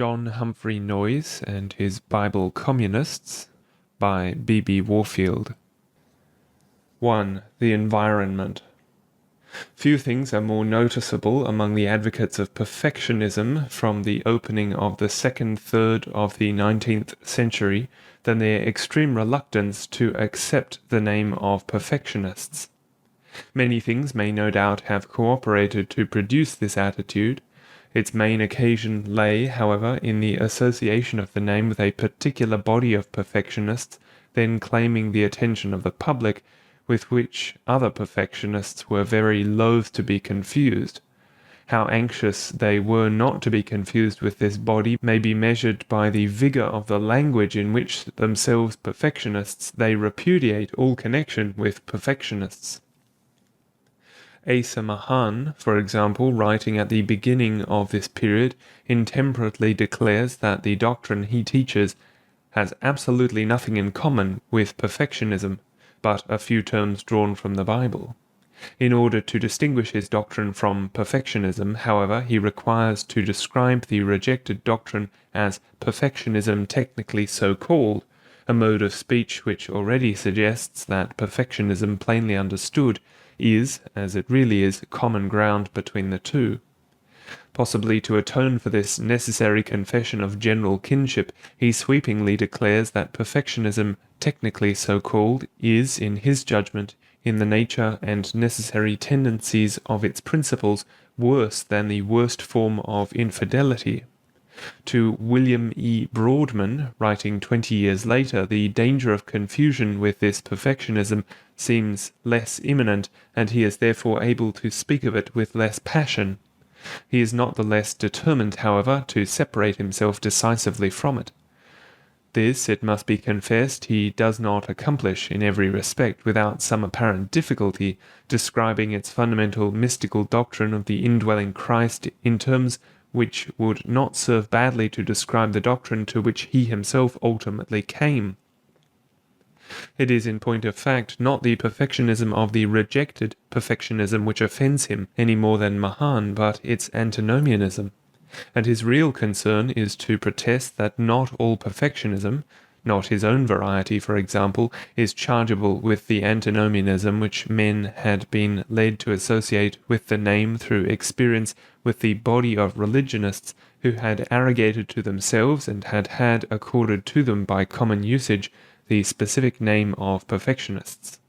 John Humphrey Noyes and His Bible Communists by B.B. Warfield. 1. The environment. Few things are more noticeable among the advocates of perfectionism from the opening of the second third of the 19th century than their extreme reluctance to accept the name of perfectionists. Many things may no doubt have cooperated to produce this attitude. Its main occasion lay, however, in the association of the name with a particular body of perfectionists then claiming the attention of the public, with which other perfectionists were very loath to be confused. How anxious they were not to be confused with this body may be measured by the vigour of the language in which, themselves perfectionists, they repudiate all connection with perfectionists. Asa Mahan, for example, writing at the beginning of this period, intemperately declares that the doctrine he teaches has absolutely nothing in common with perfectionism, but a few terms drawn from the Bible. In order to distinguish his doctrine from perfectionism, however, he requires to describe the rejected doctrine as perfectionism technically so called, a mode of speech which already suggests that perfectionism plainly understood is, as it really is, common ground between the two. Possibly to atone for this necessary confession of general kinship, he sweepingly declares that perfectionism, technically so called, is, in his judgment, in the nature and necessary tendencies of its principles, worse than the worst form of infidelity. To William E. Broadman, writing 20 years later, the danger of confusion with this perfectionism seems less imminent, and he is therefore able to speak of it with less passion. He is not the less determined, however, to separate himself decisively from it. This, it must be confessed, he does not accomplish in every respect without some apparent difficulty, describing its fundamental mystical doctrine of the indwelling Christ in terms which would not serve badly to describe the doctrine to which he himself ultimately came. It is, in point of fact, not the perfectionism of the rejected perfectionism which offends him any more than Mahan, but its antinomianism. And his real concern is to protest that not all perfectionism, not his own variety, for example, is chargeable with the antinomianism which men had been led to associate with the name through experience with the body of religionists who had arrogated to themselves and had accorded to them by common usage the specific name of perfectionists.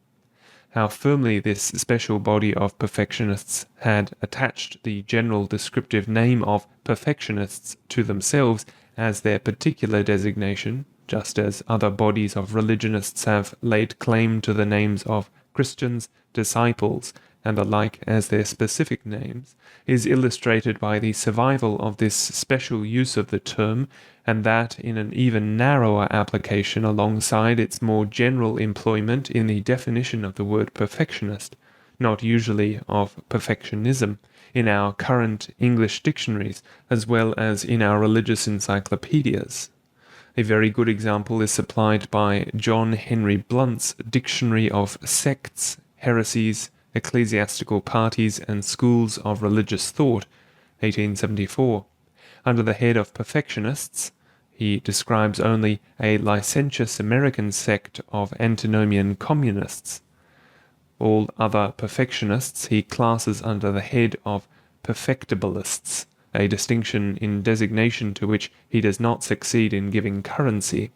How firmly this special body of perfectionists had attached the general descriptive name of perfectionists to themselves as their particular designation, just as other bodies of religionists have laid claim to the names of Christians, disciples, and the like as their specific names, is illustrated by the survival of this special use of the term, and that in an even narrower application alongside its more general employment in the definition of the word perfectionist, not usually of perfectionism, in our current English dictionaries as well as in our religious encyclopedias. A very good example is supplied by John Henry Blunt's Dictionary of Sects, Heresies, Ecclesiastical Parties and Schools of Religious Thought, 1874. Under the head of perfectionists, he describes only a licentious American sect of antinomian communists. All other perfectionists he classes under the head of perfectibilists, a distinction in designation to which he does not succeed in giving currency.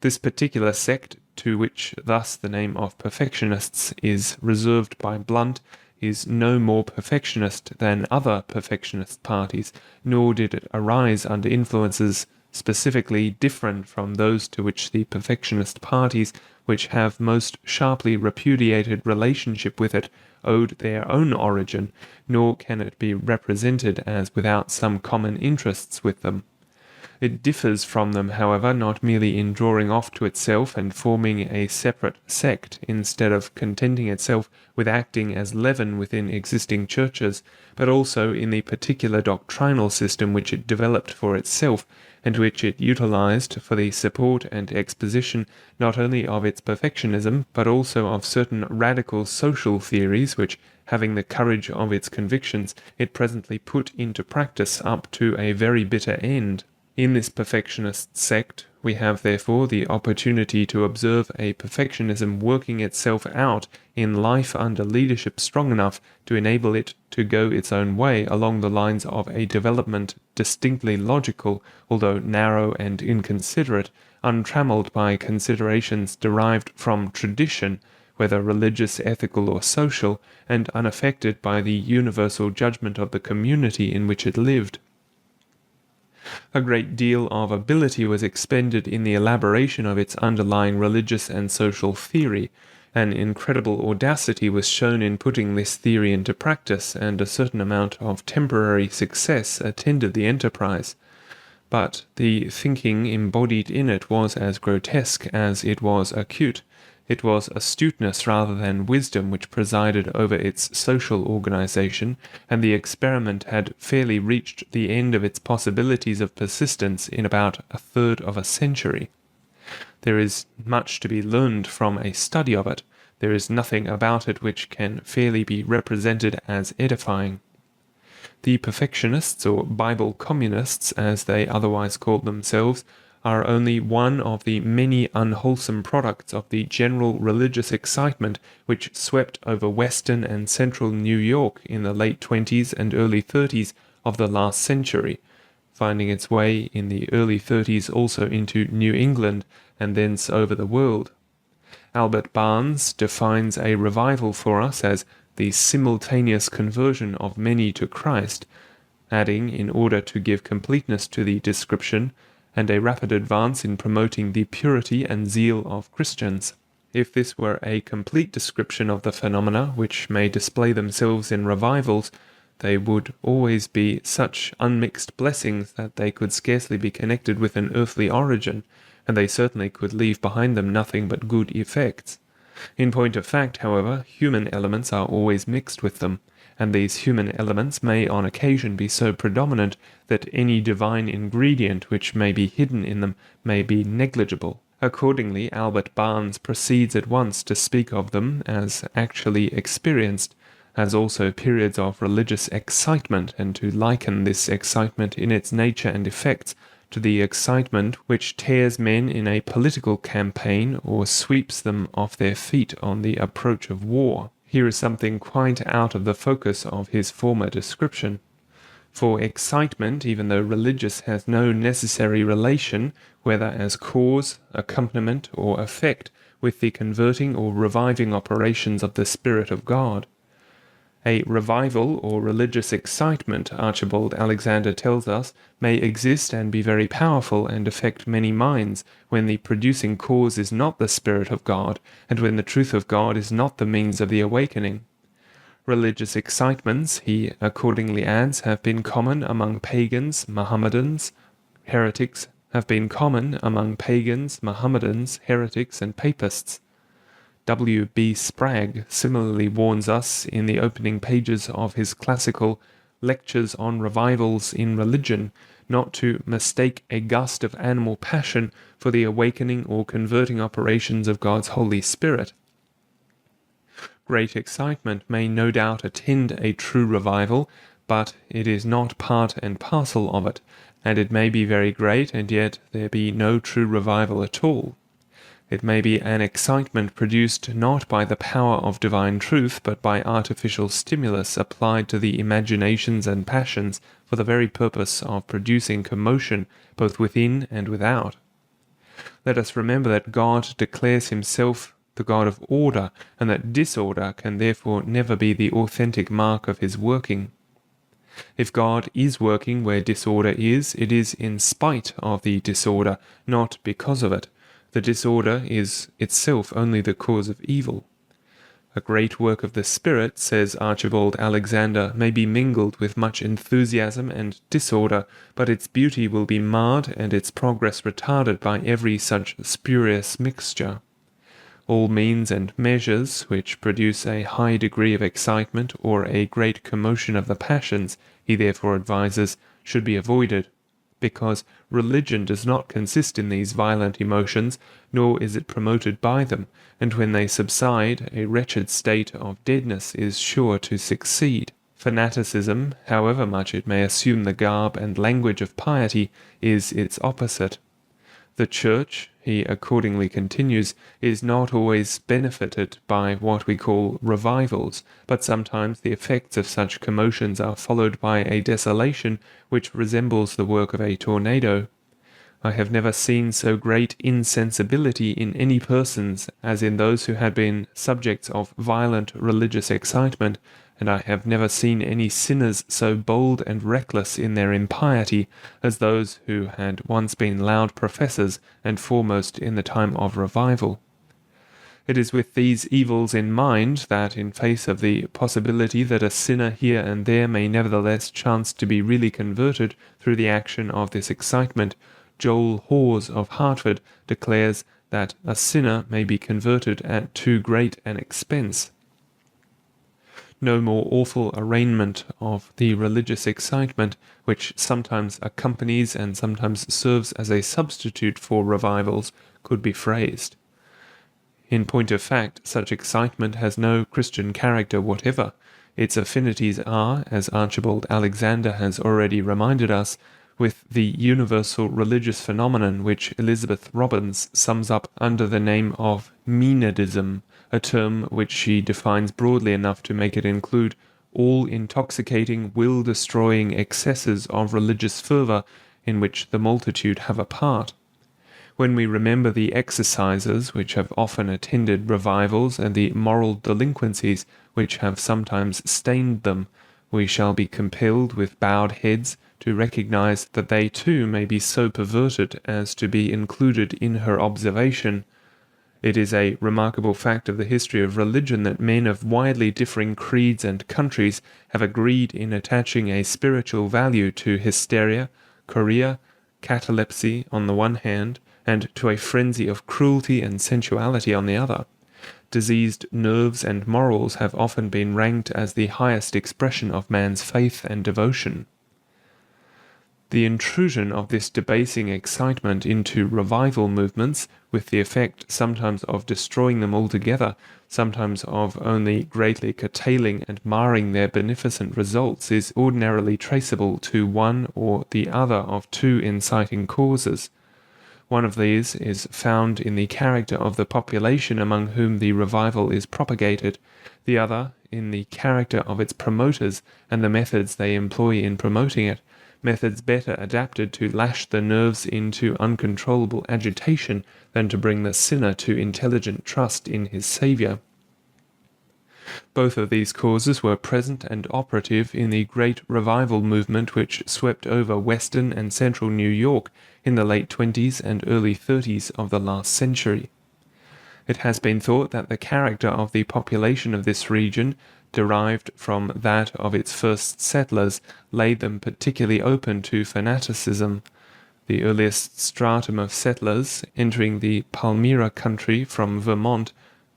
This particular sect, to which thus the name of perfectionists is reserved by Blunt, is no more perfectionist than other perfectionist parties, nor did it arise under influences specifically different from those to which the perfectionist parties which have most sharply repudiated relationship with it owed their own origin, nor can it be represented as without some common interests with them. It differs from them, however, not merely in drawing off to itself and forming a separate sect, instead of contenting itself with acting as leaven within existing churches, but also in the particular doctrinal system which it developed for itself, and which it utilized for the support and exposition not only of its perfectionism, but also of certain radical social theories which having the courage of its convictions, it presently put into practice up to a very bitter end. In this perfectionist sect, we have therefore the opportunity to observe a perfectionism working itself out in life under leadership strong enough to enable it to go its own way along the lines of a development distinctly logical, although narrow and inconsiderate, untrammeled by considerations derived from tradition, whether religious, ethical, or social, and unaffected by the universal judgment of the community in which it lived. A great deal of ability was expended in the elaboration of its underlying religious and social theory. An incredible audacity was shown in putting this theory into practice, and a certain amount of temporary success attended the enterprise. But the thinking embodied in it was as grotesque as it was acute. It was astuteness rather than wisdom which presided over its social organization, and the experiment had fairly reached the end of its possibilities of persistence in about a third of a century. There is much to be learned from a study of it. There is nothing about it which can fairly be represented as edifying. The perfectionists, or Bible communists, as they otherwise called themselves, are only one of the many unwholesome products of the general religious excitement which swept over western and central New York in the late 20s and early 30s of the last century, finding its way in the early 30s also into New England and thence over the world. Albert Barnes defines a revival for us as the simultaneous conversion of many to Christ, adding, in order to give completeness to the description, and a rapid advance in promoting the purity and zeal of Christians. If this were a complete description of the phenomena which may display themselves in revivals, they would always be such unmixed blessings that they could scarcely be connected with an earthly origin, and they certainly could leave behind them nothing but good effects. In point of fact, however, human elements are always mixed with them, and these human elements may on occasion be so predominant that any divine ingredient which may be hidden in them may be negligible. Accordingly, Albert Barnes proceeds at once to speak of them as actually experienced, as also periods of religious excitement, and to liken this excitement in its nature and effects to the excitement which tears men in a political campaign or sweeps them off their feet on the approach of war. Here is something quite out of the focus of his former description. For excitement, even though religious, has no necessary relation, whether as cause, accompaniment, or effect, with the converting or reviving operations of the Spirit of God. A revival or religious excitement, Archibald Alexander tells us, may exist and be very powerful and affect many minds when the producing cause is not the Spirit of God, and when the truth of God is not the means of the awakening. Religious excitements, he accordingly adds, have been common among pagans, Mohammedans, heretics, and papists. W. B. Spragg similarly warns us in the opening pages of his classical Lectures on Revivals in Religion not to mistake a gust of animal passion for the awakening or converting operations of God's Holy Spirit. Great excitement may no doubt attend a true revival, but it is not part and parcel of it, and it may be very great and yet there be no true revival at all. It may be an excitement produced not by the power of divine truth, but by artificial stimulus applied to the imaginations and passions for the very purpose of producing commotion both within and without. Let us remember that God declares himself the God of order, and that disorder can therefore never be the authentic mark of his working. If God is working where disorder is, it is in spite of the disorder, not because of it. The disorder is itself only the cause of evil. A great work of the Spirit, says Archibald Alexander, may be mingled with much enthusiasm and disorder, but its beauty will be marred and its progress retarded by every such spurious mixture. All means and measures which produce a high degree of excitement or a great commotion of the passions, he therefore advises, should be avoided. because religion does not consist in these violent emotions, nor is it promoted by them, and when they subside, a wretched state of deadness is sure to succeed. Fanaticism, however much it may assume the garb and language of piety, is its opposite. The Church, he accordingly continues, is not always benefited by what we call revivals, but sometimes the effects of such commotions are followed by a desolation which resembles the work of a tornado. I have never seen so great insensibility in any persons as in those who had been subjects of violent religious excitement, and I have never seen any sinners so bold and reckless in their impiety as those who had once been loud professors and foremost in the time of revival. It is with these evils in mind that, in face of the possibility that a sinner here and there may nevertheless chance to be really converted through the action of this excitement, Joel Hawes of Hartford declares that a sinner may be converted at too great an expense. No more awful arraignment of the religious excitement, which sometimes accompanies and sometimes serves as a substitute for revivals, could be phrased. In point of fact, such excitement has no Christian character whatever. Its affinities are, as Archibald Alexander has already reminded us, with the universal religious phenomenon which Elizabeth Robbins sums up under the name of Menadism, a term which she defines broadly enough to make it include all intoxicating, will-destroying excesses of religious fervour in which the multitude have a part. When we remember the exercises which have often attended revivals and the moral delinquencies which have sometimes stained them, we shall be compelled with bowed heads to recognize that they too may be so perverted as to be included in her observation. It is a remarkable fact of the history of religion that men of widely differing creeds and countries have agreed in attaching a spiritual value to hysteria, chorea, catalepsy on the one hand, and to a frenzy of cruelty and sensuality on the other. Diseased nerves and morals have often been ranked as the highest expression of man's faith and devotion. The intrusion of this debasing excitement into revival movements, with the effect sometimes of destroying them altogether, sometimes of only greatly curtailing and marring their beneficent results, is ordinarily traceable to one or the other of two inciting causes. One of these is found in the character of the population among whom the revival is propagated, the other in the character of its promoters and the methods they employ in promoting it, methods better adapted to lash the nerves into uncontrollable agitation than to bring the sinner to intelligent trust in his Saviour. Both of these causes were present and operative in the great revival movement which swept over western and central New York in the late 20s and early 30s of the last century. It has been thought that the character of the population of this region, derived from that of its first settlers, laid them particularly open to fanaticism. The earliest stratum of settlers entering the Palmyra country from Vermont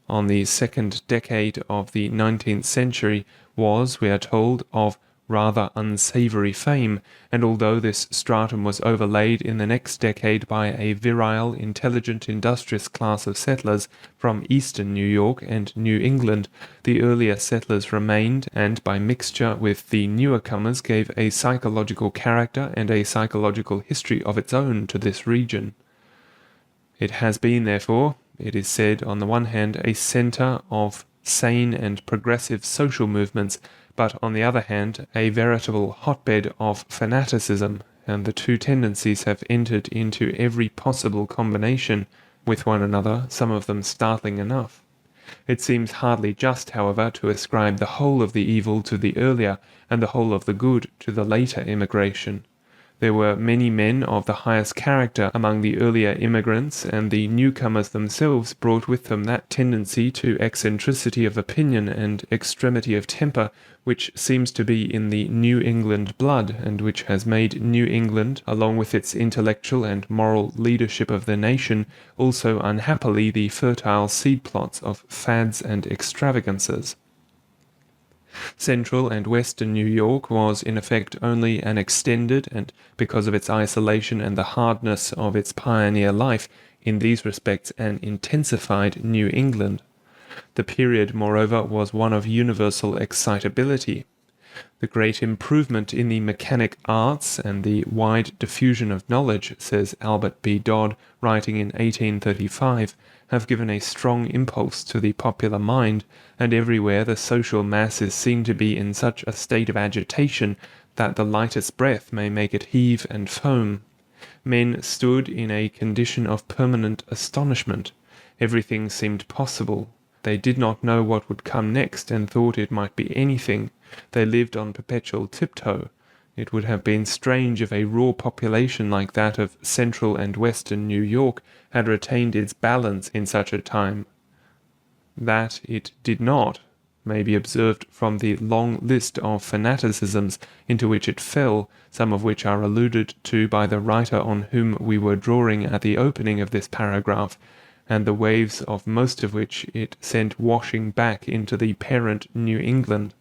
on the second decade of the 19th century was, we are told, of rather unsavory fame, and although this stratum was overlaid in the next decade by a virile, intelligent, industrious class of settlers from eastern New York and New England, the earlier settlers remained, and by mixture with the newer comers gave a psychological character and a psychological history of its own to this region. It has been, therefore, it is said, on the one hand, a centre of sane and progressive social movements, but on the other hand, a veritable hotbed of fanaticism, and the two tendencies have entered into every possible combination with one another, some of them startling enough. It seems hardly just, however, to ascribe the whole of the evil to the earlier, and the whole of the good to the later immigration. There were many men of the highest character among the earlier immigrants, and the newcomers themselves brought with them that tendency to eccentricity of opinion and extremity of temper which seems to be in the New England blood, and which has made New England, along with its intellectual and moral leadership of the nation, also unhappily the fertile seed plots of fads and extravagances. Central and western New York was in effect only an extended and, because of its isolation and the hardness of its pioneer life, in these respects an intensified New England. The period, moreover, was one of universal excitability. The great improvement in the mechanic arts and the wide diffusion of knowledge, says Albert B. Dodd, writing in 1835, have given a strong impulse to the popular mind, and everywhere the social masses seem to be in such a state of agitation that the lightest breath may make it heave and foam. Men stood in a condition of permanent astonishment. Everything seemed possible. They did not know what would come next, and thought it might be anything. They lived on perpetual tiptoe. It would have been strange if a raw population like that of central and western New York had retained its balance in such a time. That it did not may be observed from the long list of fanaticisms into which it fell, some of which are alluded to by the writer on whom we were drawing at the opening of this paragraph, and the waves of most of which it sent washing back into the parent New England.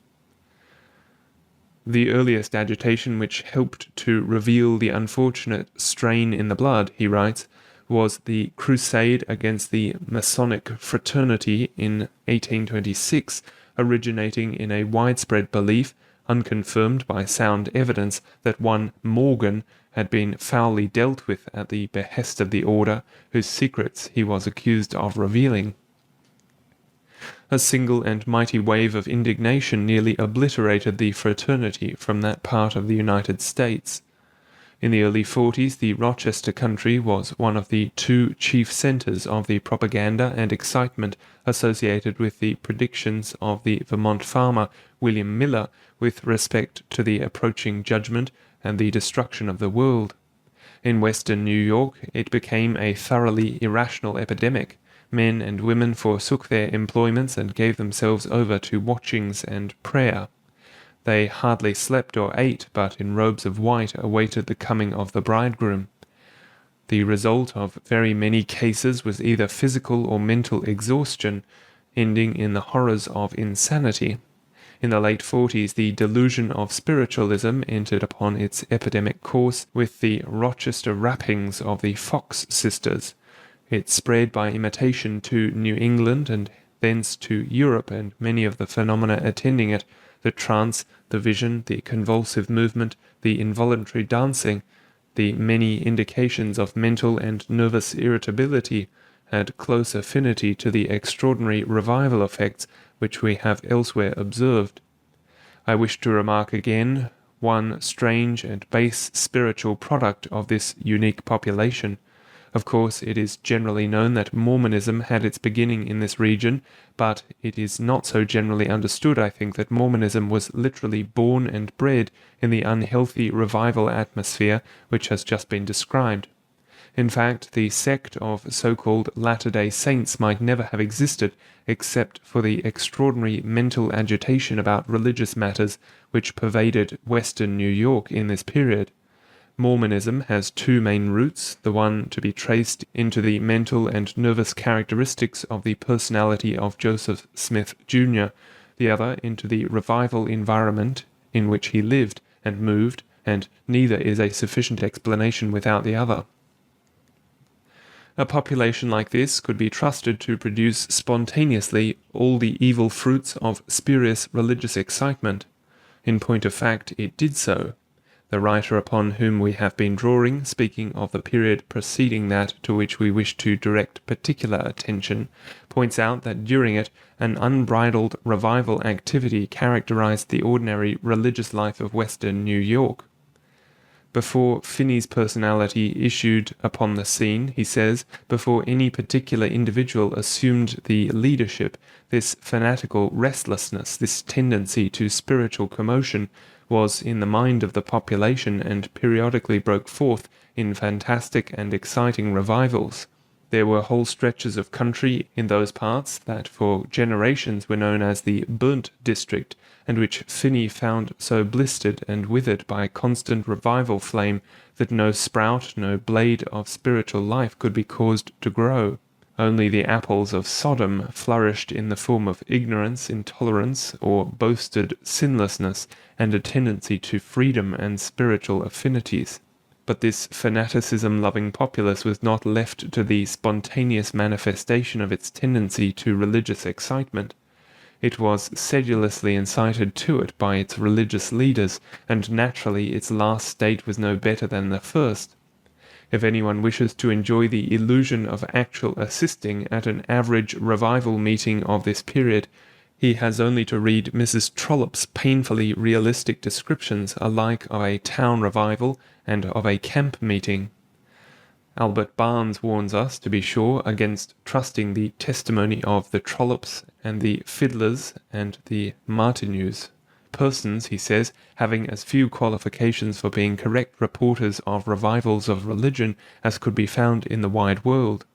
The earliest agitation which helped to reveal the unfortunate strain in the blood, he writes, was the crusade against the Masonic fraternity in 1826, originating in a widespread belief, unconfirmed by sound evidence, that one Morgan had been foully dealt with at the behest of the order, whose secrets he was accused of revealing. A single and mighty wave of indignation nearly obliterated the fraternity from that part of the United States. In the early 40s, the Rochester country was one of the two chief centers of the propaganda and excitement associated with the predictions of the Vermont farmer William Miller with respect to the approaching judgment and the destruction of the world. In western New York, it became a thoroughly irrational epidemic. Men and women forsook their employments and gave themselves over to watchings and prayer. They hardly slept or ate, but in robes of white awaited the coming of the bridegroom. The result of very many cases was either physical or mental exhaustion, ending in the horrors of insanity. In the late 40s, the delusion of spiritualism entered upon its epidemic course with the Rochester rappings of the Fox sisters. It spread by imitation to New England and thence to Europe, and many of the phenomena attending it, the trance, the vision, the convulsive movement, the involuntary dancing, the many indications of mental and nervous irritability, had close affinity to the extraordinary revival effects which we have elsewhere observed. I wish to remark again one strange and base spiritual product of this unique population. Of course, it is generally known that Mormonism had its beginning in this region, but it is not so generally understood, I think, that Mormonism was literally born and bred in the unhealthy revival atmosphere which has just been described. In fact, the sect of so-called Latter-day Saints might never have existed except for the extraordinary mental agitation about religious matters which pervaded western New York in this period. Mormonism has two main roots, the one to be traced into the mental and nervous characteristics of the personality of Joseph Smith, Jr., the other into the revival environment in which he lived and moved, and neither is a sufficient explanation without the other. A population like this could be trusted to produce spontaneously all the evil fruits of spurious religious excitement. In point of fact, it did so. The writer upon whom we have been drawing, speaking of the period preceding that to which we wish to direct particular attention, points out that during it an unbridled revival activity characterized the ordinary religious life of western New York. Before Finney's personality issued upon the scene, he says, before any particular individual assumed the leadership, this fanatical restlessness, this tendency to spiritual commotion, was in the mind of the population and periodically broke forth in fantastic and exciting revivals. There were whole stretches of country in those parts that for generations were known as the Burnt District, and which Finney found so blistered and withered by constant revival flame that no sprout, no blade of spiritual life could be caused to grow. Only the apples of Sodom flourished in the form of ignorance, intolerance, or boasted sinlessness, and a tendency to freedom and spiritual affinities. But this fanaticism-loving populace was not left to the spontaneous manifestation of its tendency to religious excitement. It was sedulously incited to it by its religious leaders, and naturally its last state was no better than the first. If anyone wishes to enjoy the illusion of actual assisting at an average revival meeting of this period, he has only to read Mrs. Trollope's painfully realistic descriptions alike of a town revival and of a camp meeting. Albert Barnes warns us, to be sure, against trusting the testimony of the Trollopes and the Fiddlers and the Martineaus. Persons, he says, having as few qualifications for being correct reporters of revivals of religion as could be found in the wide world.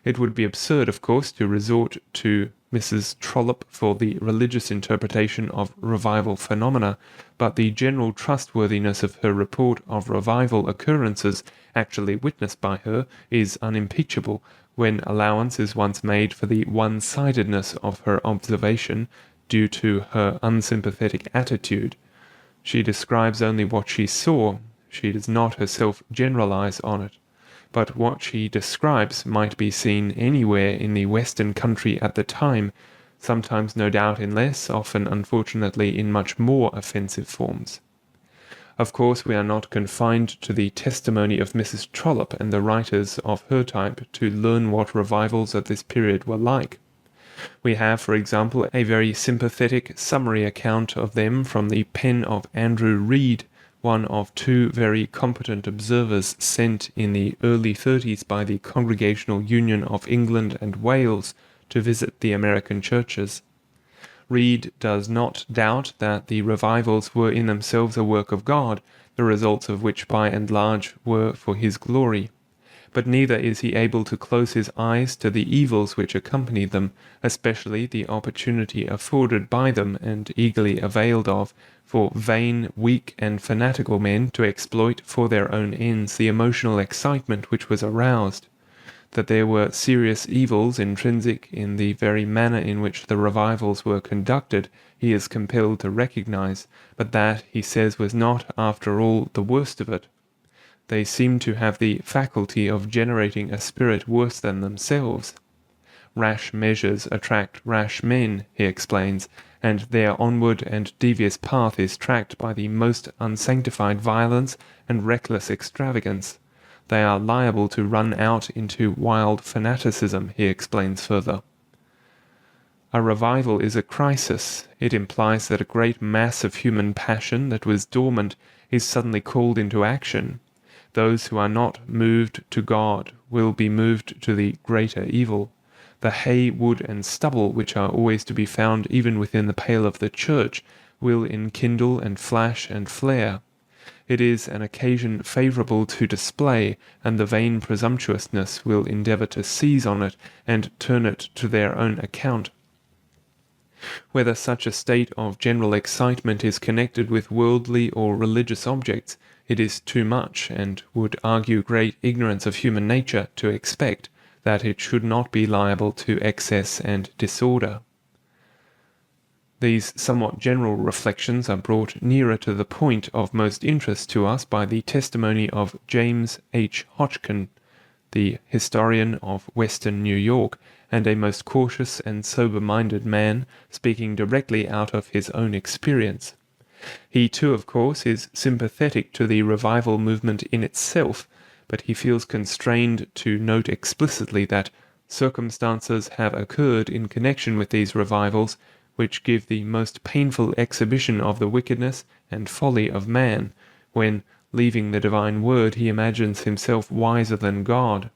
It would be absurd, of course, to resort to Mrs. Trollope for the religious interpretation of revival phenomena, but the general trustworthiness of her report of revival occurrences actually witnessed by her is unimpeachable, when allowance is once made for the one-sidedness of her observation, due to her unsympathetic attitude. She describes only what she saw. She does not herself generalize on it. But what she describes might be seen anywhere in the western country at the time, sometimes no doubt in less, often unfortunately in much more offensive forms. Of course, we are not confined to the testimony of Mrs. Trollope and the writers of her type to learn what revivals at this period were like. We have, for example, a very sympathetic summary account of them from the pen of Andrew Reed, one of two very competent observers sent in the early 30s by the Congregational Union of England and Wales to visit the American churches. Reed does not doubt that the revivals were in themselves a work of God, the results of which by and large were for his glory. But neither is he able to close his eyes to the evils which accompanied them, especially the opportunity afforded by them and eagerly availed of for vain, weak, and fanatical men to exploit for their own ends the emotional excitement which was aroused. That there were serious evils intrinsic in the very manner in which the revivals were conducted, he is compelled to recognize, but that, he says, was not, after all, the worst of it. They seem to have the faculty of generating a spirit worse than themselves. Rash measures attract rash men, he explains, and their onward and devious path is tracked by the most unsanctified violence and reckless extravagance. They are liable to run out into wild fanaticism, he explains further. A revival is a crisis. It implies that a great mass of human passion that was dormant is suddenly called into action. Those who are not moved to God will be moved to the greater evil. The hay, wood, and stubble, which are always to be found even within the pale of the church, will enkindle and flash and flare. It is an occasion favourable to display, and the vain presumptuousness will endeavour to seize on it and turn it to their own account. Whether such a state of general excitement is connected with worldly or religious objects, it is too much, and would argue great ignorance of human nature, to expect that it should not be liable to excess and disorder. These somewhat general reflections are brought nearer to the point of most interest to us by the testimony of James H. Hodgkin, the historian of Western New York, and a most cautious and sober-minded man, speaking directly out of his own experience. He too, of course, is sympathetic to the revival movement in itself, but he feels constrained to note explicitly that circumstances have occurred in connection with these revivals which give the most painful exhibition of the wickedness and folly of man, when, leaving the divine word, he imagines himself wiser than God.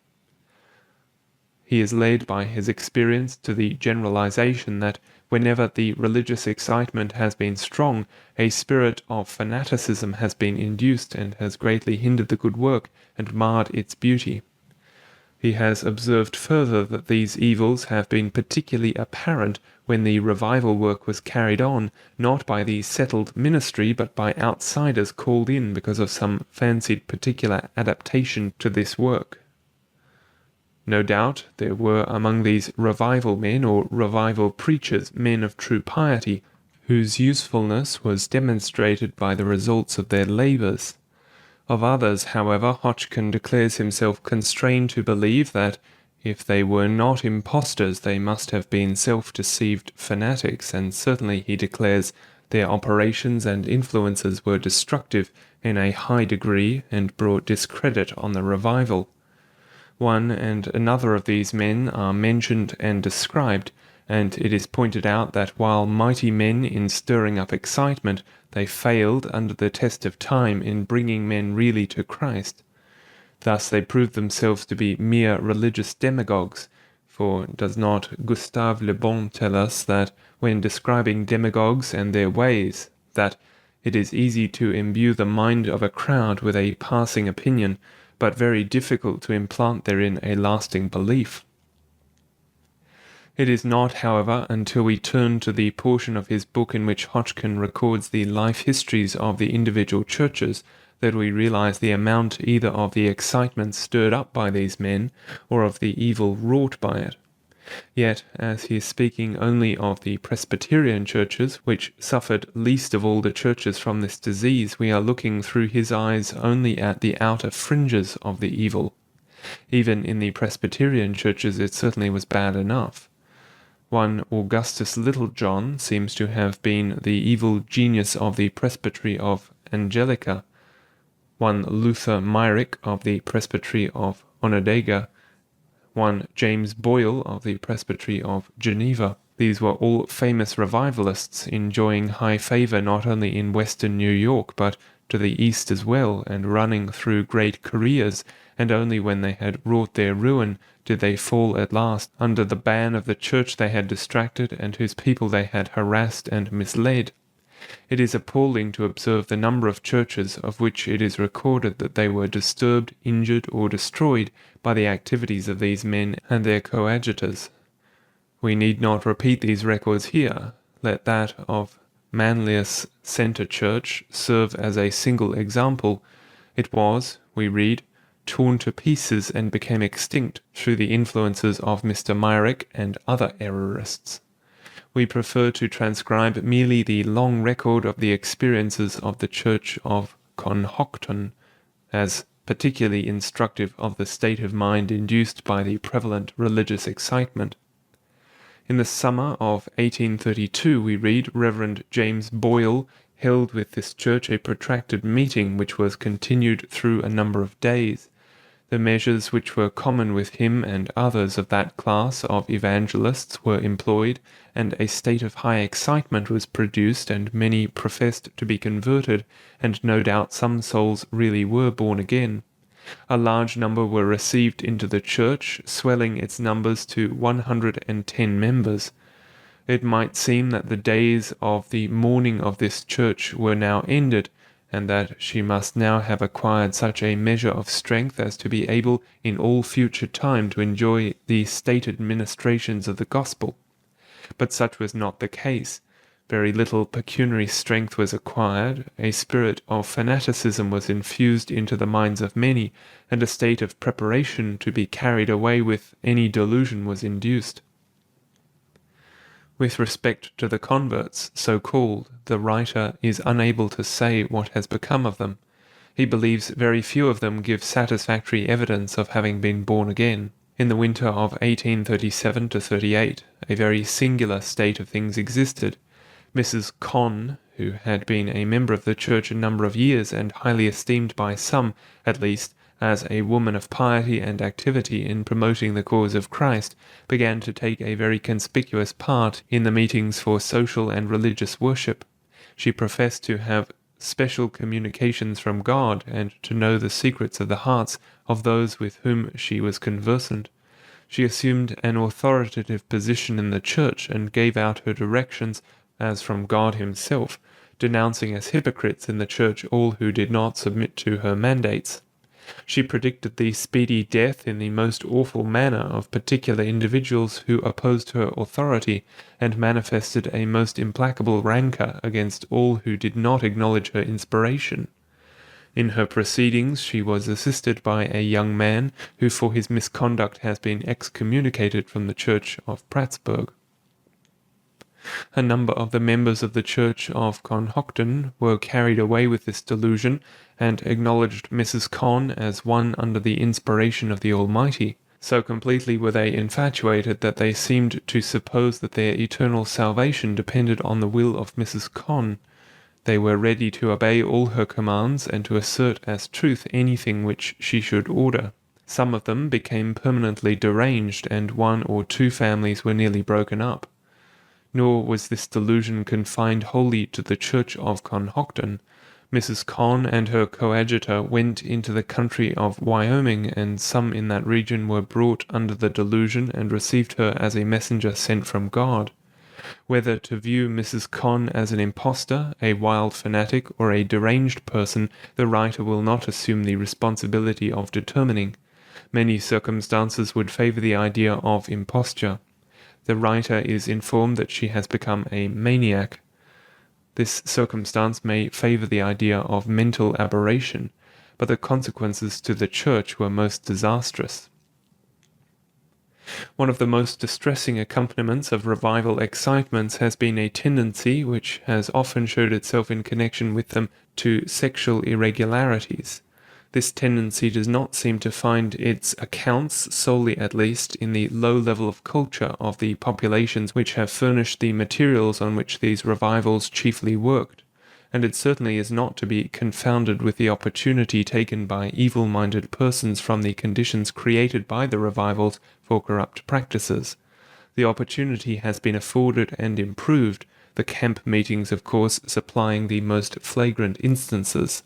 He is led by his experience to the generalization that whenever the religious excitement has been strong, a spirit of fanaticism has been induced and has greatly hindered the good work and marred its beauty. He has observed further that these evils have been particularly apparent when the revival work was carried on, not by the settled ministry, but by outsiders called in because of some fancied particular adaptation to this work. No doubt there were among these revival men or revival preachers men of true piety, whose usefulness was demonstrated by the results of their labours. Of others, however, Hodgkin declares himself constrained to believe that if they were not impostors, they must have been self-deceived fanatics, and certainly he declares their operations and influences were destructive in a high degree and brought discredit on the revival. One and another of these men are mentioned and described, and it is pointed out that while mighty men in stirring up excitement, they failed under the test of time in bringing men really to Christ. Thus they proved themselves to be mere religious demagogues, for does not Gustave Le Bon tell us that, when describing demagogues and their ways, that it is easy to imbue the mind of a crowd with a passing opinion, but very difficult to implant therein a lasting belief? It is not, however, until we turn to the portion of his book in which Hodgkin records the life histories of the individual churches that we realize the amount either of the excitement stirred up by these men or of the evil wrought by it. Yet, as he is speaking only of the Presbyterian churches, which suffered least of all the churches from this disease, we are looking through his eyes only at the outer fringes of the evil. Even in the Presbyterian churches it certainly was bad enough. One Augustus Littlejohn seems to have been the evil genius of the Presbytery of Angelica, one Luther Myrick of the Presbytery of Onondaga, one James Boyle of the Presbytery of Geneva. These were all famous revivalists, enjoying high favor not only in western New York but to the east as well, and running through great careers, and only when they had wrought their ruin did they fall at last under the ban of the church they had distracted and whose people they had harassed and misled. It is appalling to observe the number of churches of which it is recorded that they were disturbed, injured, or destroyed by the activities of these men and their coadjutors. We need not repeat these records here. Let that of Manlius Centre Church serve as a single example. It was, we read, torn to pieces and became extinct through the influences of Mr. Myrick and other errorists. We prefer to transcribe merely the long record of the experiences of the Church of Conhockton, as particularly instructive of the state of mind induced by the prevalent religious excitement. In the summer of 1832, we read, Reverend James Boyle held with this church a protracted meeting which was continued through a number of days. The measures which were common with him and others of that class of evangelists were employed, and a state of high excitement was produced, and many professed to be converted, and no doubt some souls really were born again. A large number were received into the church, swelling its numbers to 110 members. It might seem that the days of the mourning of this church were now ended, and that she must now have acquired such a measure of strength as to be able in all future time to enjoy the stated ministrations of the gospel. But such was not the case. Very little pecuniary strength was acquired, a spirit of fanaticism was infused into the minds of many, and a state of preparation to be carried away with any delusion was induced. With respect to the converts, so called, the writer is unable to say what has become of them. He believes very few of them give satisfactory evidence of having been born again. In the winter of 1837-38, a very singular state of things existed. Mrs. Conn, who had been a member of the church a number of years and highly esteemed by some, at least, as a woman of piety and activity in promoting the cause of Christ, began to take a very conspicuous part in the meetings for social and religious worship. She professed to have special communications from God and to know the secrets of the hearts of those with whom she was conversant. She assumed an authoritative position in the church and gave out her directions as from God himself, denouncing as hypocrites in the church all who did not submit to her mandates. She predicted the speedy death in the most awful manner of particular individuals who opposed her authority, and manifested a most implacable rancour against all who did not acknowledge her inspiration. In her proceedings she was assisted by a young man who for his misconduct has been excommunicated from the Church of Plattsburgh. A number of the members of the Church of Conhockton were carried away with this delusion, and acknowledged Mrs. Con as one under the inspiration of the Almighty. So completely were they infatuated that they seemed to suppose that their eternal salvation depended on the will of Mrs. Con. They were ready to obey all her commands, and to assert as truth anything which she should order. Some of them became permanently deranged, and 1 or 2 families were nearly broken up. Nor was this delusion confined wholly to the Church of Conhockton. Mrs. Con and her coadjutor went into the country of Wyoming, and some in that region were brought under the delusion and received her as a messenger sent from God. Whether to view Mrs. Con as an impostor, a wild fanatic, or a deranged person, the writer will not assume the responsibility of determining. Many circumstances would favour the idea of imposture. The writer is informed that she has become a maniac. This circumstance may favour the idea of mental aberration, but the consequences to the Church were most disastrous. One of the most distressing accompaniments of revival excitements has been a tendency, which has often showed itself in connection with them, to sexual irregularities. This tendency does not seem to find its accounts, solely at least, in the low level of culture of the populations which have furnished the materials on which these revivals chiefly worked, and it certainly is not to be confounded with the opportunity taken by evil-minded persons from the conditions created by the revivals for corrupt practices. The opportunity has been afforded and improved, the camp meetings, of course, supplying the most flagrant instances.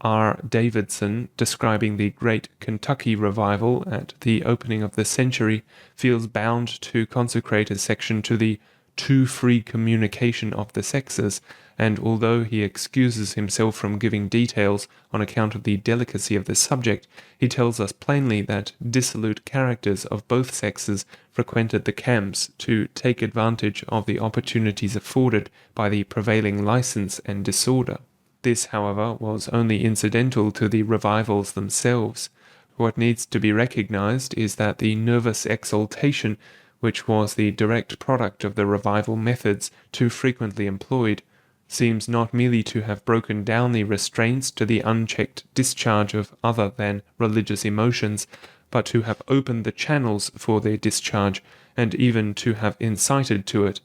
R. Davidson, describing the great Kentucky revival at the opening of the century, feels bound to consecrate a section to the too free communication of the sexes, and although he excuses himself from giving details on account of the delicacy of the subject, he tells us plainly that dissolute characters of both sexes frequented the camps to take advantage of the opportunities afforded by the prevailing license and disorder. This, however, was only incidental to the revivals themselves. What needs to be recognized is that the nervous exaltation, which was the direct product of the revival methods too frequently employed, seems not merely to have broken down the restraints to the unchecked discharge of other than religious emotions, but to have opened the channels for their discharge, and even to have incited to it,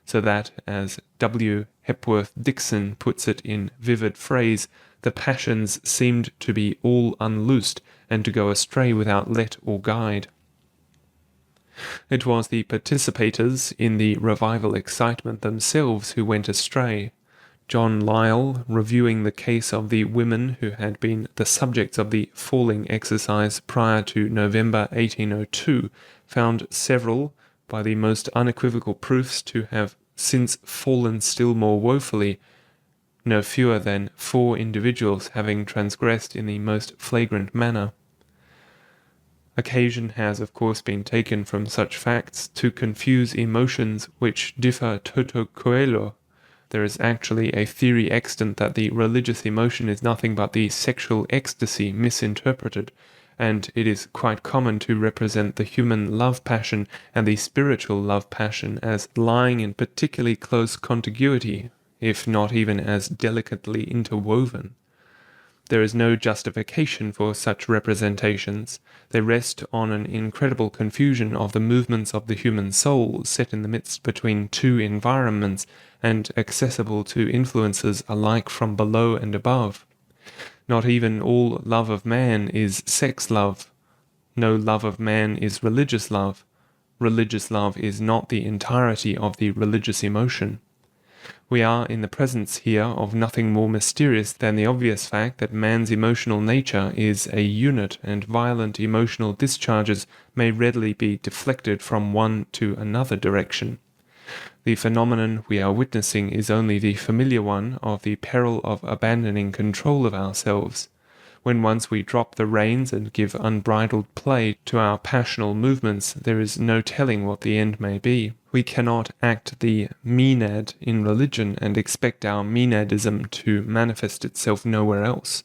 so that, as W. Hepworth Dixon puts it in vivid phrase, the passions seemed to be all unloosed, and to go astray without let or guide. It was the participators in the revival excitement themselves who went astray. John Lyell, reviewing the case of the women who had been the subjects of the falling exercise prior to November 1802, found several, by the most unequivocal proofs, to have since fallen still more woefully, no fewer than 4 individuals having transgressed in the most flagrant manner. Occasion has of course been taken from such facts to confuse emotions which differ toto coelo. There is actually a theory extant that the religious emotion is nothing but the sexual ecstasy misinterpreted, and it is quite common to represent the human love passion and the spiritual love passion as lying in particularly close contiguity, if not even as delicately interwoven. There is no justification for such representations. They rest on an incredible confusion of the movements of the human soul set in the midst between 2 environments and accessible to influences alike from below and above. Not even all love of man is sex love. No love of man is religious love. Religious love is not the entirety of the religious emotion. We are in the presence here of nothing more mysterious than the obvious fact that man's emotional nature is a unit, and violent emotional discharges may readily be deflected from one to another direction. The phenomenon we are witnessing is only the familiar one of the peril of abandoning control of ourselves. When once we drop the reins and give unbridled play to our passional movements, there is no telling what the end may be. We cannot act the Maenad in religion and expect our Maenadism to manifest itself nowhere else.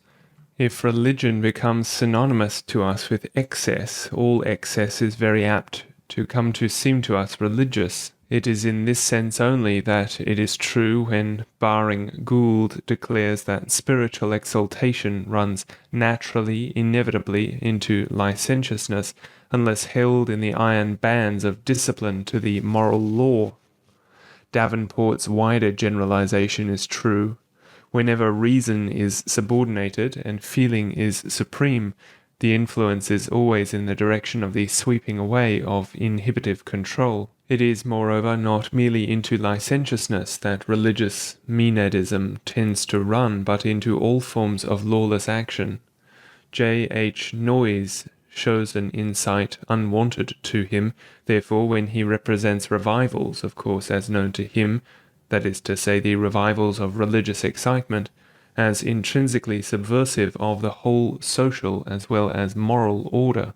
If religion becomes synonymous to us with excess, all excess is very apt to come to seem to us religious. It is in this sense only that it is true when Baring Gould declares that spiritual exaltation runs naturally, inevitably into licentiousness, unless held in the iron bands of discipline to the moral law. Davenport's wider generalization is true. Whenever reason is subordinated and feeling is supreme, the influence is always in the direction of the sweeping away of inhibitive control. It is, moreover, not merely into licentiousness that religious Maenadism tends to run, but into all forms of lawless action. J.H. Noyes shows an insight unwonted to him, therefore, when he represents revivals, of course as known to him, that is to say the revivals of religious excitement, as intrinsically subversive of the whole social as well as moral order,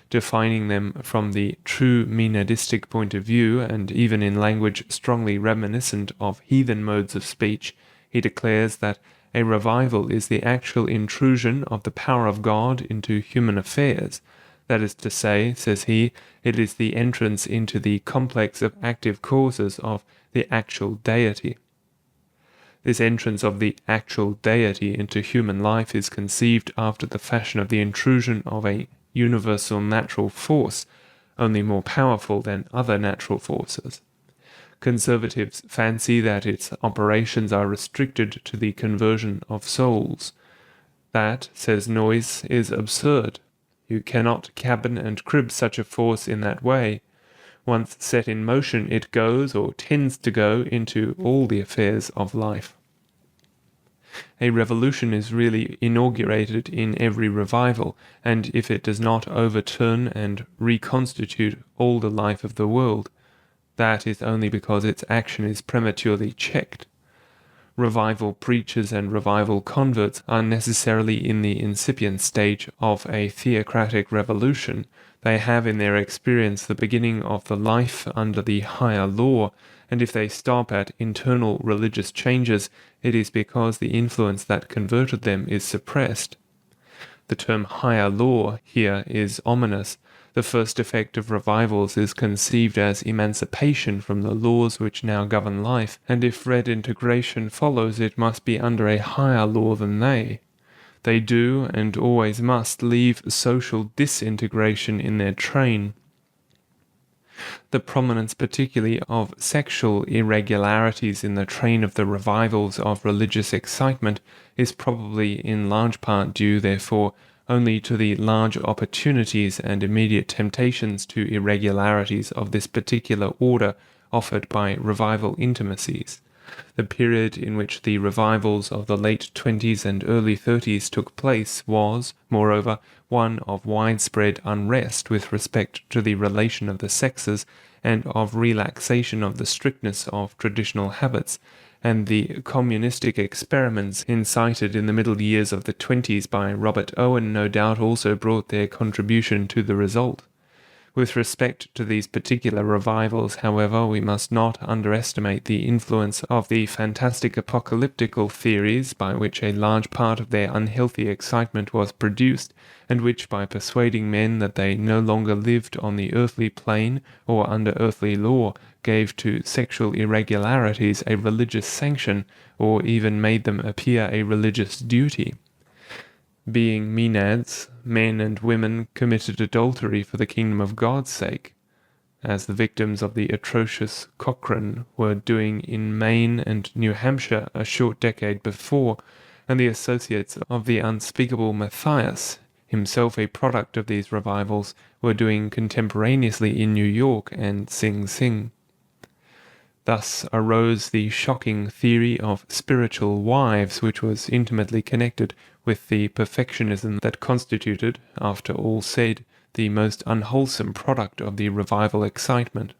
defining them from the true Maenadistic point of view, and even in language strongly reminiscent of heathen modes of speech, he declares that a revival is the actual intrusion of the power of God into human affairs. That is to say, says he, it is the entrance into the complex of active causes of the actual deity. This entrance of the actual deity into human life is conceived after the fashion of the intrusion of a universal natural force, only more powerful than other natural forces. Conservatives fancy that its operations are restricted to the conversion of souls. That, says Noyes, is absurd. You cannot cabin and crib such a force in that way. Once set in motion, it goes, or tends to go, into all the affairs of life. A revolution is really inaugurated in every revival, and if it does not overturn and reconstitute all the life of the world, that is only because its action is prematurely checked. Revival preachers and revival converts are necessarily in the incipient stage of a theocratic revolution. They have in their experience the beginning of the life under the higher law, and if they stop at internal religious changes, it is because the influence that converted them is suppressed. The term higher law here is ominous. The first effect of revivals is conceived as emancipation from the laws which now govern life, and if redintegration follows, it must be under a higher law than they. They do, and always must, leave social disintegration in their train. The prominence particularly of sexual irregularities in the train of the revivals of religious excitement is probably in large part due, therefore, only to the large opportunities and immediate temptations to irregularities of this particular order offered by revival intimacies. The period in which the revivals of the late 20s and early 30s took place was, moreover, one of widespread unrest with respect to the relation of the sexes and of relaxation of the strictness of traditional habits, and the communistic experiments incited in the middle years of the 20s by Robert Owen no doubt also brought their contribution to the result. With respect to these particular revivals, however, we must not underestimate the influence of the fantastic apocalyptical theories by which a large part of their unhealthy excitement was produced, and which, by persuading men that they no longer lived on the earthly plane or under earthly law, gave to sexual irregularities a religious sanction, or even made them appear a religious duty. Being Maenads, men and women committed adultery for the kingdom of God's sake, as the victims of the atrocious Cochrane were doing in Maine and New Hampshire a short decade before, and the associates of the unspeakable Matthias, himself a product of these revivals, were doing contemporaneously in New York and Sing Sing. Thus arose the shocking theory of spiritual wives, which was intimately connected with the perfectionism that constituted, after all said, the most unwholesome product of the revival excitement.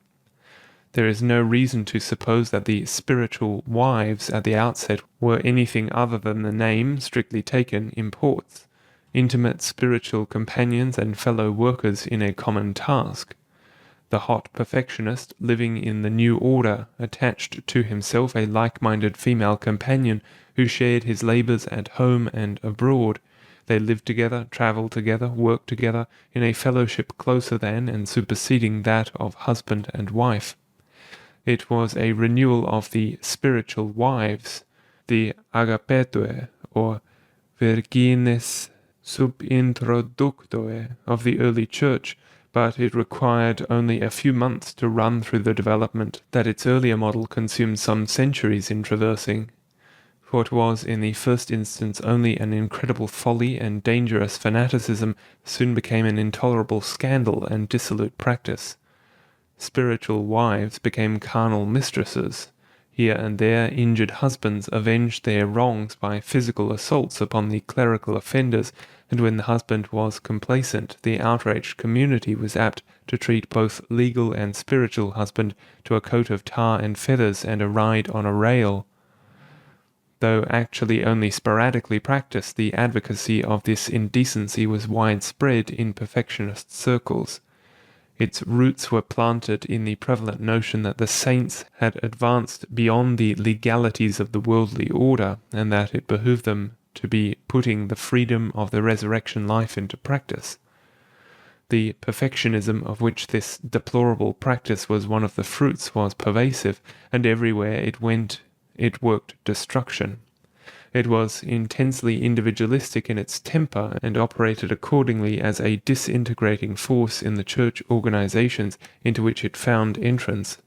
There is no reason to suppose that the spiritual wives at the outset were anything other than the name, strictly taken, imports, intimate spiritual companions and fellow workers in a common task. The hot perfectionist, living in the new order, attached to himself a like-minded female companion who shared his labours at home and abroad, They lived together, travelled together, worked together, in a fellowship closer than and superseding that of husband and wife. It was a renewal of the spiritual wives, the agapetoe, or virgines sub introductoe of the early church, but it required only a few months to run through the development that its earlier model consumed some centuries in traversing. What was in the first instance only an incredible folly and dangerous fanaticism soon became an intolerable scandal and dissolute practice. Spiritual wives became carnal mistresses. Here and there injured husbands avenged their wrongs by physical assaults upon the clerical offenders, and when the husband was complacent, the outraged community was apt to treat both legal and spiritual husband to a coat of tar and feathers and a ride on a rail. Though actually only sporadically practiced, the advocacy of this indecency was widespread in perfectionist circles. Its roots were planted in the prevalent notion that the saints had advanced beyond the legalities of the worldly order, and that it behooved them to be putting the freedom of the resurrection life into practice. The perfectionism of which this deplorable practice was one of the fruits was pervasive, and everywhere it went it worked destruction. It was intensely individualistic in its temper and operated accordingly as a disintegrating force in the church organizations into which it found entrance.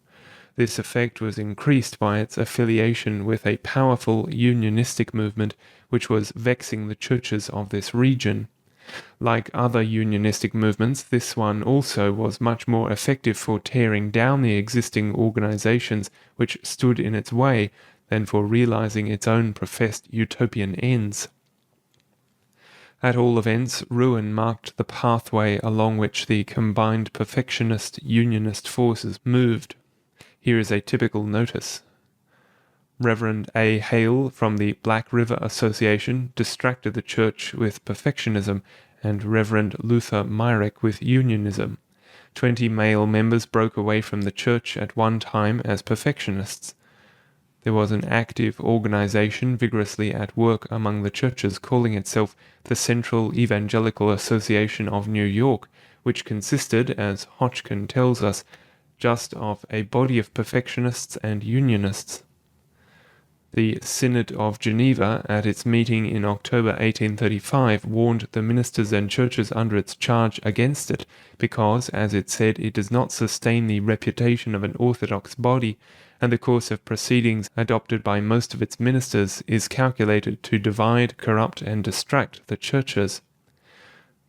This effect was increased by its affiliation with a powerful unionistic movement which was vexing the churches of this region. Like other unionistic movements, this one also was much more effective for tearing down the existing organizations which stood in its way than for realizing its own professed utopian ends. At all events, ruin marked the pathway along which the combined perfectionist-unionist forces moved. Here is a typical notice. Reverend A. Hale from the Black River Association distracted the church with perfectionism, and Reverend Luther Myrick with unionism. 20 male members broke away from the church at one time as perfectionists. There was an active organization vigorously at work among the churches calling itself the Central Evangelical Association of New York, which consisted, as Hodgkin tells us, just of a body of perfectionists and unionists. The Synod of Geneva, at its meeting in October 1835, warned the ministers and churches under its charge against it, because, as it said, it does not sustain the reputation of an orthodox body, and the course of proceedings adopted by most of its ministers is calculated to divide, corrupt, and distract the churches.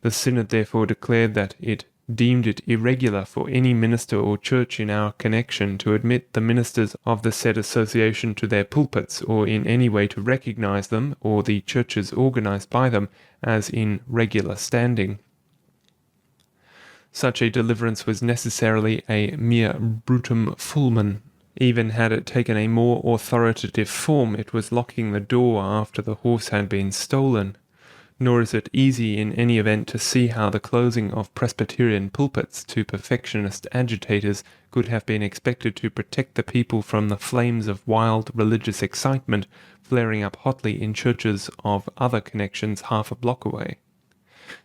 The Synod therefore declared that it deemed it irregular for any minister or church in our connection to admit the ministers of the said association to their pulpits, or in any way to recognize them, or the churches organized by them, as in regular standing. Such a deliverance was necessarily a mere brutum fulmen. Even had it taken a more authoritative form, it was locking the door after the horse had been stolen. Nor is it easy in any event to see how the closing of Presbyterian pulpits to perfectionist agitators could have been expected to protect the people from the flames of wild religious excitement flaring up hotly in churches of other connections half a block away.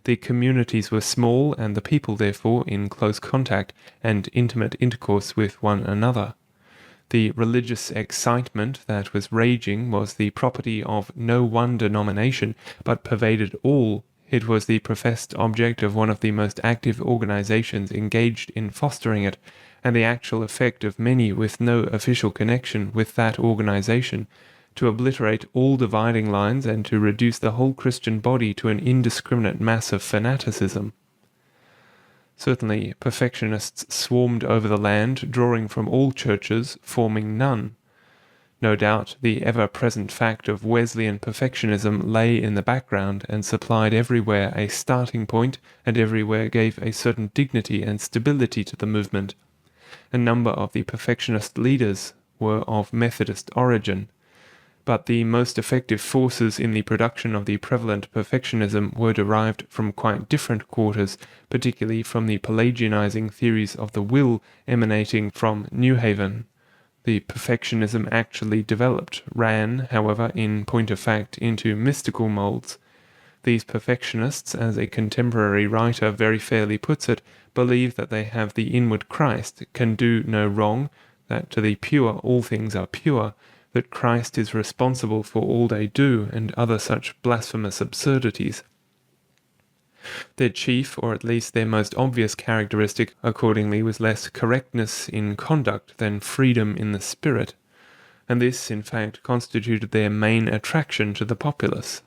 The communities were small, and the people therefore in close contact and intimate intercourse with one another. The religious excitement that was raging was the property of no one denomination, but pervaded all. It was the professed object of one of the most active organizations engaged in fostering it, and the actual effect of many with no official connection with that organization, to obliterate all dividing lines and to reduce the whole Christian body to an indiscriminate mass of fanaticism. Certainly, perfectionists swarmed over the land, drawing from all churches, forming none. No doubt the ever-present fact of Wesleyan perfectionism lay in the background and supplied everywhere a starting point, and everywhere gave a certain dignity and stability to the movement. A number of the perfectionist leaders were of Methodist origin, but the most effective forces in the production of the prevalent perfectionism were derived from quite different quarters, particularly from the Pelagianizing theories of the will emanating from New Haven. The perfectionism actually developed ran, however, in point of fact, into mystical molds. These perfectionists, as a contemporary writer very fairly puts it, believe that they have the inward Christ, can do no wrong, that to the pure all things are pure, that Christ is responsible for all they do, and other such blasphemous absurdities. Their chief, or at least their most obvious characteristic, accordingly, was less correctness in conduct than freedom in the spirit, and this, in fact, constituted their main attraction to the populace.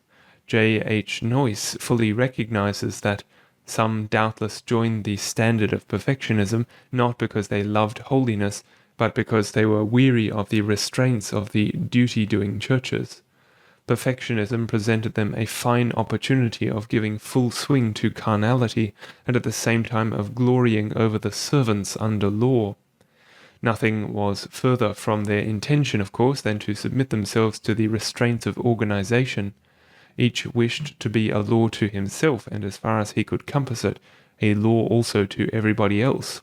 J.H. Noyes fully recognizes that some doubtless joined the standard of perfectionism not because they loved holiness, but because they were weary of the restraints of the duty-doing churches. Perfectionism presented them a fine opportunity of giving full swing to carnality, and at the same time of glorying over the servants under law. Nothing was further from their intention, of course, than to submit themselves to the restraints of organization. Each wished to be a law to himself, and as far as he could compass it, a law also to everybody else.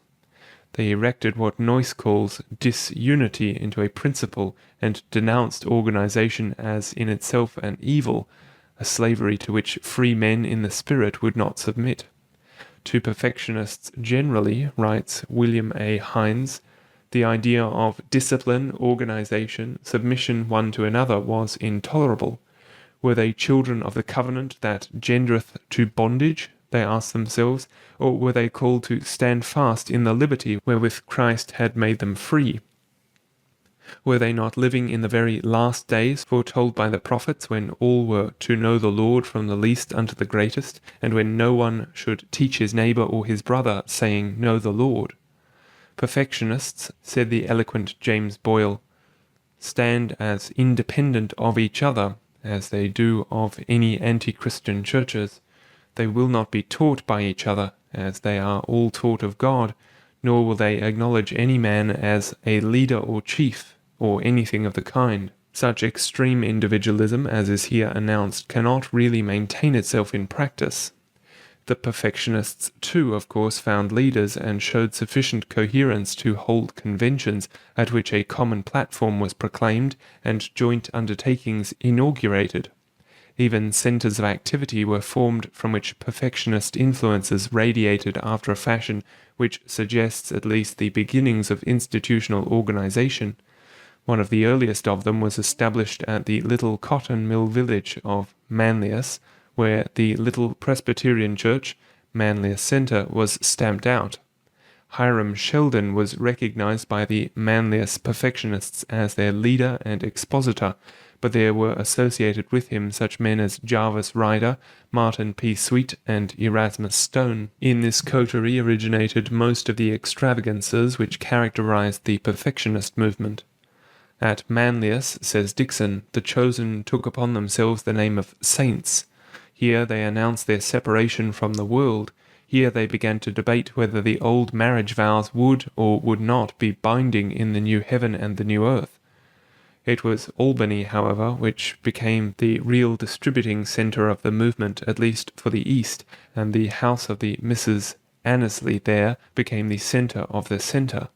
They erected what Noyes calls disunity into a principle, and denounced organization as in itself an evil, a slavery to which free men in the spirit would not submit. To perfectionists generally, writes William A. Hines, the idea of discipline, organization, submission one to another was intolerable. Were they children of the covenant that gendereth to bondage, they asked themselves, or were they called to stand fast in the liberty wherewith Christ had made them free? Were they not living in the very last days foretold by the prophets, when all were to know the Lord from the least unto the greatest, and when no one should teach his neighbour or his brother, saying, Know the Lord? Perfectionists, said the eloquent James Boyle, stand as independent of each other as they do of any anti-Christian churches. They will not be taught by each other, as they are all taught of God, nor will they acknowledge any man as a leader or chief, or anything of the kind. Such extreme individualism as is here announced cannot really maintain itself in practice. The perfectionists too, of course, found leaders and showed sufficient coherence to hold conventions at which a common platform was proclaimed and joint undertakings inaugurated. Even centers of activity were formed from which perfectionist influences radiated after a fashion which suggests at least the beginnings of institutional organization. One of the earliest of them was established at the little cotton mill village of Manlius, where the little Presbyterian Church, Manlius Centre, was stamped out. Hiram Sheldon was recognized by the Manlius perfectionists as their leader and expositor, but there were associated with him such men as Jarvis Ryder, Martin P. Sweet, and Erasmus Stone. In this coterie originated most of the extravagances which characterized the perfectionist movement. At Manlius, says Dixon, the chosen took upon themselves the name of saints. Here they announced their separation from the world. Here they began to debate whether the old marriage vows would or would not be binding in the new heaven and the new earth. It was Albany, however, which became the real distributing centre of the movement, at least for the East, and the house of the Mrs. Annesley there became the centre of the centre.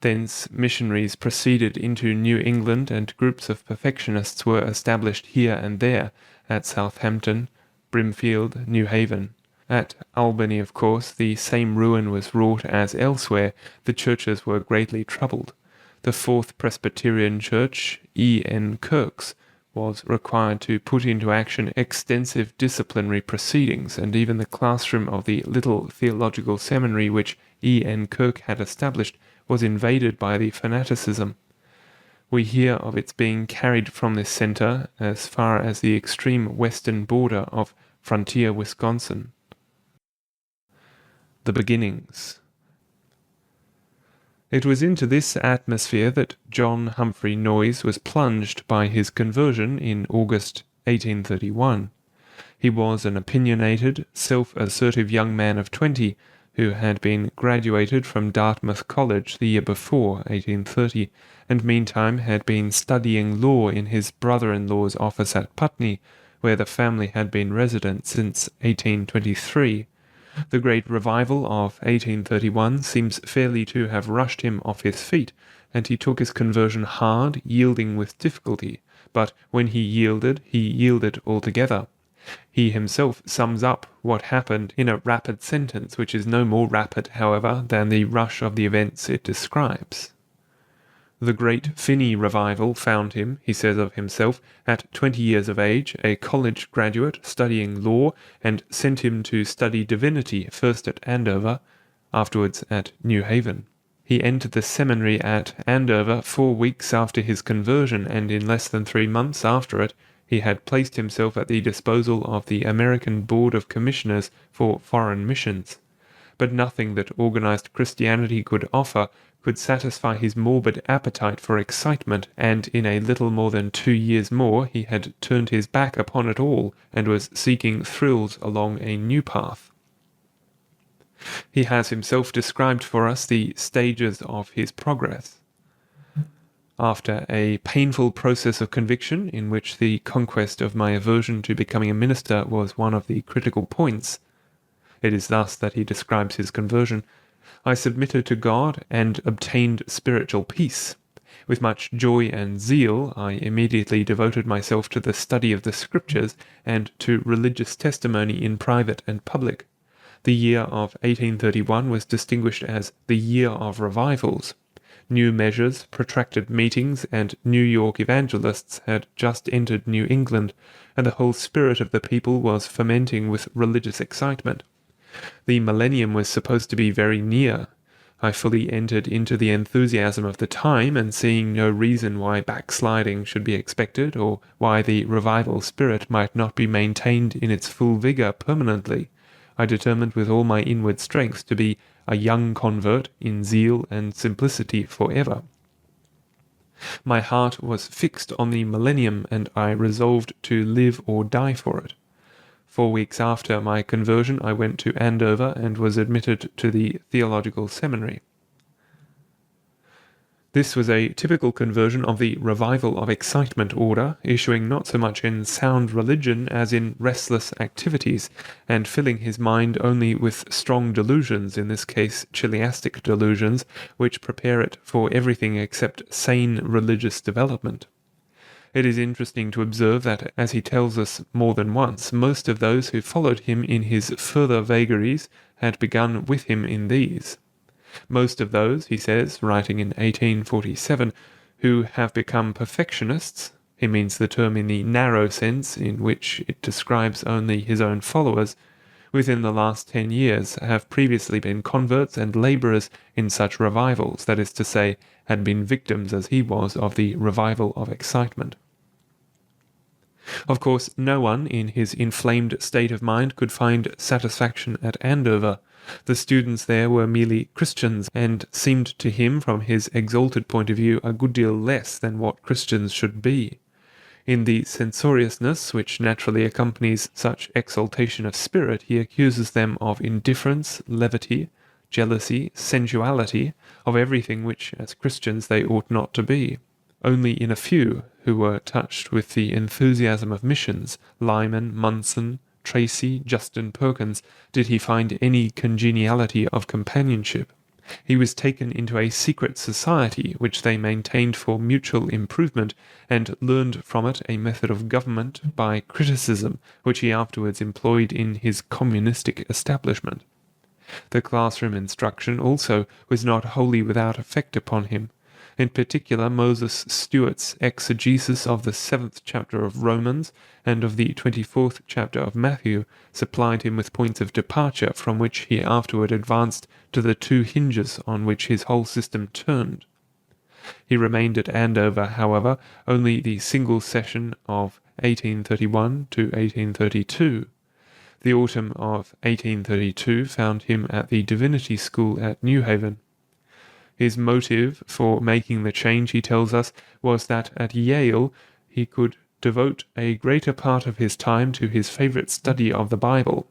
Thence missionaries proceeded into New England, and groups of perfectionists were established here and there, at Southampton, Brimfield, New Haven. At Albany, of course, the same ruin was wrought as elsewhere. The churches were greatly troubled. The Fourth Presbyterian Church, E. N. Kirk's, was required to put into action extensive disciplinary proceedings, and even the classroom of the little theological seminary which E. N. Kirk had established was invaded by the fanaticism. We hear of its being carried from this centre as far as the extreme western border of Frontier, Wisconsin. The beginnings. It was into this atmosphere that John Humphrey Noyes was plunged by his conversion in August 1831. He was an opinionated, self-assertive young man of 20, who had been graduated from Dartmouth College the year before, 1830, and meantime had been studying law in his brother-in-law's office at Putney, where the family had been resident since 1823. The great revival of 1831 seems fairly to have rushed him off his feet, and he took his conversion hard, yielding with difficulty, but when he yielded altogether. He himself sums up what happened in a rapid sentence, which is no more rapid, however, than the rush of the events it describes. The great Finney revival found him, he says of himself, at 20 years of age, a college graduate studying law, and sent him to study divinity, first at Andover, afterwards at New Haven. He entered the seminary at Andover 4 weeks after his conversion, and in less than 3 months after it, he had placed himself at the disposal of the American Board of Commissioners for Foreign Missions. But nothing that organized Christianity could offer could satisfy his morbid appetite for excitement, and in a little more than 2 years more he had turned his back upon it all and was seeking thrills along a new path. He has himself described for us the stages of his progress. After a painful process of conviction, in which the conquest of my aversion to becoming a minister was one of the critical points, it is thus that he describes his conversion, I submitted to God and obtained spiritual peace. With much joy and zeal, I immediately devoted myself to the study of the Scriptures and to religious testimony in private and public. The year of 1831 was distinguished as the year of revivals. New measures, protracted meetings, and New York evangelists had just entered New England, and the whole spirit of the people was fermenting with religious excitement. The millennium was supposed to be very near. I fully entered into the enthusiasm of the time, and seeing no reason why backsliding should be expected, or why the revival spirit might not be maintained in its full vigor permanently, I determined with all my inward strength to be a young convert in zeal and simplicity forever. My heart was fixed on the millennium, and I resolved to live or die for it. 4 weeks after my conversion, I went to Andover and was admitted to the Theological Seminary. This was a typical conversion of the revival of excitement order, issuing not so much in sound religion as in restless activities, and filling his mind only with strong delusions, in this case chiliastic delusions, which prepare it for everything except sane religious development. It is interesting to observe that, as he tells us more than once, most of those who followed him in his further vagaries had begun with him in these. Most of those, he says, writing in 1847, who have become perfectionists, he means the term in the narrow sense in which it describes only his own followers, within the last 10 years have previously been converts and labourers in such revivals, that is to say, had been victims as he was of the revival of excitement. Of course, no one in his inflamed state of mind could find satisfaction at Andover. The students there were merely Christians, and seemed to him, from his exalted point of view, a good deal less than what Christians should be. In the censoriousness which naturally accompanies such exaltation of spirit, he accuses them of indifference, levity, jealousy, sensuality, of everything which, as Christians, they ought not to be. Only in a few, who were touched with the enthusiasm of missions, Lyman, Munson, Tracy, Justin Perkins, did he find any congeniality of companionship. He was taken into a secret society which they maintained for mutual improvement, and learned from it a method of government by criticism which he afterwards employed in his communistic establishment. The classroom instruction also was not wholly without effect upon him. In particular, Moses Stuart's exegesis of the 7th chapter of Romans and of the 24th chapter of Matthew supplied him with points of departure from which he afterward advanced to the 2 hinges on which his whole system turned. He remained at Andover, however, only the single session of 1831 to 1832. The autumn of 1832 found him at the Divinity School at New Haven. His motive for making the change, he tells us, was that at Yale he could devote a greater part of his time to his favourite study of the Bible,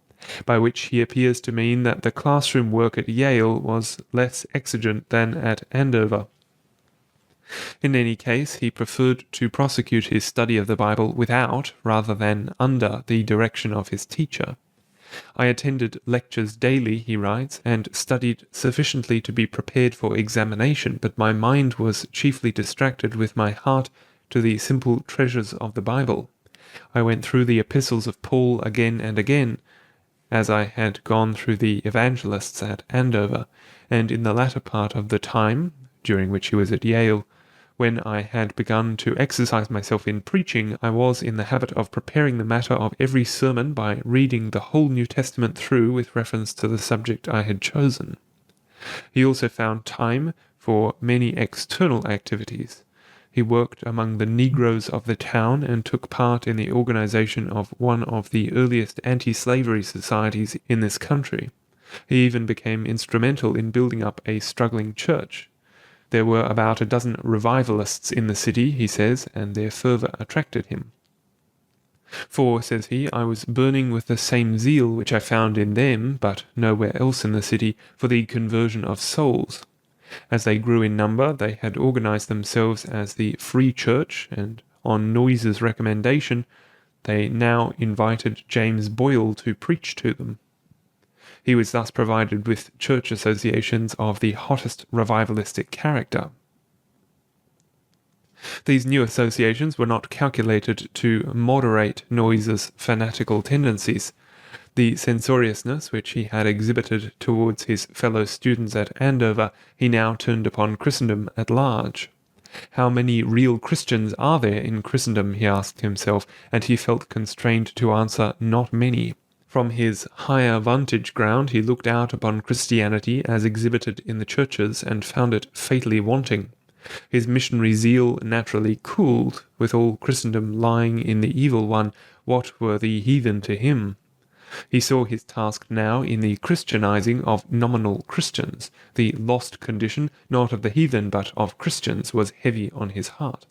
by which he appears to mean that the classroom work at Yale was less exigent than at Andover. In any case, he preferred to prosecute his study of the Bible without, rather than under, the direction of his teacher. I attended lectures daily, he writes, and studied sufficiently to be prepared for examination, but my mind was chiefly distracted with my heart to the simple treasures of the Bible. I went through the epistles of Paul again and again, as I had gone through the evangelists at Andover, and in the latter part of the time, during which he was at Yale, when I had begun to exercise myself in preaching, I was in the habit of preparing the matter of every sermon by reading the whole New Testament through with reference to the subject I had chosen. He also found time for many external activities. He worked among the Negroes of the town and took part in the organization of one of the earliest anti-slavery societies in this country. He even became instrumental in building up a struggling church. There were about a dozen revivalists in the city, he says, and their fervour attracted him. For, says he, I was burning with the same zeal which I found in them, but nowhere else in the city, for the conversion of souls. As they grew in number, they had organized themselves as the Free Church, and on Noyes's recommendation, they now invited James Boyle to preach to them. He was thus provided with church associations of the hottest revivalistic character. These new associations were not calculated to moderate Noyes's fanatical tendencies. The censoriousness which he had exhibited towards his fellow students at Andover he now turned upon Christendom at large. How many real Christians are there in Christendom, he asked himself, and he felt constrained to answer, not many. From his higher vantage ground he looked out upon Christianity as exhibited in the churches and found it fatally wanting. His missionary zeal naturally cooled. With all Christendom lying in the evil one, what were the heathen to him? He saw his task now in the Christianizing of nominal Christians. The lost condition, not of the heathen but of Christians, was heavy on his heart.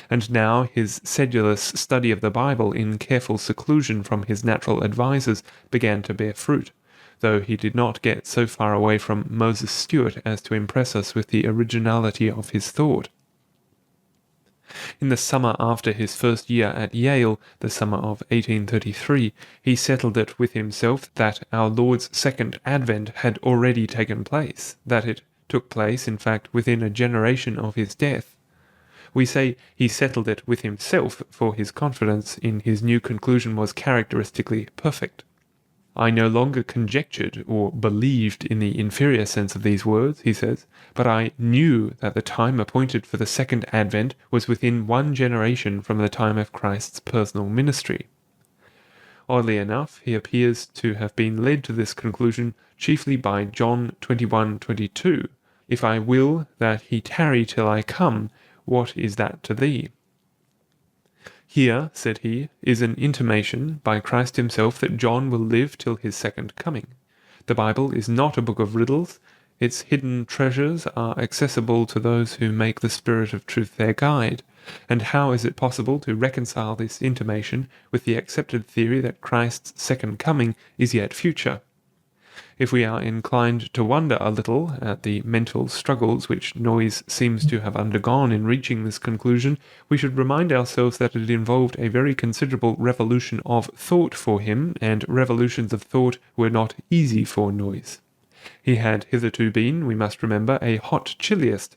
And now his sedulous study of the Bible in careful seclusion from his natural advisers began to bear fruit, though he did not get so far away from Moses Stuart as to impress us with the originality of his thought. In the summer after his first year at Yale, the summer of 1833, he settled it with himself that our Lord's second advent had already taken place, that it took place, in fact, within a generation of his death. We say he settled it with himself, for his confidence in his new conclusion was characteristically perfect. I no longer conjectured or believed in the inferior sense of these words, he says, but I knew that the time appointed for the second advent was within one generation from the time of Christ's personal ministry. Oddly enough, he appears to have been led to this conclusion chiefly by John 21:22. If I will that he tarry till I come, what is that to thee? Here, said he, is an intimation by Christ himself that John will live till his second coming. The Bible is not a book of riddles. Its hidden treasures are accessible to those who make the Spirit of truth their guide. And how is it possible to reconcile this intimation with the accepted theory that Christ's second coming is yet future? If we are inclined to wonder a little at the mental struggles which Noyes seems to have undergone in reaching this conclusion, we should remind ourselves that it involved a very considerable revolution of thought for him, and revolutions of thought were not easy for Noyes. He had hitherto been, we must remember, a hot chiliast,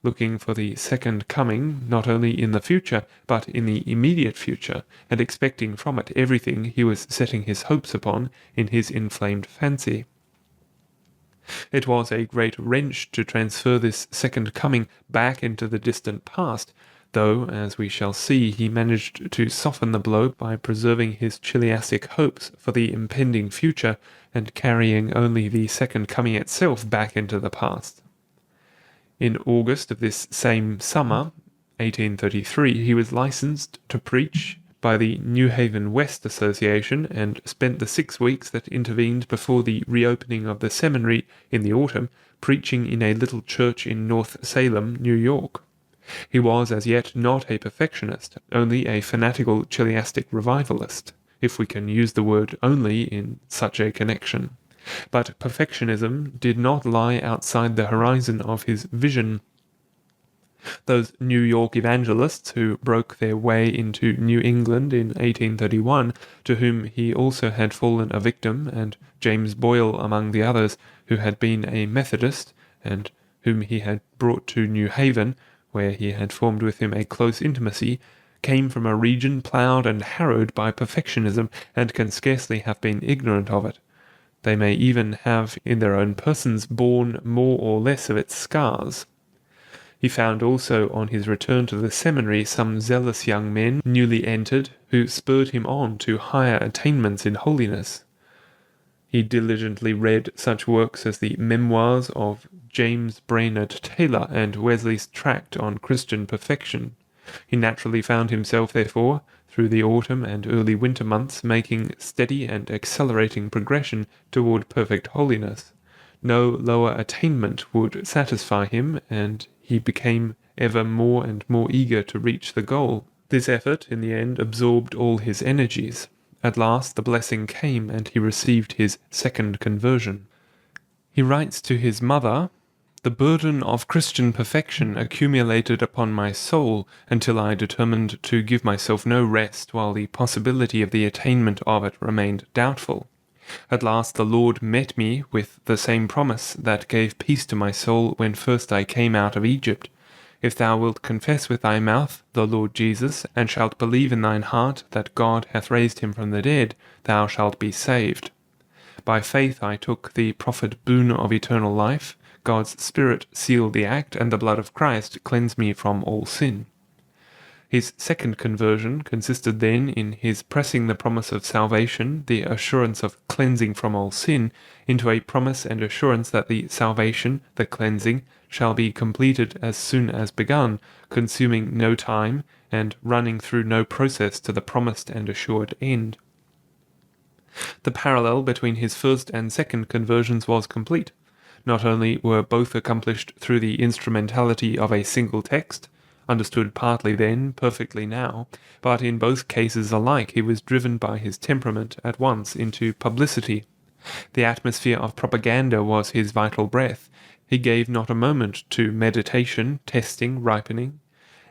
looking for the second coming not only in the future, but in the immediate future, and expecting from it everything he was setting his hopes upon in his inflamed fancy. It was a great wrench to transfer this second coming back into the distant past, though, as we shall see, he managed to soften the blow by preserving his chiliastic hopes for the impending future, and carrying only the second coming itself back into the past. In August of this same summer, 1833, he was licensed to preach by the New Haven West Association, and spent the 6 weeks that intervened before the reopening of the seminary in the autumn preaching in a little church in North Salem, New York. He was as yet not a perfectionist, only a fanatical chiliastic revivalist, if we can use the word only in such a connection. But perfectionism did not lie outside the horizon of his vision. Those New York evangelists who broke their way into New England in 1831, to whom he also had fallen a victim, and James Boyle among the others, who had been a Methodist, and whom he had brought to New Haven, where he had formed with him a close intimacy, came from a region ploughed and harrowed by perfectionism, and can scarcely have been ignorant of it. They may even have in their own persons borne more or less of its scars. He found also on his return to the seminary some zealous young men newly entered, who spurred him on to higher attainments in holiness. He diligently read such works as the Memoirs of James Brainerd Taylor and Wesley's Tract on Christian Perfection. He naturally found himself, therefore, through the autumn and early winter months, making steady and accelerating progression toward perfect holiness. No lower attainment would satisfy him, and he became ever more and more eager to reach the goal. This effort, in the end, absorbed all his energies. At last the blessing came, and he received his second conversion. He writes to his mother, "The burden of Christian perfection accumulated upon my soul until I determined to give myself no rest while the possibility of the attainment of it remained doubtful. At last the Lord met me with the same promise that gave peace to my soul when first I came out of Egypt. If thou wilt confess with thy mouth the Lord Jesus, and shalt believe in thine heart that God hath raised him from the dead, thou shalt be saved. By faith I took the proffered boon of eternal life. God's Spirit sealed the act, and the blood of Christ cleansed me from all sin." His second conversion consisted then in his pressing the promise of salvation, the assurance of cleansing from all sin, into a promise and assurance that the salvation, the cleansing, shall be completed as soon as begun, consuming no time, and running through no process to the promised and assured end. The parallel between his first and second conversions was complete. Not only were both accomplished through the instrumentality of a single text, understood partly then, perfectly now, but in both cases alike he was driven by his temperament at once into publicity. The atmosphere of propaganda was his vital breath. He gave not a moment to meditation, testing, ripening.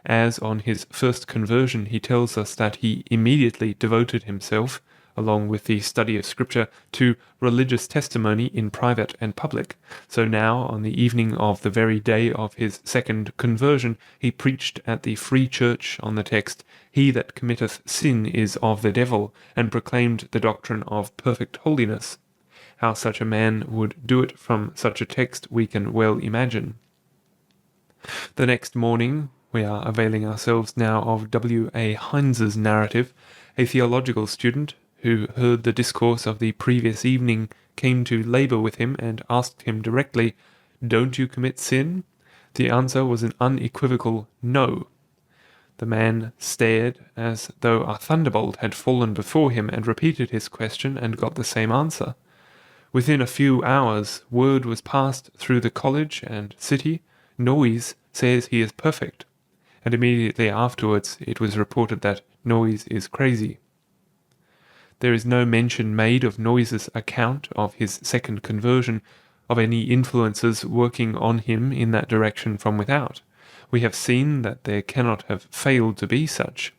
As on his first conversion he tells us that he immediately devoted himself, along with the study of Scripture, to religious testimony in private and public. So now, on the evening of the very day of his second conversion, he preached at the Free Church on the text, "He that committeth sin is of the devil," and proclaimed the doctrine of perfect holiness. How such a man would do it from such a text we can well imagine. The next morning, we are availing ourselves now of W.A. Heinz's narrative, a theological student who heard the discourse of the previous evening came to labour with him and asked him directly, "Don't you commit sin?" The answer was an unequivocal no. The man stared as though a thunderbolt had fallen before him, and repeated his question and got the same answer. Within a few hours word was passed through the college and city, "Noyes says he is perfect," and immediately afterwards it was reported that Noyes is crazy. There is no mention made of Noyes's account of his second conversion, of any influences working on him in that direction from without. We have seen that there cannot have failed to be such.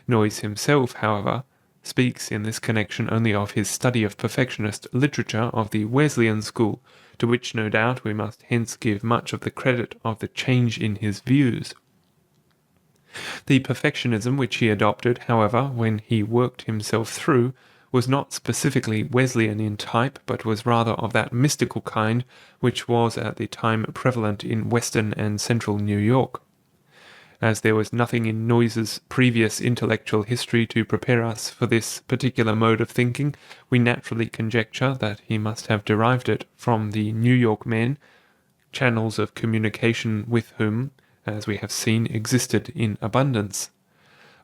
Noyes himself, however, speaks in this connection only of his study of perfectionist literature of the Wesleyan school, to which no doubt we must hence give much of the credit of the change in his views. The perfectionism which he adopted, however, when he worked himself through, was not specifically Wesleyan in type, but was rather of that mystical kind which was at the time prevalent in western and central New York. As there was nothing in Noyes's previous intellectual history to prepare us for this particular mode of thinking, we naturally conjecture that he must have derived it from the New York men, channels of communication with whom, as we have seen, existed in abundance.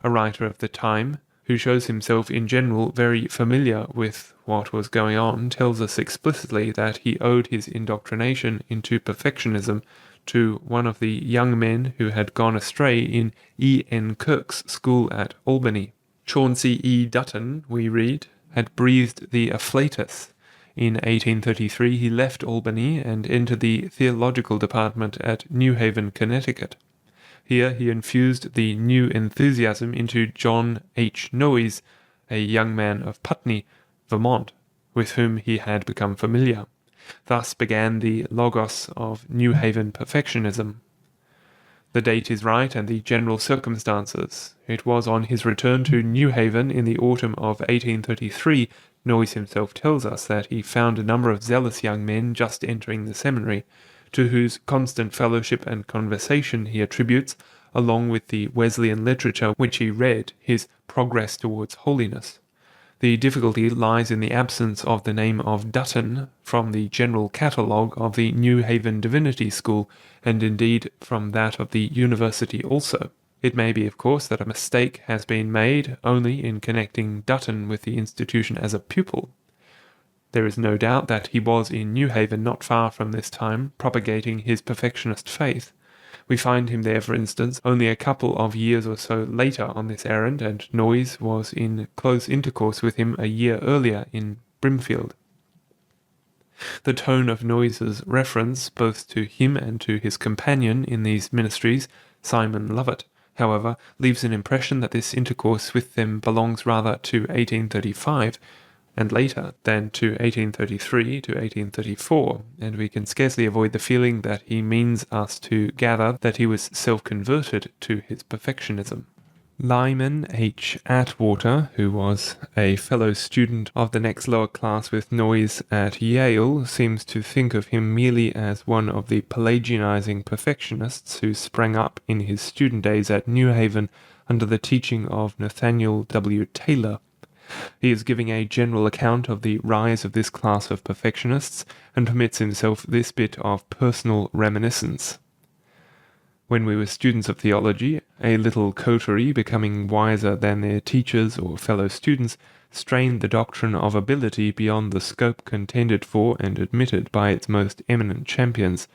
A writer of the time, who shows himself in general very familiar with what was going on, tells us explicitly that he owed his indoctrination into perfectionism to one of the young men who had gone astray in E. N. Kirk's school at Albany. Chauncey E. Dutton, we read, had breathed the afflatus. In 1833 he left Albany and entered the theological department at New Haven, Connecticut. Here he infused the new enthusiasm into John H. Noyes, a young man of Putney, Vermont, with whom he had become familiar. Thus began the logos of New Haven perfectionism. The date is right, and the general circumstances. It was on his return to New Haven in the autumn of 1833, Noyes himself tells us, that he found a number of zealous young men just entering the seminary, to whose constant fellowship and conversation he attributes, along with the Wesleyan literature which he read, his progress towards holiness. The difficulty lies in the absence of the name of Dutton from the general catalogue of the New Haven Divinity School, and indeed from that of the University also. It may be, of course, that a mistake has been made only in connecting Dutton with the institution as a pupil. There is no doubt that he was in New Haven not far from this time, propagating his perfectionist faith. We find him there, for instance, only a couple of years or so later on this errand, and Noyes was in close intercourse with him a year earlier in Brimfield. The tone of Noyes's reference both to him and to his companion in these ministries, Simon Lovett, however, leaves an impression that this intercourse with them belongs rather to 1835, and later than to 1833 to 1834, and we can scarcely avoid the feeling that he means us to gather that he was self-converted to his perfectionism. Lyman H. Atwater, who was a fellow student of the next lower class with Noyes at Yale, seems to think of him merely as one of the Pelagianizing perfectionists who sprang up in his student days at New Haven under the teaching of Nathaniel W. Taylor. He is giving a general account of the rise of this class of perfectionists, and permits himself this bit of personal reminiscence. When we were students of theology, a little coterie, becoming wiser than their teachers or fellow students, strained the doctrine of ability beyond the scope contended for and admitted by its most eminent champions,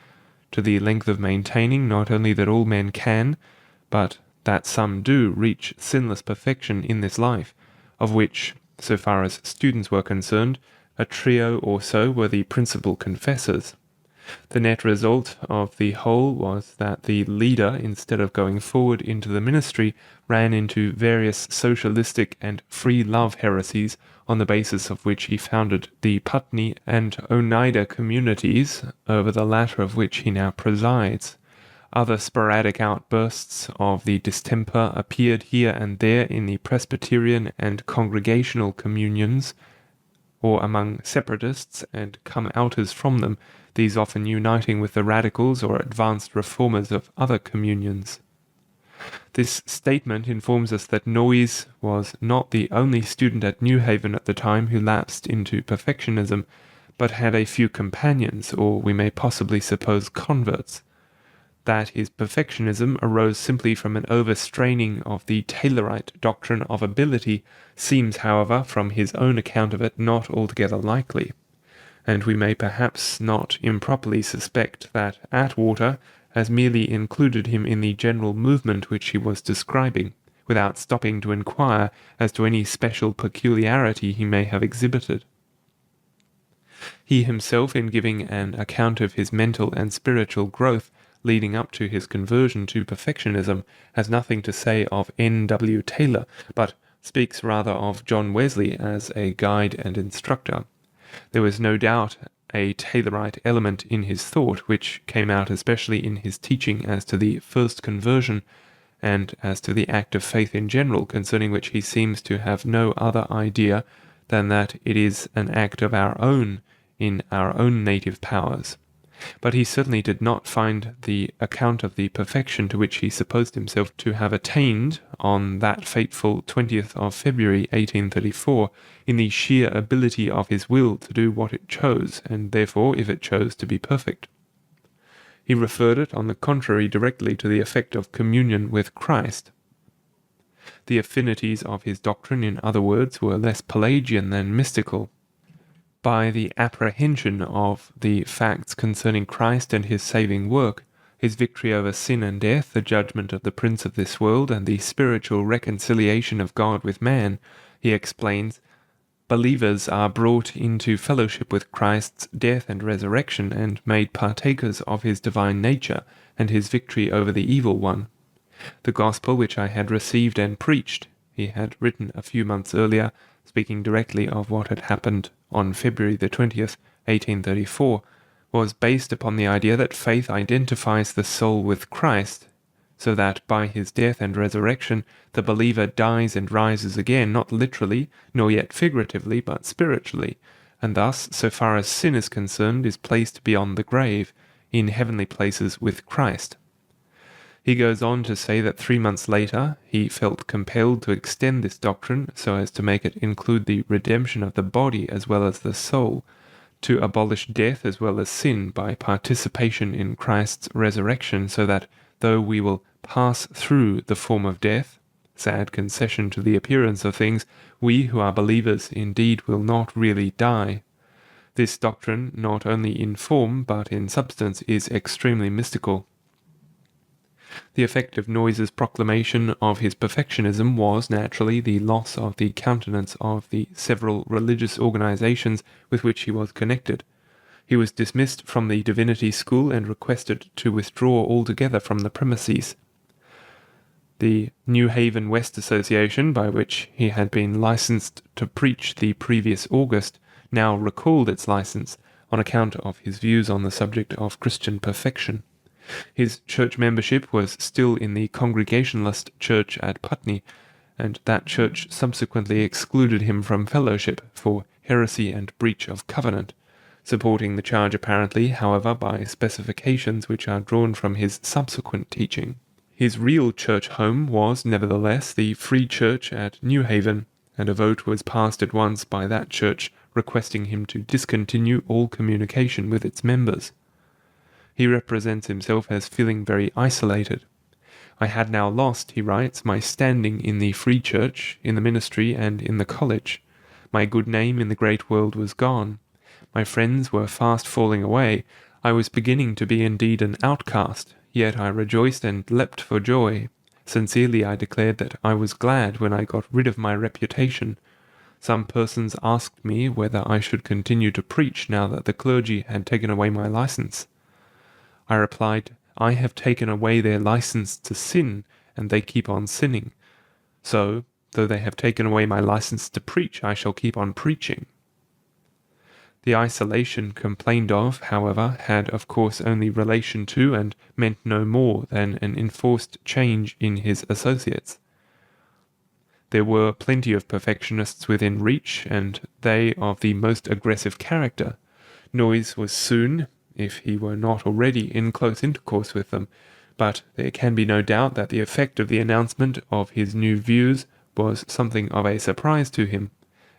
to the length of maintaining not only that all men can, but that some do reach sinless perfection in this life, of which, so far as students were concerned, a trio or so were the principal confessors. The net result of the whole was that the leader, instead of going forward into the ministry, ran into various socialistic and free love heresies, on the basis of which he founded the Putney and Oneida communities, over the latter of which he now presides. Other sporadic outbursts of the distemper appeared here and there in the Presbyterian and Congregational communions, or among separatists and come-outers from them, these often uniting with the radicals or advanced reformers of other communions. This statement informs us that Noyes was not the only student at New Haven at the time who lapsed into perfectionism, but had a few companions, or we may possibly suppose converts. That his perfectionism arose simply from an overstraining of the Taylorite doctrine of ability seems, however, from his own account of it, not altogether likely, and we may perhaps not improperly suspect that Atwater has merely included him in the general movement which he was describing, without stopping to inquire as to any special peculiarity he may have exhibited. He himself, in giving an account of his mental and spiritual growth leading up to his conversion to perfectionism, has nothing to say of N.W. Taylor, but speaks rather of John Wesley as a guide and instructor. There was no doubt a Taylorite element in his thought, which came out especially in his teaching as to the first conversion, and as to the act of faith in general, concerning which he seems to have no other idea than that it is an act of our own, in our own native powers. But he certainly did not find the account of the perfection to which he supposed himself to have attained on that fateful 20th of February 1834 in the sheer ability of his will to do what it chose, and therefore, if it chose, to be perfect. He referred it, on the contrary, directly to the effect of communion with Christ. The affinities of his doctrine, in other words, were less Pelagian than mystical. By the apprehension of the facts concerning Christ and his saving work, his victory over sin and death, the judgment of the prince of this world, and the spiritual reconciliation of God with man, he explains, believers are brought into fellowship with Christ's death and resurrection, and made partakers of his divine nature and his victory over the evil one. The gospel which I had received and preached, he had written a few months earlier, speaking directly of what had happened on February the 20th, 1834, was based upon the idea that faith identifies the soul with Christ, so that by his death and resurrection the believer dies and rises again, not literally, nor yet figuratively, but spiritually, and thus, so far as sin is concerned, is placed beyond the grave, in heavenly places with Christ. He goes on to say that 3 months later he felt compelled to extend this doctrine so as to make it include the redemption of the body as well as the soul, to abolish death as well as sin by participation in Christ's resurrection, so that though we will pass through the form of death, sad concession to the appearance of things, we who are believers indeed will not really die. This doctrine, not only in form but in substance, is extremely mystical. The effect of Noyes's proclamation of his perfectionism was naturally the loss of the countenance of the several religious organizations with which he was connected. He was dismissed from the divinity school and requested to withdraw altogether from the premises. The New Haven West Association, by which he had been licensed to preach the previous August, now recalled its license on account of his views on the subject of Christian perfection. His church membership was still in the Congregationalist church at Putney, and that church subsequently excluded him from fellowship for heresy and breach of covenant, supporting the charge apparently, however, by specifications which are drawn from his subsequent teaching. His real church home was, nevertheless, the Free Church at New Haven, and a vote was passed at once by that church requesting him to discontinue all communication with its members. He represents himself as feeling very isolated. I had now lost, he writes, my standing in the Free Church, in the ministry, and in the college. My good name in the great world was gone. My friends were fast falling away. I was beginning to be indeed an outcast, yet I rejoiced and leapt for joy. Sincerely I declared that I was glad when I got rid of my reputation. Some persons asked me whether I should continue to preach now that the clergy had taken away my license. I replied, I have taken away their license to sin, and they keep on sinning. So, though they have taken away my license to preach, I shall keep on preaching. The isolation complained of, however, had of course only relation to and meant no more than an enforced change in his associates. There were plenty of perfectionists within reach, and they of the most aggressive character. Noyes was soon, if he were not already, in close intercourse with them, but there can be no doubt that the effect of the announcement of his new views was something of a surprise to him,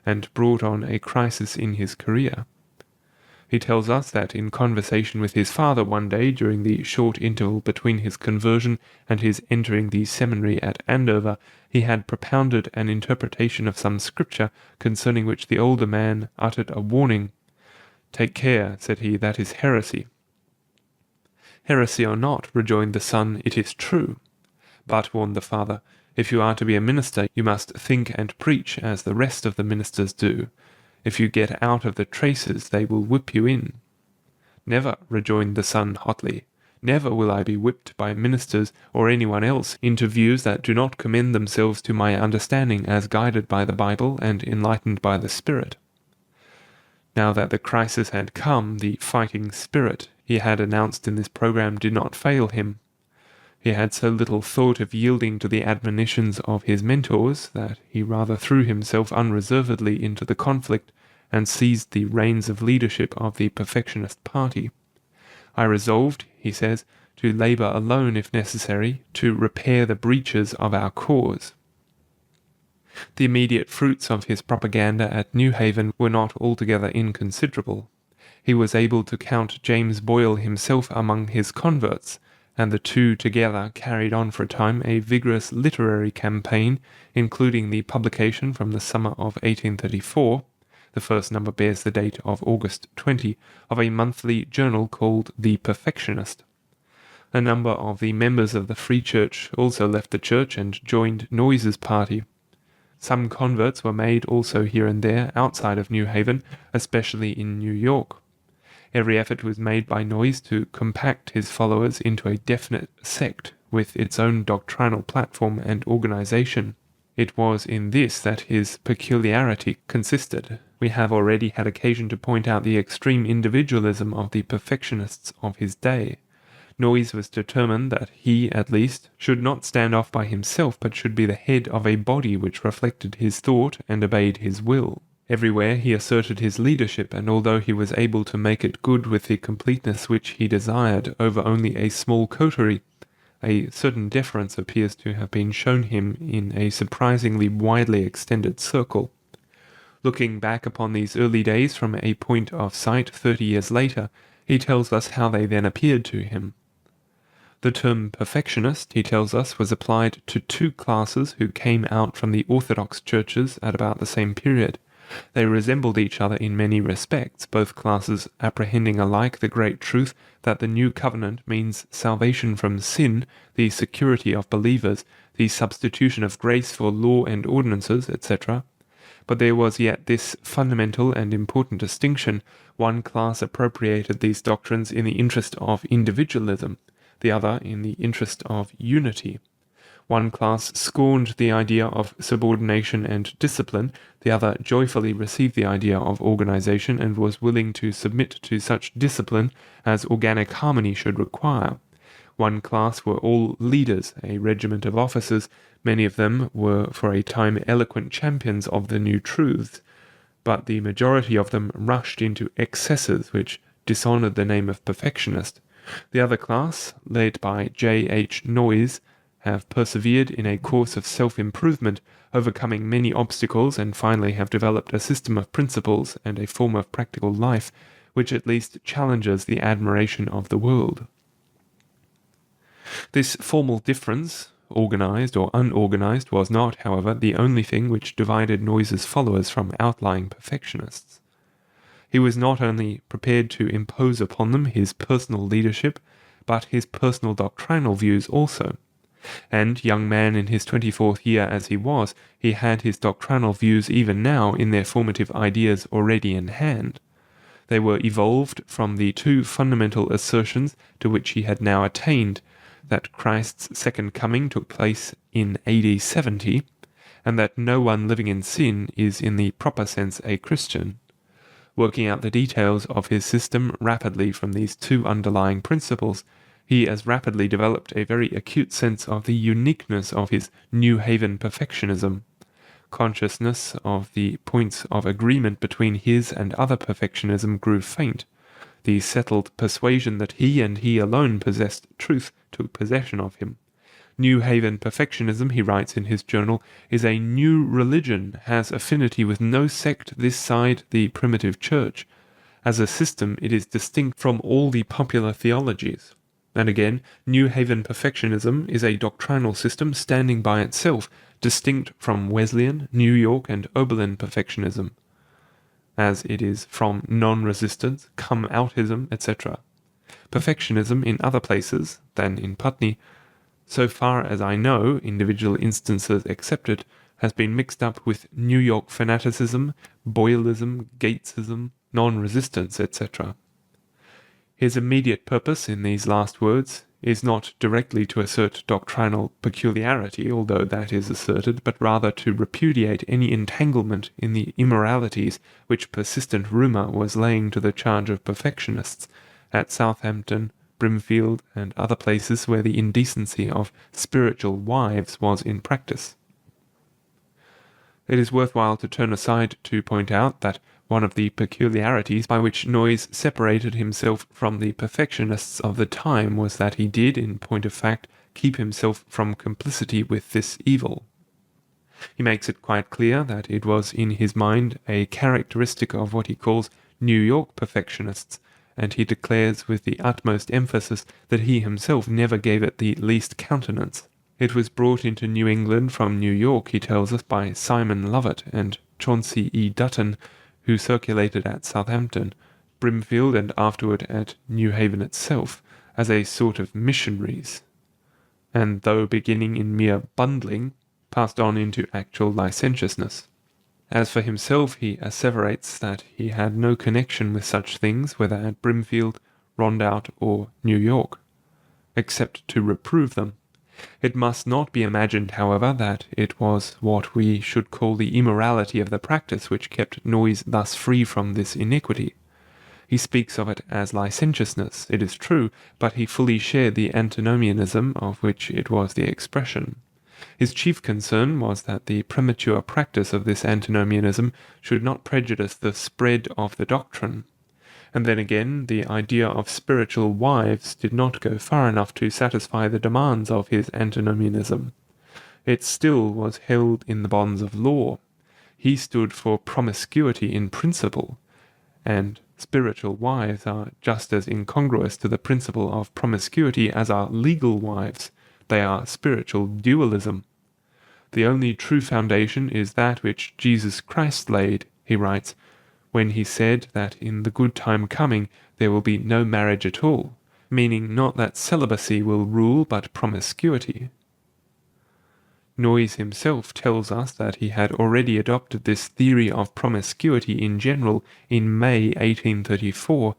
and brought on a crisis in his career. He tells us that in conversation with his father one day during the short interval between his conversion and his entering the seminary at Andover, he had propounded an interpretation of some scripture concerning which the older man uttered a warning. "Take care," said he, "that is heresy." "Heresy or not," rejoined the son, "it is true. But," warned the father, "if you are to be a minister, you must think and preach as the rest of the ministers do. If you get out of the traces, they will whip you in." "Never," rejoined the son hotly. "Never will I be whipped by ministers or anyone else into views that do not commend themselves to my understanding as guided by the Bible and enlightened by the Spirit." Now that the crisis had come, the fighting spirit he had announced in this program did not fail him. He had so little thought of yielding to the admonitions of his mentors that he rather threw himself unreservedly into the conflict and seized the reins of leadership of the perfectionist party. "I resolved," he says, "to labor alone if necessary, to repair the breaches of our cause." The immediate fruits of his propaganda at New Haven were not altogether inconsiderable. He was able to count James Boyle himself among his converts, and the two together carried on for a time a vigorous literary campaign, including the publication from the summer of 1834, the first number bears the date of August 20, of a monthly journal called The Perfectionist. A number of the members of the Free Church also left the church and joined Noyes's party. Some converts were made also here and there outside of New Haven, especially in New York. Every effort was made by Noyes to compact his followers into a definite sect with its own doctrinal platform and organization. It was in this that his peculiarity consisted. We have already had occasion to point out the extreme individualism of the perfectionists of his day. Noyes was determined that he, at least, should not stand off by himself, but should be the head of a body which reflected his thought and obeyed his will. Everywhere he asserted his leadership, and although he was able to make it good with the completeness which he desired over only a small coterie, a certain deference appears to have been shown him in a surprisingly widely extended circle. Looking back upon these early days from a point of sight 30 years later, he tells us how they then appeared to him. The term perfectionist, he tells us, was applied to two classes who came out from the Orthodox churches at about the same period. They resembled each other in many respects, both classes apprehending alike the great truth that the new covenant means salvation from sin, the security of believers, the substitution of grace for law and ordinances, etc. But there was yet this fundamental and important distinction. One class appropriated these doctrines in the interest of individualism, the other in the interest of unity. One class scorned the idea of subordination and discipline, the other joyfully received the idea of organization and was willing to submit to such discipline as organic harmony should require. One class were all leaders, a regiment of officers. Many of them were for a time eloquent champions of the new truths, but the majority of them rushed into excesses which dishonored the name of perfectionist. The other class, led by J.H. Noyes, have persevered in a course of self-improvement, overcoming many obstacles, and finally have developed a system of principles and a form of practical life which at least challenges the admiration of the world. This formal difference, organized or unorganized, was not, however, the only thing which divided Noyes's followers from outlying perfectionists. He was not only prepared to impose upon them his personal leadership, but his personal doctrinal views also. And, young man in his 24th year as he was, he had his doctrinal views even now in their formative ideas already in hand. They were evolved from the two fundamental assertions to which he had now attained, that Christ's second coming took place in AD 70, and that no one living in sin is in the proper sense a Christian. Working out the details of his system rapidly from these two underlying principles, he as rapidly developed a very acute sense of the uniqueness of his New Haven perfectionism. Consciousness of the points of agreement between his and other perfectionism grew faint. The settled persuasion that he and he alone possessed truth took possession of him. New Haven perfectionism, he writes in his journal, is a new religion, has affinity with no sect this side the primitive church. As a system, it is distinct from all the popular theologies. And again, New Haven perfectionism is a doctrinal system standing by itself, distinct from Wesleyan, New York, and Oberlin perfectionism, as it is from non-resistance, come-outism, etc. Perfectionism in other places than in Putney, so far as I know, individual instances excepted, has been mixed up with New York fanaticism, Boylism, Gatesism, non-resistance, etc. His immediate purpose in these last words is not directly to assert doctrinal peculiarity, although that is asserted, but rather to repudiate any entanglement in the immoralities which persistent rumour was laying to the charge of perfectionists at Southampton, Brimfield, and other places where the indecency of spiritual wives was in practice. It is worthwhile to turn aside to point out that one of the peculiarities by which Noyes separated himself from the perfectionists of the time was that he did, in point of fact, keep himself from complicity with this evil. He makes it quite clear that it was in his mind a characteristic of what he calls New York perfectionists, and he declares with the utmost emphasis that he himself never gave it the least countenance. It was brought into New England from New York, he tells us, by Simon Lovett and Chauncey E. Dutton, who circulated at Southampton, Brimfield, and afterward at New Haven itself, as a sort of missionaries, and though beginning in mere bundling, passed on into actual licentiousness. As for himself, he asseverates that he had no connection with such things, whether at Brimfield, Rondout, or New York, except to reprove them. It must not be imagined, however, that it was what we should call the immorality of the practice which kept Noyes thus free from this iniquity. He speaks of it as licentiousness, it is true, but he fully shared the antinomianism of which it was the expression. His chief concern was that the premature practice of this antinomianism should not prejudice the spread of the doctrine. And then again, the idea of spiritual wives did not go far enough to satisfy the demands of his antinomianism. It still was held in the bonds of law. He stood for promiscuity in principle, and spiritual wives are just as incongruous to the principle of promiscuity as are legal wives. They are spiritual dualism. The only true foundation is that which Jesus Christ laid, he writes, when he said that in the good time coming there will be no marriage at all, meaning not that celibacy will rule but promiscuity. Noyes himself tells us that he had already adopted this theory of promiscuity in general in May 1834,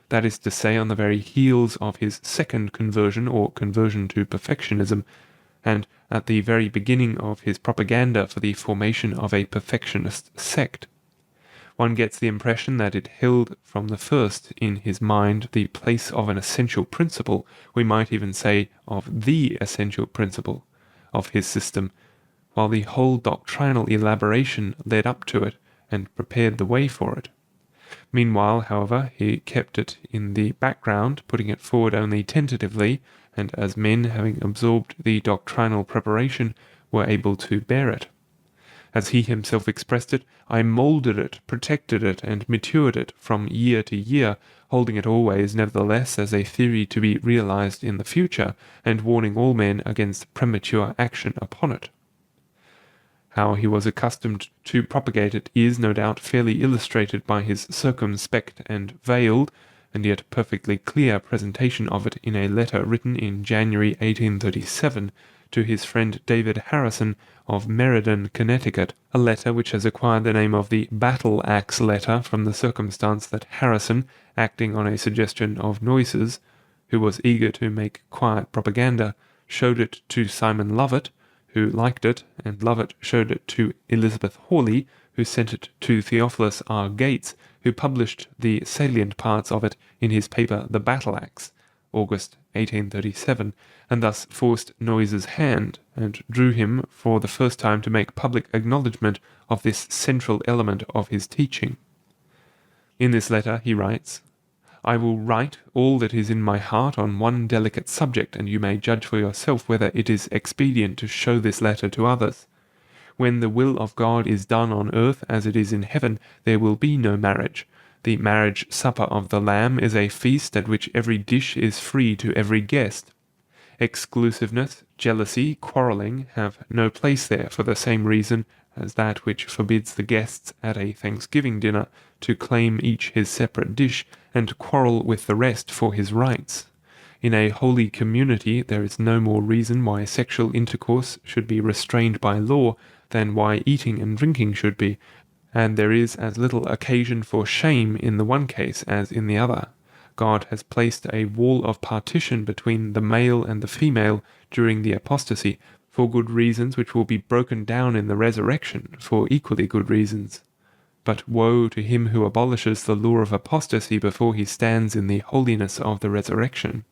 that is to say on the very heels of his second conversion or conversion to perfectionism, and at the very beginning of his propaganda for the formation of a perfectionist sect. One gets the impression that it held from the first in his mind the place of an essential principle, we might even say of the essential principle, of his system, while the whole doctrinal elaboration led up to it and prepared the way for it. Meanwhile, however, he kept it in the background, putting it forward only tentatively, and as men having absorbed the doctrinal preparation were able to bear it. As he himself expressed it, I moulded it, protected it, and matured it from year to year, holding it always, nevertheless, as a theory to be realized in the future, and warning all men against premature action upon it. How he was accustomed to propagate it is, no doubt, fairly illustrated by his circumspect and veiled, and yet perfectly clear presentation of it in a letter written in January 1837 to his friend David Harrison of Meriden, Connecticut, a letter which has acquired the name of the battle-axe letter from the circumstance that Harrison, acting on a suggestion of Noyes's, who was eager to make quiet propaganda, showed it to Simon Lovett, who liked it, and Lovett showed it to Elizabeth Hawley, who sent it to Theophilus R. Gates, who published the salient parts of it in his paper The Battle-Axe, August 1837, and thus forced Noyes's hand, and drew him for the first time to make public acknowledgment of this central element of his teaching. In this letter he writes, I will write all that is in my heart on one delicate subject, and you may judge for yourself whether it is expedient to show this letter to others. When the will of God is done on earth as it is in heaven, there will be no marriage. The marriage supper of the Lamb is a feast at which every dish is free to every guest. Exclusiveness, jealousy, quarrelling have no place there for the same reason as that which forbids the guests at a Thanksgiving dinner to claim each his separate dish and quarrel with the rest for his rights. In a holy community there is no more reason why sexual intercourse should be restrained by law than why eating and drinking should be, and there is as little occasion for shame in the one case as in the other. God has placed a wall of partition between the male and the female during the apostasy, for good reasons which will be broken down in the resurrection for equally good reasons. But woe to him who abolishes the law of apostasy before he stands in the holiness of the resurrection.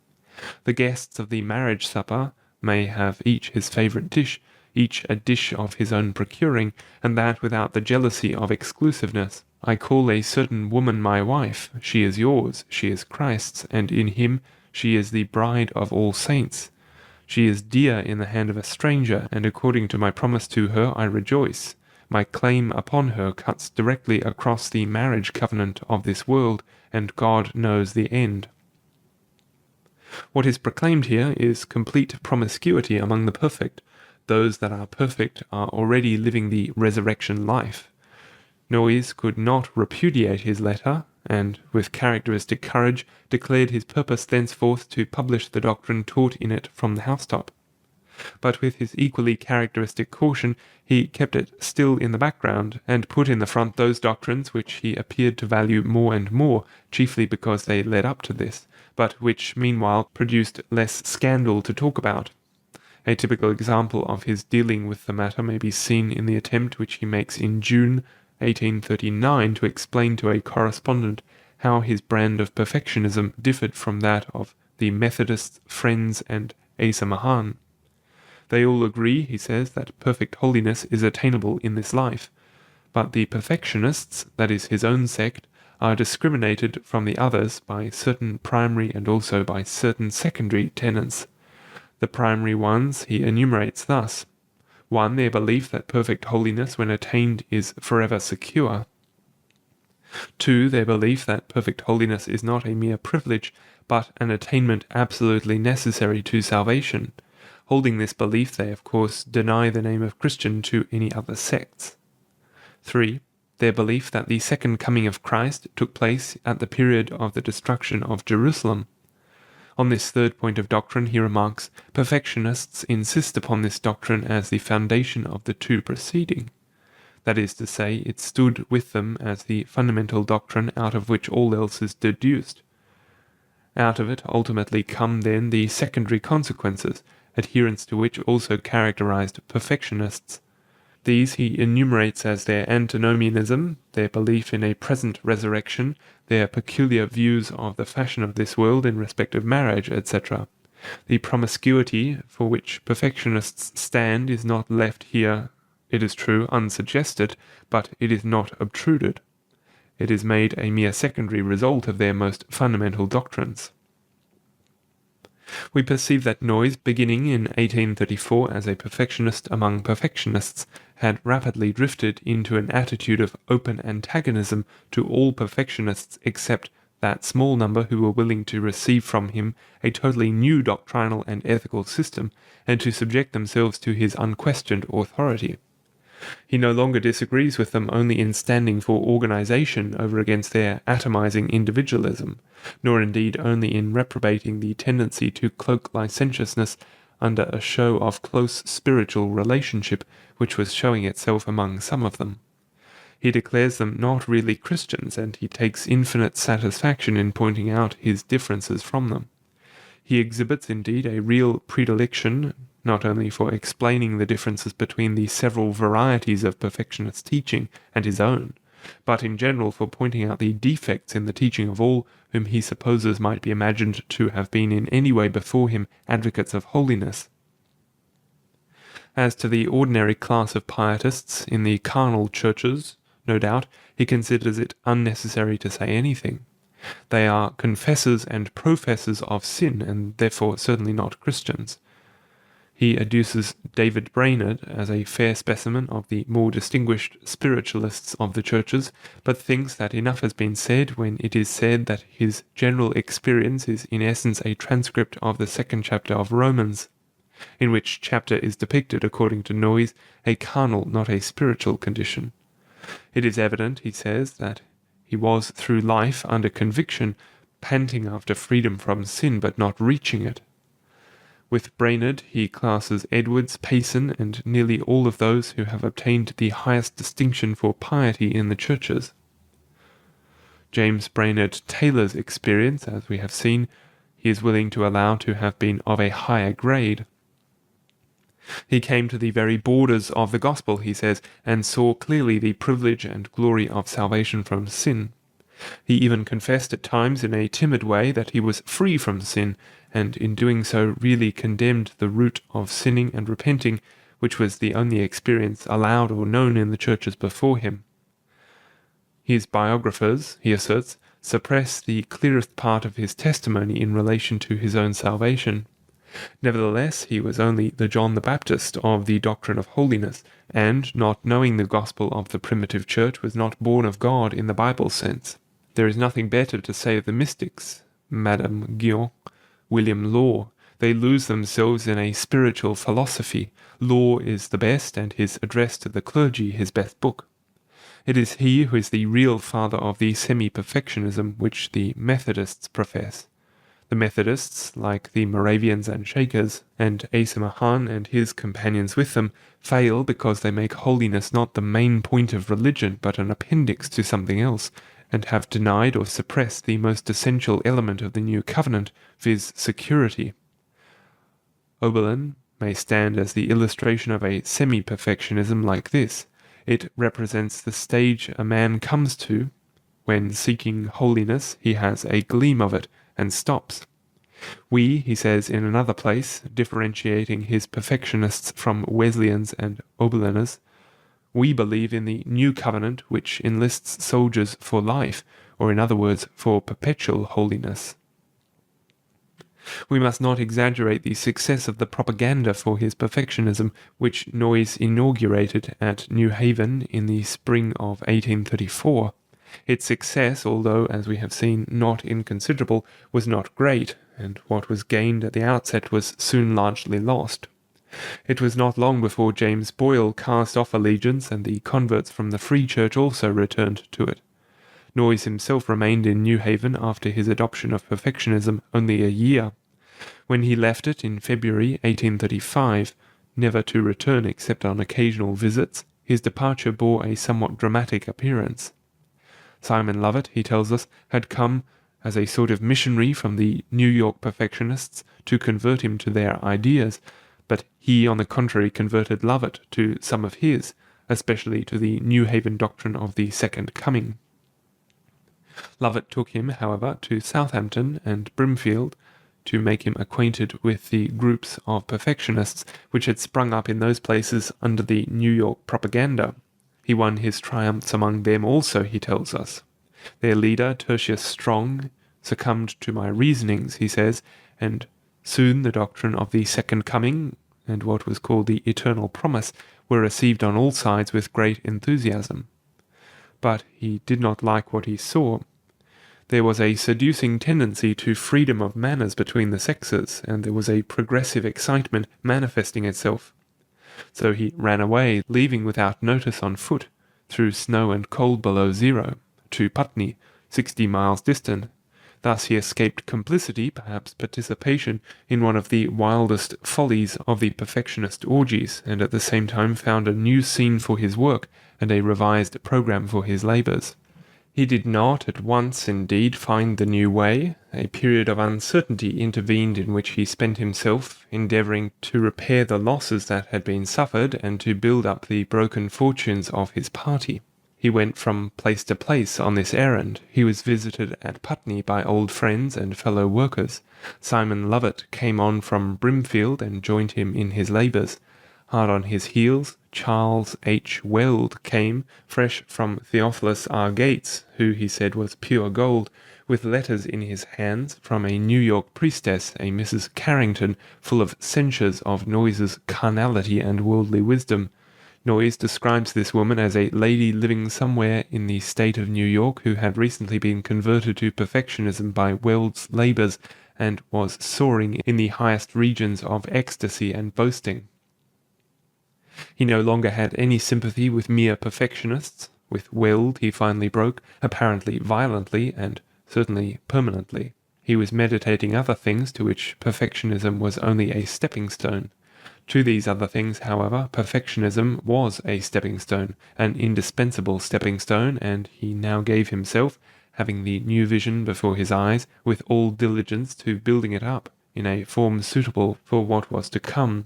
The guests of the marriage supper may have each his favourite dish, each a dish of his own procuring, and that without the jealousy of exclusiveness. I call a certain woman my wife, she is yours, she is Christ's, and in him she is the bride of all saints. She is dear in the hand of a stranger, and according to my promise to her I rejoice. My claim upon her cuts directly across the marriage covenant of this world, and God knows the end. What is proclaimed here is complete promiscuity among the perfect. Those that are perfect are already living the resurrection life. Noyes could not repudiate his letter, and, with characteristic courage, declared his purpose thenceforth to publish the doctrine taught in it from the housetop. But with his equally characteristic caution, he kept it still in the background, and put in the front those doctrines which he appeared to value more and more, chiefly because they led up to this, but which meanwhile produced less scandal to talk about. A typical example of his dealing with the matter may be seen in the attempt which he makes in June 1839 to explain to a correspondent how his brand of perfectionism differed from that of the Methodists, Friends, and Asa Mahan. They all agree, he says, that perfect holiness is attainable in this life, but the perfectionists, that is his own sect, are discriminated from the others by certain primary and also by certain secondary tenets. The primary ones he enumerates thus: 1. Their belief that perfect holiness when attained is forever secure. 2. Their belief that perfect holiness is not a mere privilege, but an attainment absolutely necessary to salvation. Holding this belief, they of course deny the name of Christian to any other sects. 3. Their belief that the second coming of Christ took place at the period of the destruction of Jerusalem. On this third point of doctrine, he remarks, perfectionists insist upon this doctrine as the foundation of the two preceding. That is to say, it stood with them as the fundamental doctrine out of which all else is deduced. Out of it ultimately come then the secondary consequences, adherence to which also characterized perfectionists. These he enumerates as their antinomianism, their belief in a present resurrection, their peculiar views of the fashion of this world in respect of marriage, etc. The promiscuity for which perfectionists stand is not left here, it is true, unsuggested, but it is not obtruded. It is made a mere secondary result of their most fundamental doctrines. We perceive that Noyes, beginning in 1834 as a perfectionist among perfectionists, had rapidly drifted into an attitude of open antagonism to all perfectionists except that small number who were willing to receive from him a totally new doctrinal and ethical system and to subject themselves to his unquestioned authority. He no longer disagrees with them only in standing for organization over against their atomizing individualism, nor indeed only in reprobating the tendency to cloak licentiousness under a show of close spiritual relationship which was showing itself among some of them. He declares them not really Christians, and he takes infinite satisfaction in pointing out his differences from them. He exhibits indeed a real predilection not only for explaining the differences between the several varieties of perfectionist teaching and his own, but in general for pointing out the defects in the teaching of all whom he supposes might be imagined to have been in any way before him advocates of holiness. As to the ordinary class of pietists in the carnal churches, no doubt, he considers it unnecessary to say anything. They are confessors and professors of sin, and therefore certainly not Christians. He adduces David Brainerd as a fair specimen of the more distinguished spiritualists of the churches, but thinks that enough has been said when it is said that his general experience is in essence a transcript of the second chapter of Romans, in which chapter is depicted, according to Noyes, a carnal, not a spiritual condition. It is evident, he says, that he was through life under conviction, panting after freedom from sin, but not reaching it. With Brainerd he classes Edwards, Payson, and nearly all of those who have obtained the highest distinction for piety in the churches. James Brainerd Taylor's experience, as we have seen, he is willing to allow to have been of a higher grade. He came to the very borders of the gospel, he says, and saw clearly the privilege and glory of salvation from sin. He even confessed at times in a timid way that he was free from sin, and in doing so really condemned the root of sinning and repenting, which was the only experience allowed or known in the churches before him. His biographers, he asserts, suppress the clearest part of his testimony in relation to his own salvation. Nevertheless, he was only the John the Baptist of the doctrine of holiness, and, not knowing the gospel of the primitive church, was not born of God in the Bible sense. There is nothing better to say of the mystics, Madame Guyon, William Law. They lose themselves in a spiritual philosophy. Law is the best, and his Address to the Clergy his best book. It is he who is the real father of the semi-perfectionism which the Methodists profess. The Methodists, like the Moravians and Shakers, and Asa Mahan and his companions with them, fail because they make holiness not the main point of religion, but an appendix to something else, and have denied or suppressed the most essential element of the new covenant, viz. Security. Oberlin may stand as the illustration of a semi-perfectionism like this. It represents the stage a man comes to, When seeking holiness, he has a gleam of it, and stops. We, he says in another place, differentiating his perfectionists from Wesleyans and Oberliners, we believe in the new covenant which enlists soldiers for life, or in other words, for perpetual holiness. We must not exaggerate the success of the propaganda for his perfectionism, which Noyes inaugurated at New Haven in the spring of 1834. Its success, although, as we have seen, not inconsiderable, was not great, and what was gained at the outset was soon largely lost. It was not long before James Boyle cast off allegiance, and the converts from the Free Church also returned to it. Noyes himself remained in New Haven after his adoption of perfectionism only a year. When he left it in February 1835, never to return except on occasional visits, his departure bore a somewhat dramatic appearance. Simon Lovett, he tells us, had come as a sort of missionary from the New York perfectionists to convert him to their ideas, but he, on the contrary, converted Lovett to some of his, especially to the New Haven doctrine of the Second Coming. Lovett took him, however, to Southampton and Brimfield to make him acquainted with the groups of perfectionists which had sprung up in those places under the New York propaganda. He won his triumphs among them also, he tells us. Their leader, Tertius Strong, succumbed to my reasonings, he says, and soon the doctrine of the Second Coming and what was called the Eternal Promise were received on all sides with great enthusiasm. But he did not like what he saw. There was a seducing tendency to freedom of manners between the sexes, and there was a progressive excitement manifesting itself. So he ran away, leaving without notice on foot, through snow and cold below zero, to Putney, 60 miles distant. Thus he escaped complicity, perhaps participation, in one of the wildest follies of the perfectionist orgies, and at the same time found a new scene for his work and a revised program for his labours. He did not at once, indeed, find the new way. A period of uncertainty intervened in which he spent himself, endeavouring to repair the losses that had been suffered and to build up the broken fortunes of his party. He went from place to place on this errand. He was visited at Putney by old friends and fellow workers. Simon Lovett came on from Brimfield and joined him in his labours. Hard on his heels, Charles H. Weld came, fresh from Theophilus R. Gates, who he said was pure gold, with letters in his hands from a New York priestess, a Mrs. Carrington, full of censures of Noyes's carnality and worldly wisdom. Noyes describes this woman as a lady living somewhere in the state of New York who had recently been converted to perfectionism by Weld's labours and was soaring in the highest regions of ecstasy and boasting. He no longer had any sympathy with mere perfectionists. With Weld he finally broke, apparently violently and certainly permanently. He was meditating other things to which perfectionism was only a stepping stone. To these other things, however, perfectionism was a stepping stone, an indispensable stepping stone, and he now gave himself, having the new vision before his eyes, with all diligence to building it up in a form suitable for what was to come.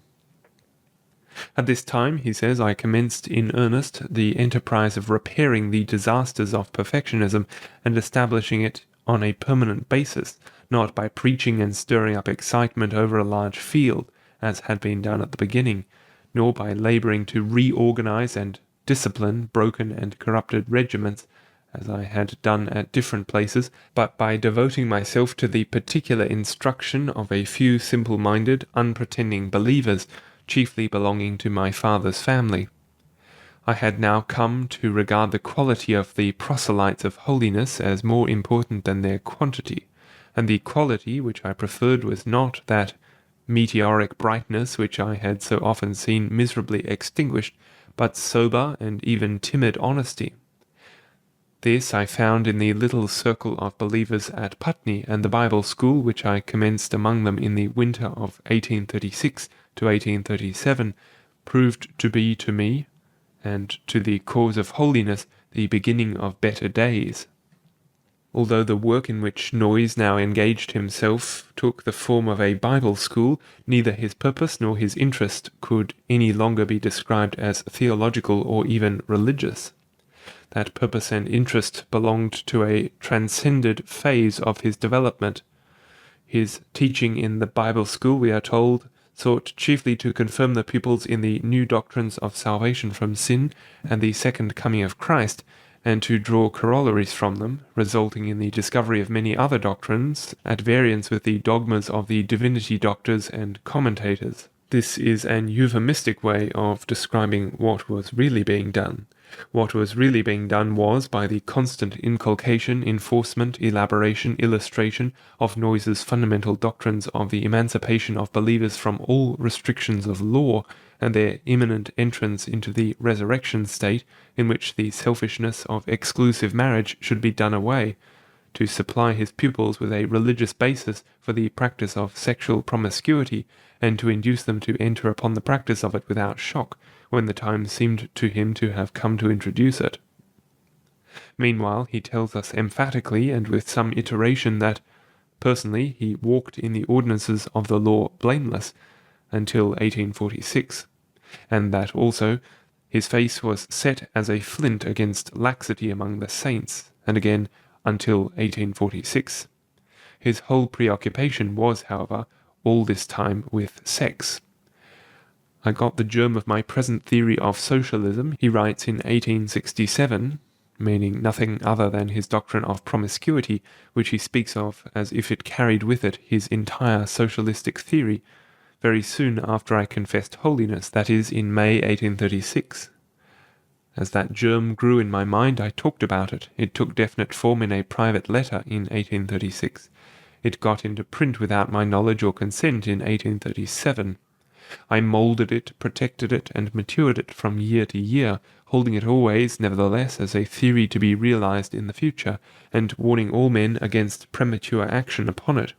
At this time, he says, I commenced in earnest the enterprise of repairing the disasters of perfectionism and establishing it on a permanent basis, not by preaching and stirring up excitement over a large field, as had been done at the beginning, nor by labouring to reorganize and discipline broken and corrupted regiments, as I had done at different places, but by devoting myself to the particular instruction of a few simple-minded, unpretending believers, chiefly belonging to my father's family. I had now come to regard the quality of the proselytes of holiness as more important than their quantity, and the quality which I preferred was not that meteoric brightness which I had so often seen miserably extinguished, but sober and even timid honesty. This I found in the little circle of believers at Putney, and the Bible school which I commenced among them in the winter of 1836 to 1837 proved to be to me, and to the cause of holiness, the beginning of better days. Although the work in which Noyes now engaged himself took the form of a Bible school, neither his purpose nor his interest could any longer be described as theological or even religious. That purpose and interest belonged to a transcended phase of his development. His teaching in the Bible school, we are told, sought chiefly to confirm the pupils in the new doctrines of salvation from sin and the second coming of Christ, and to draw corollaries from them, resulting in the discovery of many other doctrines at variance with the dogmas of the divinity doctors and commentators. This is an euphemistic way of describing what was really being done. What was really being done was, by the constant inculcation, enforcement, elaboration, illustration of Noyes's fundamental doctrines of the emancipation of believers from all restrictions of law and their imminent entrance into the resurrection state in which the selfishness of exclusive marriage should be done away, to supply his pupils with a religious basis for the practice of sexual promiscuity, and to induce them to enter upon the practice of it without shock, when the time seemed to him to have come to introduce it. Meanwhile, he tells us emphatically and with some iteration that, personally, he walked in the ordinances of the law blameless until 1846, and that also his face was set as a flint against laxity among the saints, and again until 1846. His whole preoccupation was, however, all this time with sex. I got the germ of my present theory of socialism, he writes in 1867, meaning nothing other than his doctrine of promiscuity, which he speaks of as if it carried with it his entire socialistic theory, very soon after I confessed holiness, that is, in May 1836. As that germ grew in my mind, I talked about it. It took definite form in a private letter in 1836. It got into print without my knowledge or consent in 1837. I moulded it, protected it, and matured it from year to year, holding it always, nevertheless, as a theory to be realized in the future, and warning all men against premature action upon it.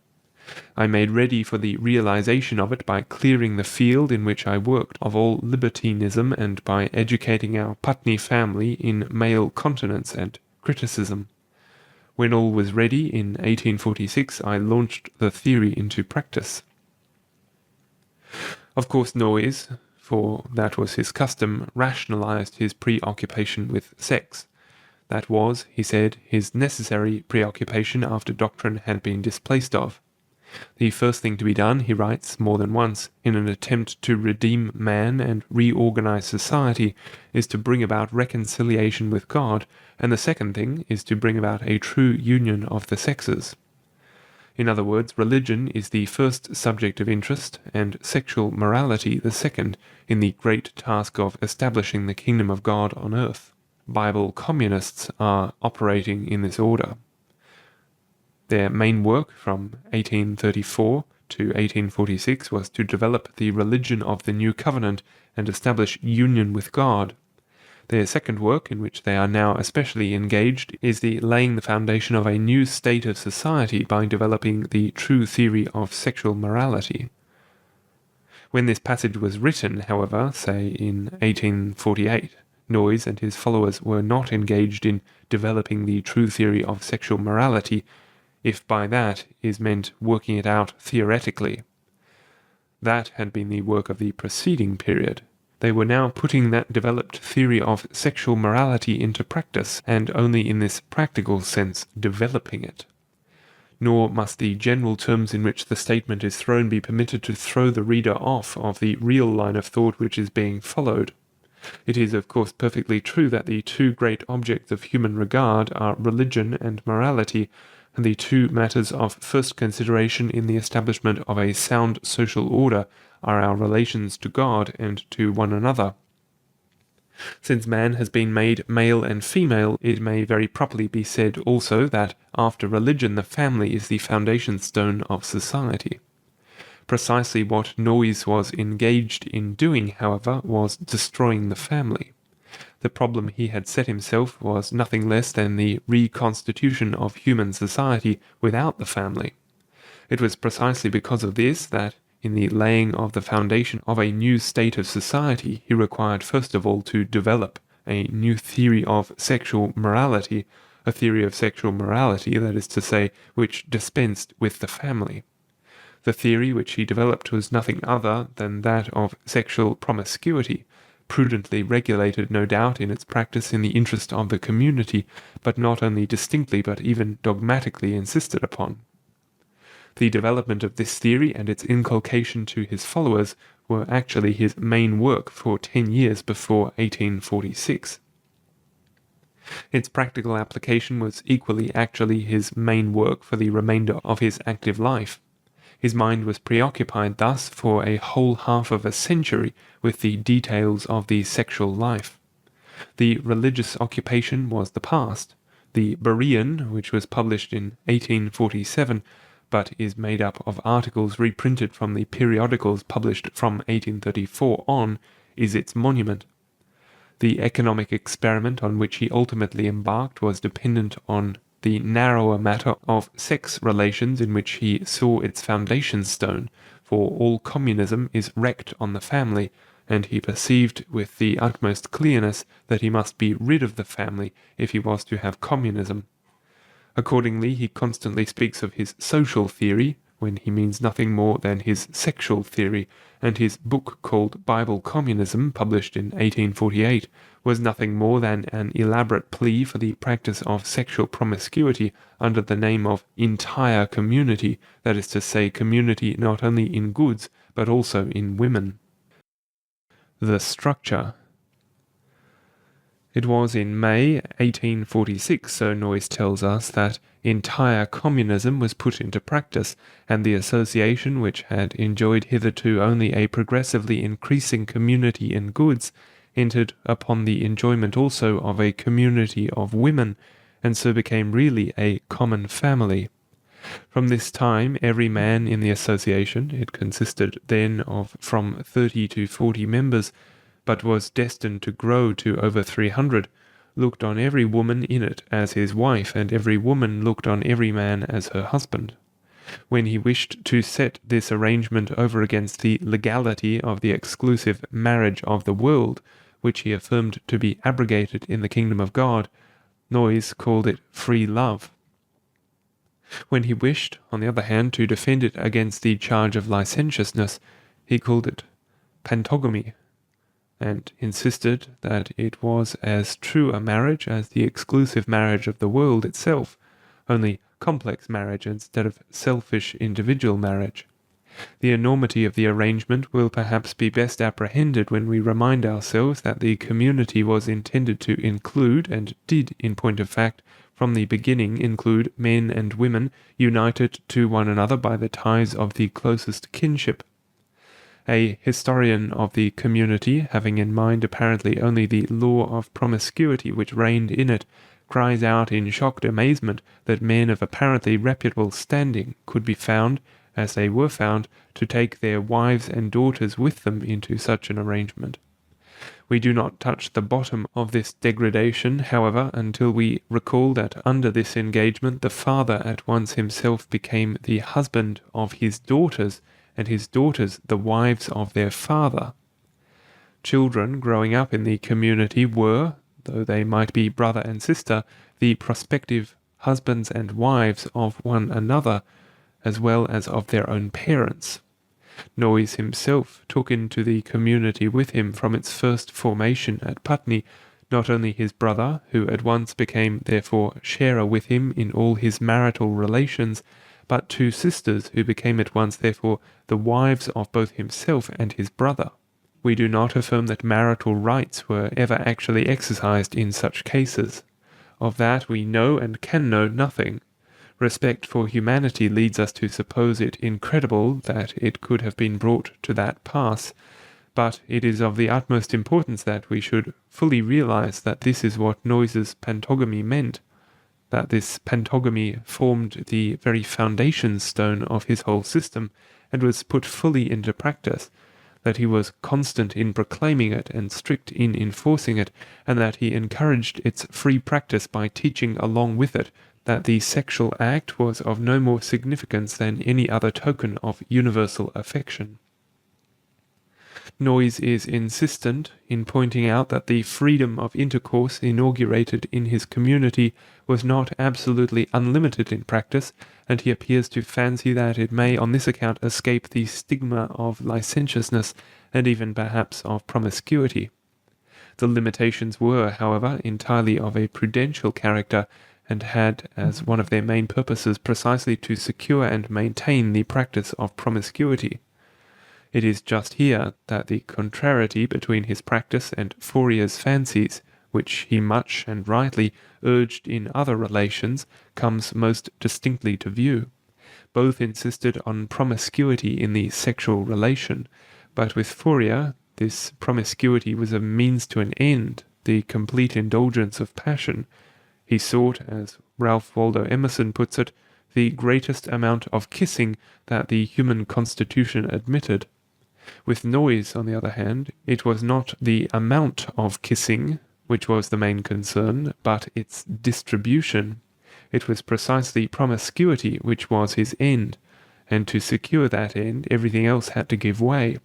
I made ready for the realization of it by clearing the field in which I worked of all libertinism and by educating our Putney family in male continence and criticism. When all was ready, in 1846, I launched the theory into practice. Of course, Noyes, for that was his custom, rationalized his preoccupation with sex. That was, he said, his necessary preoccupation after doctrine had been displaced of. The first thing to be done, he writes more than once, in an attempt to redeem man and reorganize society, is to bring about reconciliation with God, and the second thing is to bring about a true union of the sexes. In other words, religion is the first subject of interest, and sexual morality the second, in the great task of establishing the kingdom of God on earth. Bible communists are operating in this order. Their main work from 1834 to 1846 was to develop the religion of the New Covenant and establish union with God. Their second work, in which they are now especially engaged, is the laying the foundation of a new state of society by developing the true theory of sexual morality. When this passage was written, however, say in 1848, Noyes and his followers were not engaged in developing the true theory of sexual morality, if by that is meant working it out theoretically. That had been the work of the preceding period. They were now putting that developed theory of sexual morality into practice, and only in this practical sense developing it. Nor must the general terms in which the statement is thrown be permitted to throw the reader off of the real line of thought which is being followed. It is, of course, perfectly true that the two great objects of human regard are religion and morality, and the two matters of first consideration in the establishment of a sound social order are our relations to God and to one another. Since man has been made male and female, it may very properly be said also that after religion the family is the foundation stone of society. Precisely what Noyes was engaged in doing, however, was destroying the family. The problem he had set himself was nothing less than the reconstitution of human society without the family. It was precisely because of this that, in the laying of the foundation of a new state of society, he required first of all to develop a new theory of sexual morality, a theory of sexual morality, that is to say, which dispensed with the family. The theory which he developed was nothing other than that of sexual promiscuity, prudently regulated, no doubt, in its practice in the interest of the community, but not only distinctly but even dogmatically insisted upon. The development of this theory and its inculcation to his followers were actually his main work for 10 years before 1846. Its practical application was equally actually his main work for the remainder of his active life. His mind was preoccupied thus for a whole half of a century with the details of the sexual life. The religious occupation was the past. The Berean, which was published in 1847, but is made up of articles reprinted from the periodicals published from 1834 on, is its monument. The economic experiment on which he ultimately embarked was dependent on the narrower matter of sex relations in which he saw its foundation stone, for all communism is wrecked on the family, and he perceived with the utmost clearness that he must be rid of the family if he was to have communism. Accordingly, he constantly speaks of his social theory, when he means nothing more than his sexual theory, and his book called Bible Communism, published in 1848, was nothing more than an elaborate plea for the practice of sexual promiscuity under the name of entire community, that is to say, community not only in goods, but also in women. The structure. It was in May 1846, so Noyes tells us, that entire communism was put into practice, and the association, which had enjoyed hitherto only a progressively increasing community in goods, entered upon the enjoyment also of a community of women, and so became really a common family. From this time, every man in the association, it consisted then of from 30 to 40 members, but was destined to grow to over 300, looked on every woman in it as his wife, and every woman looked on every man as her husband. When he wished to set this arrangement over against the legality of the exclusive marriage of the world, which he affirmed to be abrogated in the kingdom of God, Noyes called it free love. When he wished, on the other hand, to defend it against the charge of licentiousness, he called it pantogamy, and insisted that it was as true a marriage as the exclusive marriage of the world itself, only complex marriage instead of selfish individual marriage. The enormity of the arrangement will perhaps be best apprehended when we remind ourselves that the community was intended to include, and did in point of fact, from the beginning include men and women united to one another by the ties of the closest kinship. A historian of the community, having in mind apparently only the law of promiscuity which reigned in it, cries out in shocked amazement that men of apparently reputable standing could be found, as they were found, to take their wives and daughters with them into such an arrangement. We do not touch the bottom of this degradation, however, until we recall that under this engagement the father at once himself became the husband of his daughters, and his daughters the wives of their father. Children growing up in the community were, though they might be brother and sister, the prospective husbands and wives of one another, as well as of their own parents. Noyes himself took into the community with him from its first formation at Putney, not only his brother, who at once became therefore sharer with him in all his marital relations, but two sisters who became at once therefore the wives of both himself and his brother. We do not affirm that marital rights were ever actually exercised in such cases. Of that we know and can know nothing. Respect for humanity leads us to suppose it incredible that it could have been brought to that pass, but it is of the utmost importance that we should fully realize that this is what Noyes's pantogamy meant, that this pantogamy formed the very foundation stone of his whole system, and was put fully into practice, that he was constant in proclaiming it and strict in enforcing it, and that he encouraged its free practice by teaching along with it that the sexual act was of no more significance than any other token of universal affection. Noyes is insistent in pointing out that the freedom of intercourse inaugurated in his community was not absolutely unlimited in practice, and he appears to fancy that it may on this account escape the stigma of licentiousness, and even perhaps of promiscuity. The limitations were, however, entirely of a prudential character, and had as one of their main purposes precisely to secure and maintain the practice of promiscuity. It is just here that the contrariety between his practice and Fourier's fancies, which he much and rightly urged in other relations, comes most distinctly to view. Both insisted on promiscuity in the sexual relation, but with Fourier this promiscuity was a means to an end, the complete indulgence of passion. He sought, as Ralph Waldo Emerson puts it, the greatest amount of kissing that the human constitution admitted. With Noyes, on the other hand, it was not the amount of kissing which was the main concern, but its distribution. It was precisely promiscuity which was his end, and to secure that end everything else had to give way.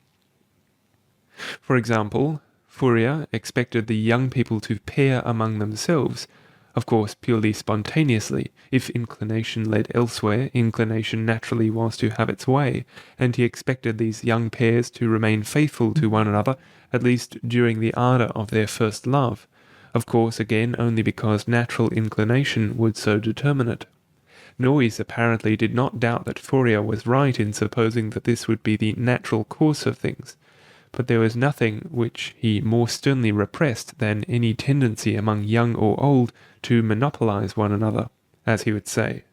For example, Fourier expected the young people to pair among themselves, of course purely spontaneously. If inclination led elsewhere, inclination naturally was to have its way, and he expected these young pairs to remain faithful to one another, at least during the ardour of their first love, of course again only because natural inclination would so determine it. Noyes apparently did not doubt that Fourier was right in supposing that this would be the natural course of things, but there was nothing which he more sternly repressed than any tendency among young or old to monopolize one another, as he would say.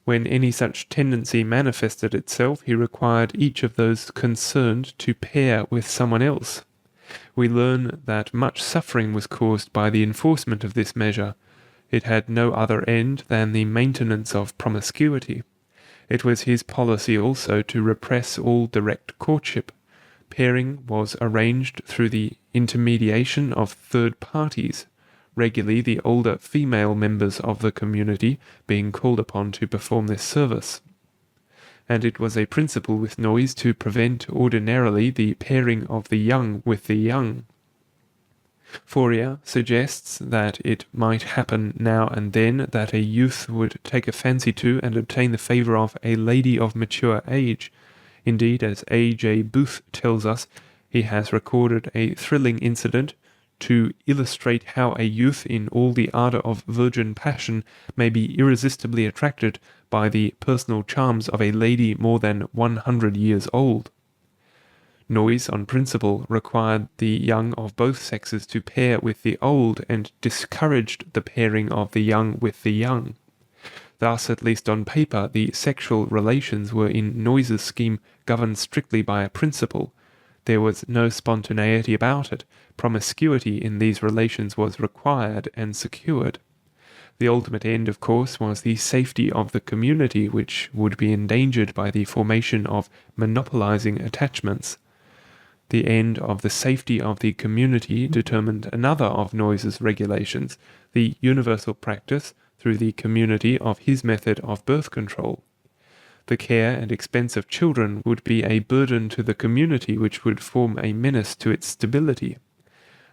When any such tendency manifested itself, he required each of those concerned to pair with someone else. We learn that much suffering was caused by the enforcement of this measure. It had no other end than the maintenance of promiscuity. It was his policy also to repress all direct courtship. Pairing was arranged through the intermediation of third parties, regularly the older female members of the community being called upon to perform this service. And it was a principle with Noyes to prevent ordinarily the pairing of the young with the young. Fourier suggests that it might happen now and then that a youth would take a fancy to and obtain the favour of a lady of mature age. Indeed, as A.J. Booth tells us, he has recorded a thrilling incident to illustrate how a youth in all the ardour of virgin passion may be irresistibly attracted by the personal charms of a lady more than 100 years old. Noyes, on principle, required the young of both sexes to pair with the old, and discouraged the pairing of the young with the young. Thus, at least on paper, the sexual relations were in Noyes's scheme governed strictly by a principle. There was no spontaneity about it. Promiscuity in these relations was required and secured. The ultimate end, of course, was the safety of the community, which would be endangered by the formation of monopolizing attachments. The end of the safety of the community determined another of Noyes's regulations, the universal practice through the community of his method of birth control. The care and expense of children would be a burden to the community which would form a menace to its stability.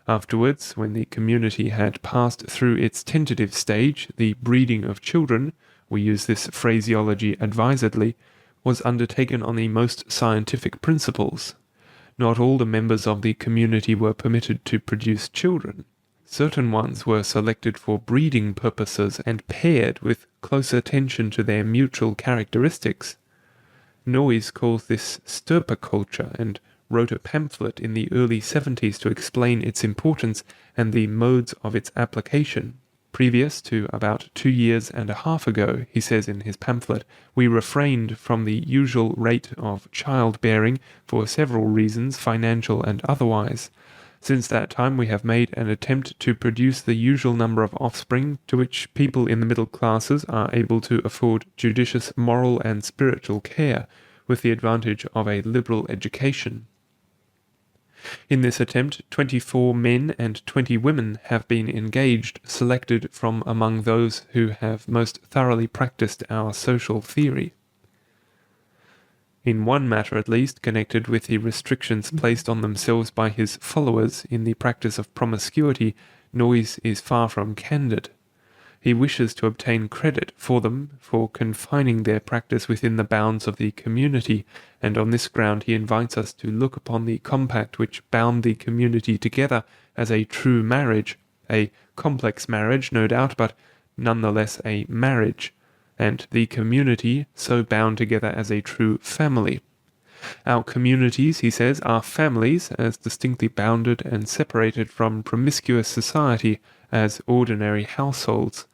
Afterwards, when the community had passed through its tentative stage, the breeding of children, we use this phraseology advisedly, was undertaken on the most scientific principles. Not all the members of the community were permitted to produce children. Certain ones were selected for breeding purposes and paired with close attention to their mutual characteristics. Noyes calls this stirpiculture, and wrote a pamphlet in the early 70s to explain its importance and the modes of its application. Previous to about 2 years and a half ago, he says in his pamphlet, we refrained from the usual rate of childbearing for several reasons, financial and otherwise. Since that time we have made an attempt to produce the usual number of offspring to which people in the middle classes are able to afford judicious moral and spiritual care, with the advantage of a liberal education. In this attempt, 24 men and 20 women have been engaged, selected from among those who have most thoroughly practiced our social theory. In one matter at least, connected with the restrictions placed on themselves by his followers in the practice of promiscuity, Noyes is far from candid. He wishes to obtain credit for them for confining their practice within the bounds of the community, and on this ground he invites us to look upon the compact which bound the community together as a true marriage, a complex marriage, no doubt, but nonetheless a marriage, and the community so bound together as a true family. Our communities, he says, are families as distinctly bounded and separated from promiscuous society as ordinary households.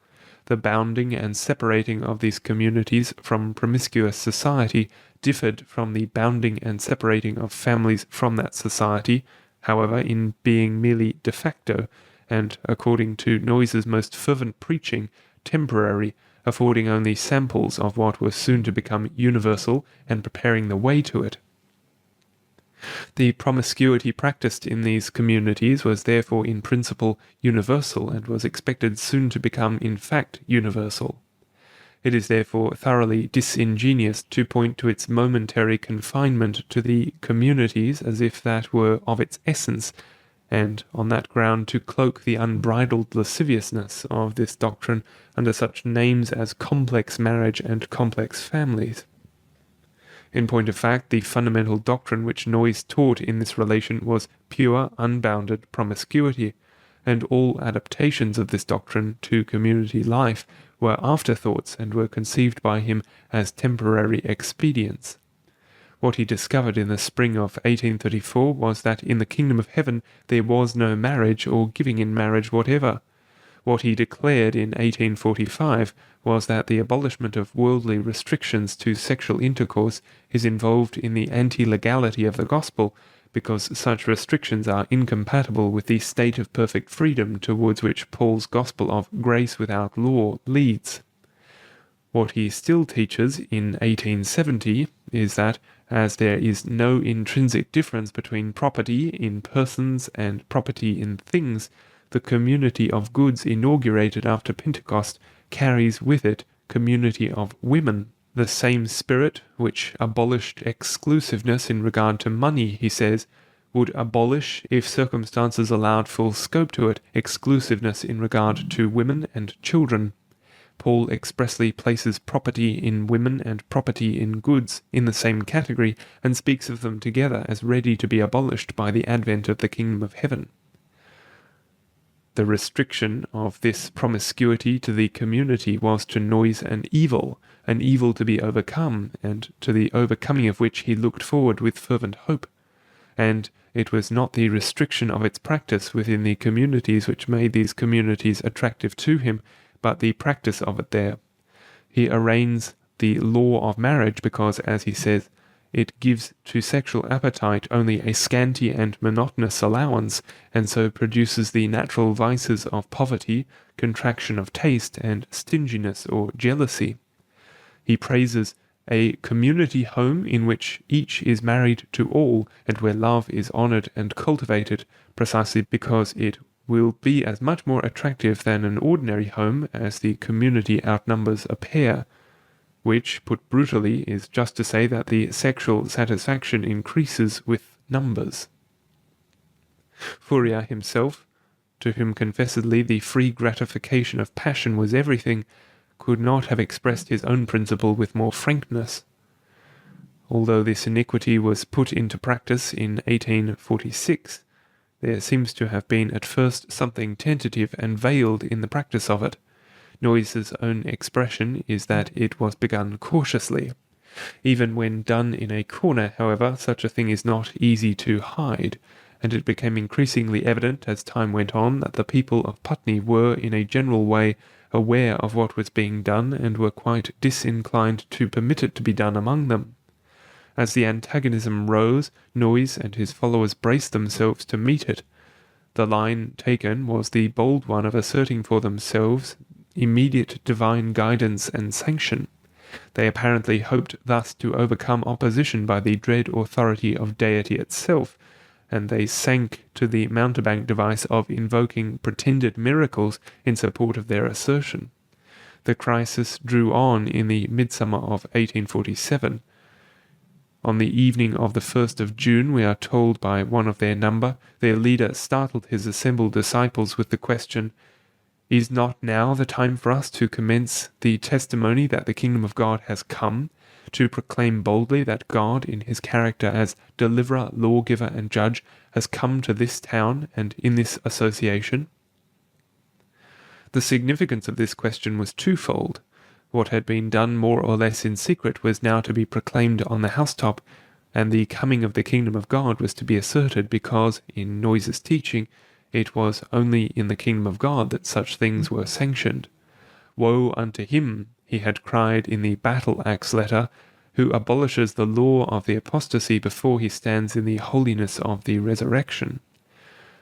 The bounding and separating of these communities from promiscuous society differed from the bounding and separating of families from that society, however, in being merely de facto, and, according to Noyes's most fervent preaching, temporary, affording only samples of what was soon to become universal and preparing the way to it. The promiscuity practiced in these communities was therefore in principle universal, and was expected soon to become in fact universal. It is therefore thoroughly disingenuous to point to its momentary confinement to the communities as if that were of its essence, and on that ground to cloak the unbridled lasciviousness of this doctrine under such names as complex marriage and complex families. In point of fact, the fundamental doctrine which Noyes taught in this relation was pure, unbounded promiscuity, and all adaptations of this doctrine to community life were afterthoughts and were conceived by him as temporary expedients. What he discovered in the spring of 1834 was that in the kingdom of heaven there was no marriage or giving in marriage whatever. What he declared in 1845 was that the abolishment of worldly restrictions to sexual intercourse is involved in the anti-legality of the gospel, because such restrictions are incompatible with the state of perfect freedom towards which Paul's gospel of grace without law leads. What he still teaches in 1870 is that, as there is no intrinsic difference between property in persons and property in things, the community of goods inaugurated after Pentecost carries with it community of women. The same spirit which abolished exclusiveness in regard to money, he says, would abolish, if circumstances allowed full scope to it, exclusiveness in regard to women and children. Paul expressly places property in women and property in goods in the same category, and speaks of them together as ready to be abolished by the advent of the kingdom of heaven. The restriction of this promiscuity to the community was to Noyes an evil to be overcome, and to the overcoming of which he looked forward with fervent hope. And it was not the restriction of its practice within the communities which made these communities attractive to him, but the practice of it there. He arraigns the law of marriage because, as he says, it gives to sexual appetite only a scanty and monotonous allowance, and so produces the natural vices of poverty, contraction of taste, and stinginess or jealousy. He praises a community home in which each is married to all, and where love is honored and cultivated, precisely because it will be as much more attractive than an ordinary home as the community outnumbers a pair, which, put brutally, is just to say that the sexual satisfaction increases with numbers. Fourier himself, to whom confessedly the free gratification of passion was everything, could not have expressed his own principle with more frankness. Although this iniquity was put into practice in 1846, there seems to have been at first something tentative and veiled in the practice of it. Noyes's own expression is that it was begun cautiously. Even when done in a corner, however, such a thing is not easy to hide, and it became increasingly evident as time went on that the people of Putney were, in a general way, aware of what was being done, and were quite disinclined to permit it to be done among them. As the antagonism rose, Noyes and his followers braced themselves to meet it. The line taken was the bold one of asserting for themselves immediate divine guidance and sanction. They apparently hoped thus to overcome opposition by the dread authority of deity itself, and they sank to the mountebank device of invoking pretended miracles in support of their assertion. The crisis drew on in the midsummer of 1847. On the evening of the 1st of June, we are told by one of their number, their leader startled his assembled disciples with the question, Is not now the time for us to commence the testimony that the kingdom of God has come, to proclaim boldly that God, in his character as deliverer, lawgiver, and judge, has come to this town and in this association? The significance of this question was twofold. What had been done more or less in secret was now to be proclaimed on the housetop, and the coming of the kingdom of God was to be asserted because, in Noyes' teaching, it was only in the kingdom of God that such things were sanctioned. Woe unto him, he had cried in the Battle Axe letter, who abolishes the law of the apostasy before he stands in the holiness of the resurrection.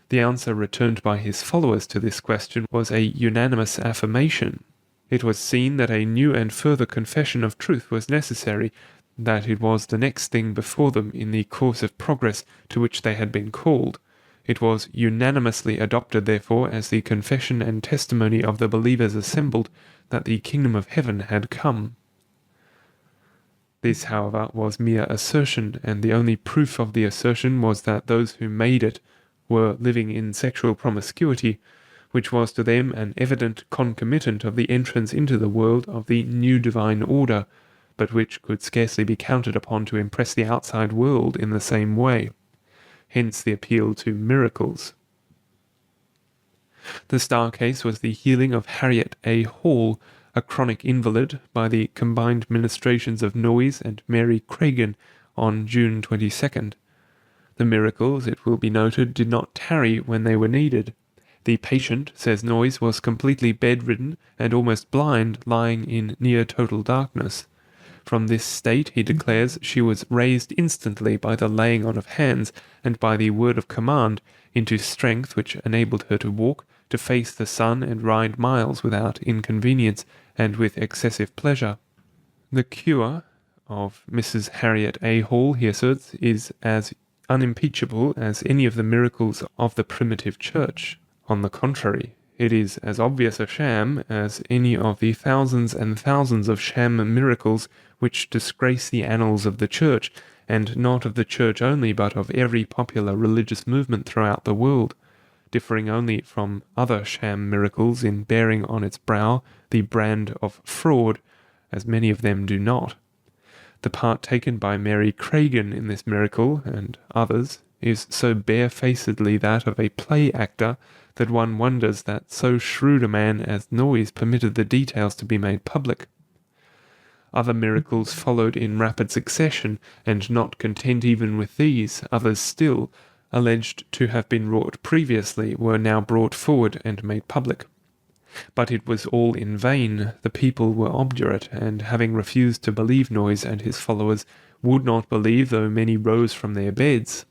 The answer returned by his followers to this question was a unanimous affirmation. It was seen that a new and further confession of truth was necessary, that it was the next thing before them in the course of progress to which they had been called. It was unanimously adopted, therefore, as the confession and testimony of the believers assembled that the kingdom of heaven had come. This, however, was mere assertion, and the only proof of the assertion was that those who made it were living in sexual promiscuity, which was to them an evident concomitant of the entrance into the world of the new divine order, but which could scarcely be counted upon to impress the outside world in the same way. Hence the appeal to miracles. The star case was the healing of Harriet A. Hall, a chronic invalid, by the combined ministrations of Noyes and Mary Craigan on June 22nd. The miracles, it will be noted, did not tarry when they were needed. The patient, says Noyes, was completely bedridden and almost blind, lying in near total darkness. From this state, he declares, she was raised instantly by the laying on of hands and by the word of command into strength which enabled her to walk, to face the sun and ride miles without inconvenience and with excessive pleasure. The cure of Mrs. Harriet A. Hall, he asserts, is as unimpeachable as any of the miracles of the primitive church. On the contrary, it is as obvious a sham as any of the thousands and thousands of sham miracles which disgrace the annals of the church, and not of the church only, but of every popular religious movement throughout the world, differing only from other sham miracles in bearing on its brow the brand of fraud, as many of them do not. The part taken by Mary Craigan in this miracle, and others, is so barefacedly that of a play actor that one wonders that so shrewd a man as Noyes permitted the details to be made public. Other miracles followed in rapid succession, and not content even with these, others still, alleged to have been wrought previously, were now brought forward and made public. But it was all in vain. The people were obdurate, and having refused to believe Noyes and his followers, would not believe though many rose from their beds.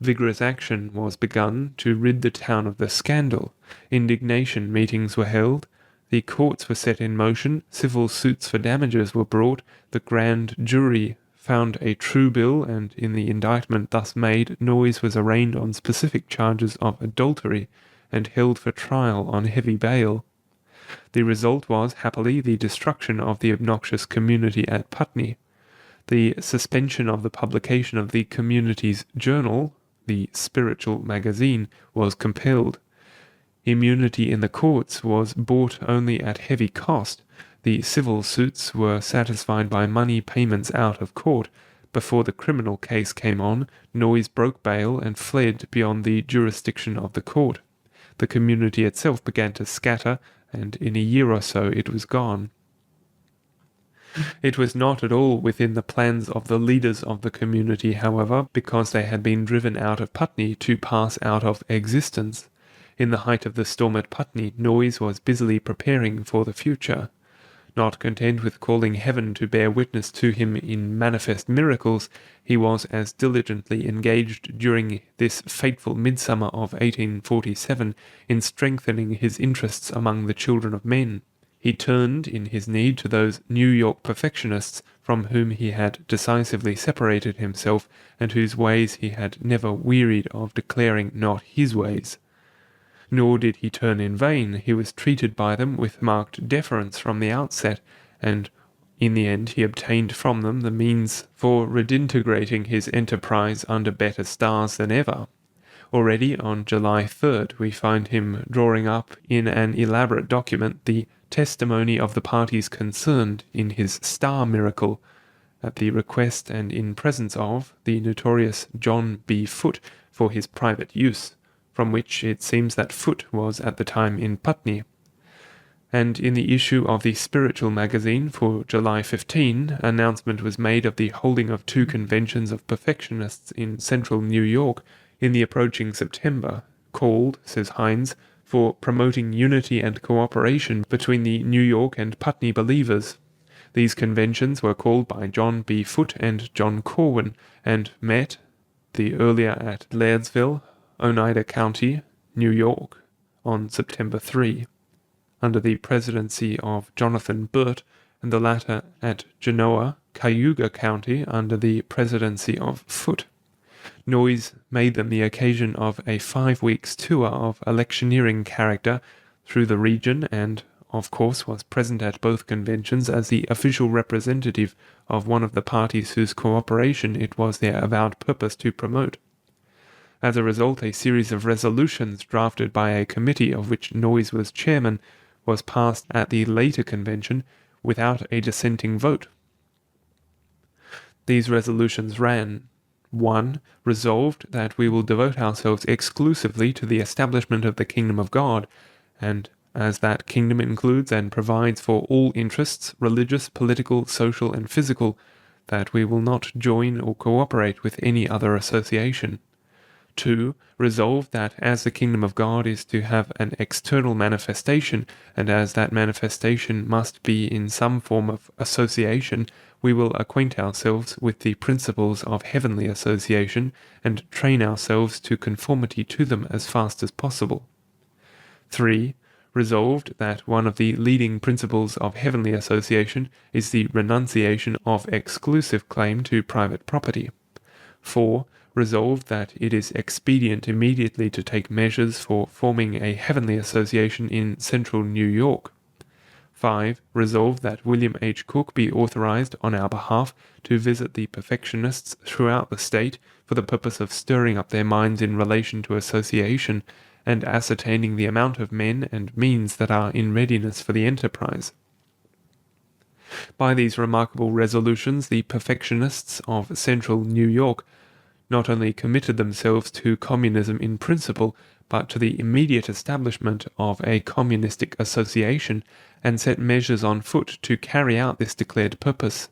Vigorous action was begun to rid the town of the scandal. Indignation meetings were held. The courts were set in motion. Civil suits for damages were brought. The grand jury found a true bill, and in the indictment thus made, Noyes was arraigned on specific charges of adultery, and held for trial on heavy bail. The result was, happily, the destruction of the obnoxious community at Putney. The suspension of the publication of the community's journal, the Spiritual Magazine, was compelled. Immunity in the courts was bought only at heavy cost. The civil suits were satisfied by money payments out of court. Before the criminal case came on, Noyes broke bail and fled beyond the jurisdiction of the court. The community itself began to scatter, and in a year or so it was gone. It was not at all within the plans of the leaders of the community, however, because they had been driven out of Putney to pass out of existence. In the height of the storm at Putney, Noyes was busily preparing for the future. Not content with calling heaven to bear witness to him in manifest miracles, he was as diligently engaged during this fateful midsummer of 1847 in strengthening his interests among the children of men. He turned in his need to those New York perfectionists from whom he had decisively separated himself, and whose ways he had never wearied of declaring not his ways. Nor did he turn in vain. He was treated by them with marked deference from the outset, and in the end he obtained from them the means for redintegrating his enterprise under better stars than ever. Already on July 3rd, we find him drawing up in an elaborate document the testimony of the parties concerned in his star miracle, at the request and in presence of the notorious John B. Foote for his private use, from which it seems that Foote was at the time in Putney. And in the issue of the Spiritual Magazine for July 15, announcement was made of the holding of 2 conventions of perfectionists in central New York in the approaching September, called, says Hines, for promoting unity and cooperation between the New York and Putney believers. These conventions were called by John B. Foote and John Corwin, and met, the earlier at Lairdsville, Oneida County, New York, on September 3, under the presidency of Jonathan Burt, and the latter at Genoa, Cayuga County, under the presidency of Foote. Noyes made them the occasion of a 5 weeks tour of electioneering character through the region, and of course was present at both conventions as the official representative of one of the parties whose cooperation it was their avowed purpose to promote. As a result, a series of resolutions drafted by a committee of which Noyes was chairman was passed at the later convention without a dissenting vote. These resolutions ran: 1. Resolved that we will devote ourselves exclusively to the establishment of the kingdom of God, and as that kingdom includes and provides for all interests, religious, political, social, and physical, that we will not join or cooperate with any other association. 2. Resolved that as the kingdom of God is to have an external manifestation, and as that manifestation must be in some form of association, we will acquaint ourselves with the principles of heavenly association, and train ourselves to conformity to them as fast as possible. 3. Resolved that one of the leading principles of heavenly association is the renunciation of exclusive claim to private property. 4. Resolved that it is expedient immediately to take measures for forming a heavenly association in central New York. 5. Resolved that William H. Cook be authorized on our behalf to visit the perfectionists throughout the state for the purpose of stirring up their minds in relation to association, and ascertaining the amount of men and means that are in readiness for the enterprise. By these remarkable resolutions, the perfectionists of central New York not only committed themselves to communism in principle, but to the immediate establishment of a communistic association, and set measures on foot to carry out this declared purpose.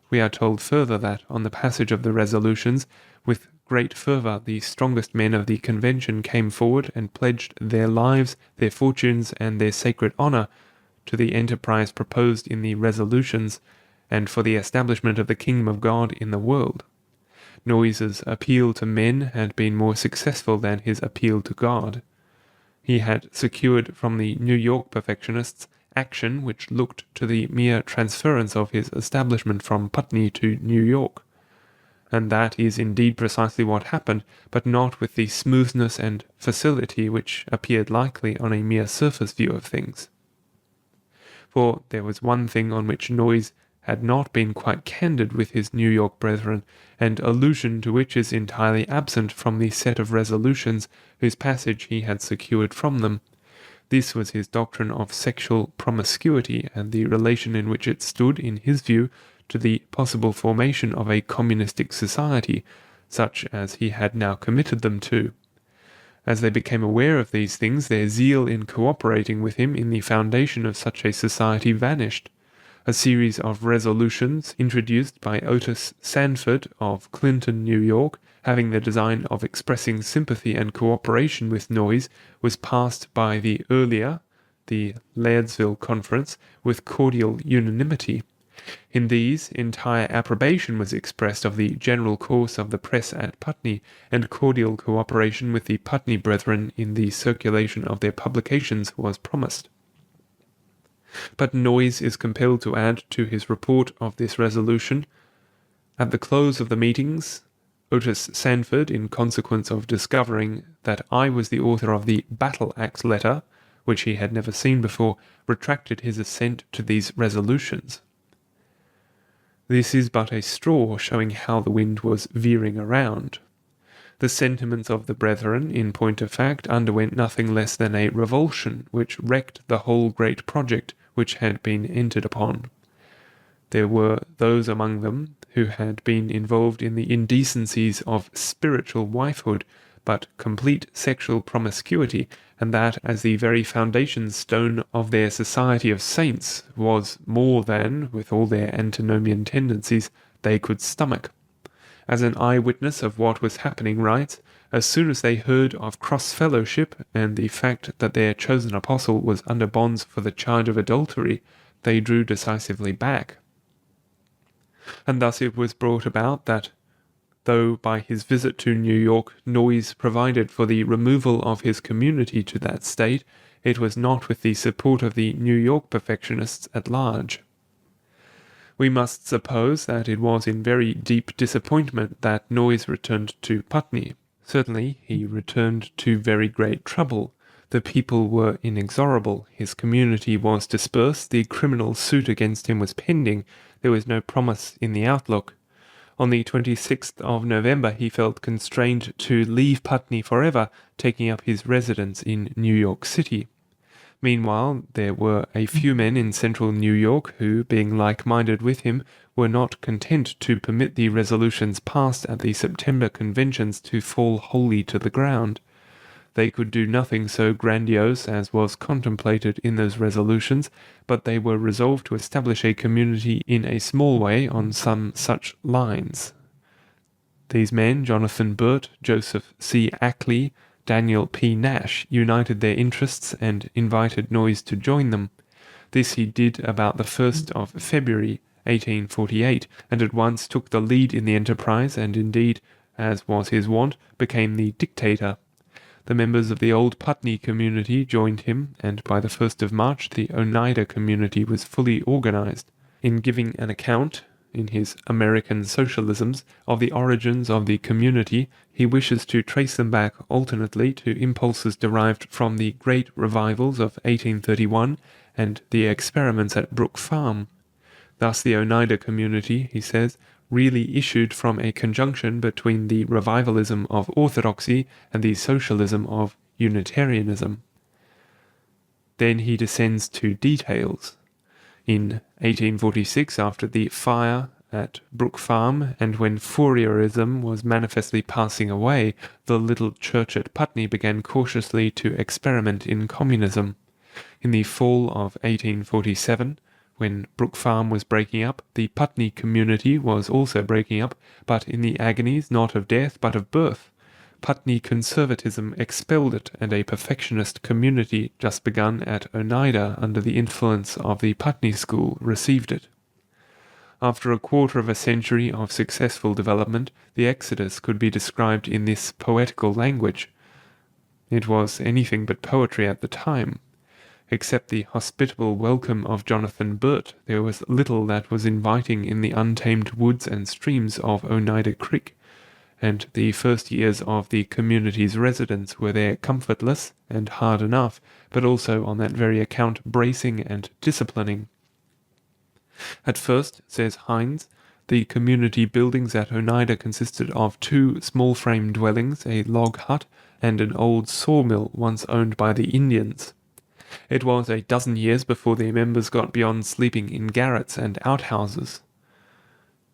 We are told further that, on the passage of the resolutions, with great fervour the strongest men of the convention came forward and pledged their lives, their fortunes, and their sacred honour to the enterprise proposed in the resolutions, and for the establishment of the kingdom of God in the world. Noyes's appeal to men had been more successful than his appeal to God. He had secured from the New York perfectionists action which looked to the mere transference of his establishment from Putney to New York. And that is indeed precisely what happened, but not with the smoothness and facility which appeared likely on a mere surface view of things. For there was one thing on which Noyes had not been quite candid with his New York brethren, and allusion to which is entirely absent from the set of resolutions whose passage he had secured from them. This was his doctrine of sexual promiscuity, and the relation in which it stood, in his view, to the possible formation of a communistic society, such as he had now committed them to. As they became aware of these things, their zeal in cooperating with him in the foundation of such a society vanished. A series of resolutions introduced by Otis Sanford of Clinton, New York, having the design of expressing sympathy and cooperation with Noyes, was passed by the earlier, the Lairdsville Conference, with cordial unanimity. In these, entire approbation was expressed of the general course of the press at Putney, and cordial cooperation with the Putney brethren in the circulation of their publications was promised. But Noyes is compelled to add to his report of this resolution: at the close of the meetings, Otis Sanford, in consequence of discovering that I was the author of the Battle Axe letter, which he had never seen before, retracted his assent to these resolutions. This is but a straw showing how the wind was veering around. The sentiments of the brethren, in point of fact, underwent nothing less than a revulsion, which wrecked the whole great project which had been entered upon. There were those among them who had been involved in the indecencies of spiritual wifehood, but complete sexual promiscuity, and that as the very foundation stone of their society of saints was more than, with all their antinomian tendencies, they could stomach. As an eyewitness of what was happening writes, as soon as they heard of cross-fellowship and the fact that their chosen apostle was under bonds for the charge of adultery, they drew decisively back. And thus it was brought about that, though by his visit to New York Noyes provided for the removal of his community to that state, it was not with the support of the New York perfectionists at large. We must suppose that it was in very deep disappointment that Noyes returned to Putney. Certainly he returned to very great trouble. The people were inexorable, his community was dispersed, the criminal suit against him was pending, there was no promise in the outlook. On the 26th of November he felt constrained to leave Putney forever, taking up his residence in New York City. Meanwhile, there were a few men in central New York who, being like-minded with him, were not content to permit the resolutions passed at the September conventions to fall wholly to the ground. They could do nothing so grandiose as was contemplated in those resolutions, but they were resolved to establish a community in a small way on some such lines. These men, Jonathan Burt, Joseph C. Ackley, Daniel P. Nash, united their interests and invited Noyes to join them. This he did about the 1st of February, 1848, and at once took the lead in the enterprise and indeed, as was his wont, became the dictator. The members of the old Putney community joined him, and by the 1st of March the Oneida community was fully organized. In giving an account, in his American Socialisms, of the origins of the community, he wishes to trace them back alternately to impulses derived from the great revivals of 1831 and the experiments at Brook Farm. Thus the Oneida community, he says, really issued from a conjunction between the revivalism of orthodoxy and the socialism of Unitarianism. Then he descends to details. In 1846, after the fire at Brook Farm, and when Fourierism was manifestly passing away, the little church at Putney began cautiously to experiment in communism. In the fall of 1847, when Brook Farm was breaking up, the Putney community was also breaking up, but in the agonies not of death but of birth. Putney conservatism expelled it, and a perfectionist community just begun at Oneida under the influence of the Putney School received it. After a quarter of a century of successful development, the exodus could be described in this poetical language. It was anything but poetry at the time. Except the hospitable welcome of Jonathan Burt, there was little that was inviting in the untamed woods and streams of Oneida Creek, and the first years of the community's residence were there comfortless and hard enough, but also on that very account bracing and disciplining. At first, says Hines, the community buildings at Oneida consisted of 2 small frame dwellings, a log hut, and an old sawmill once owned by the Indians. It was a dozen years before the members got beyond sleeping in garrets and outhouses.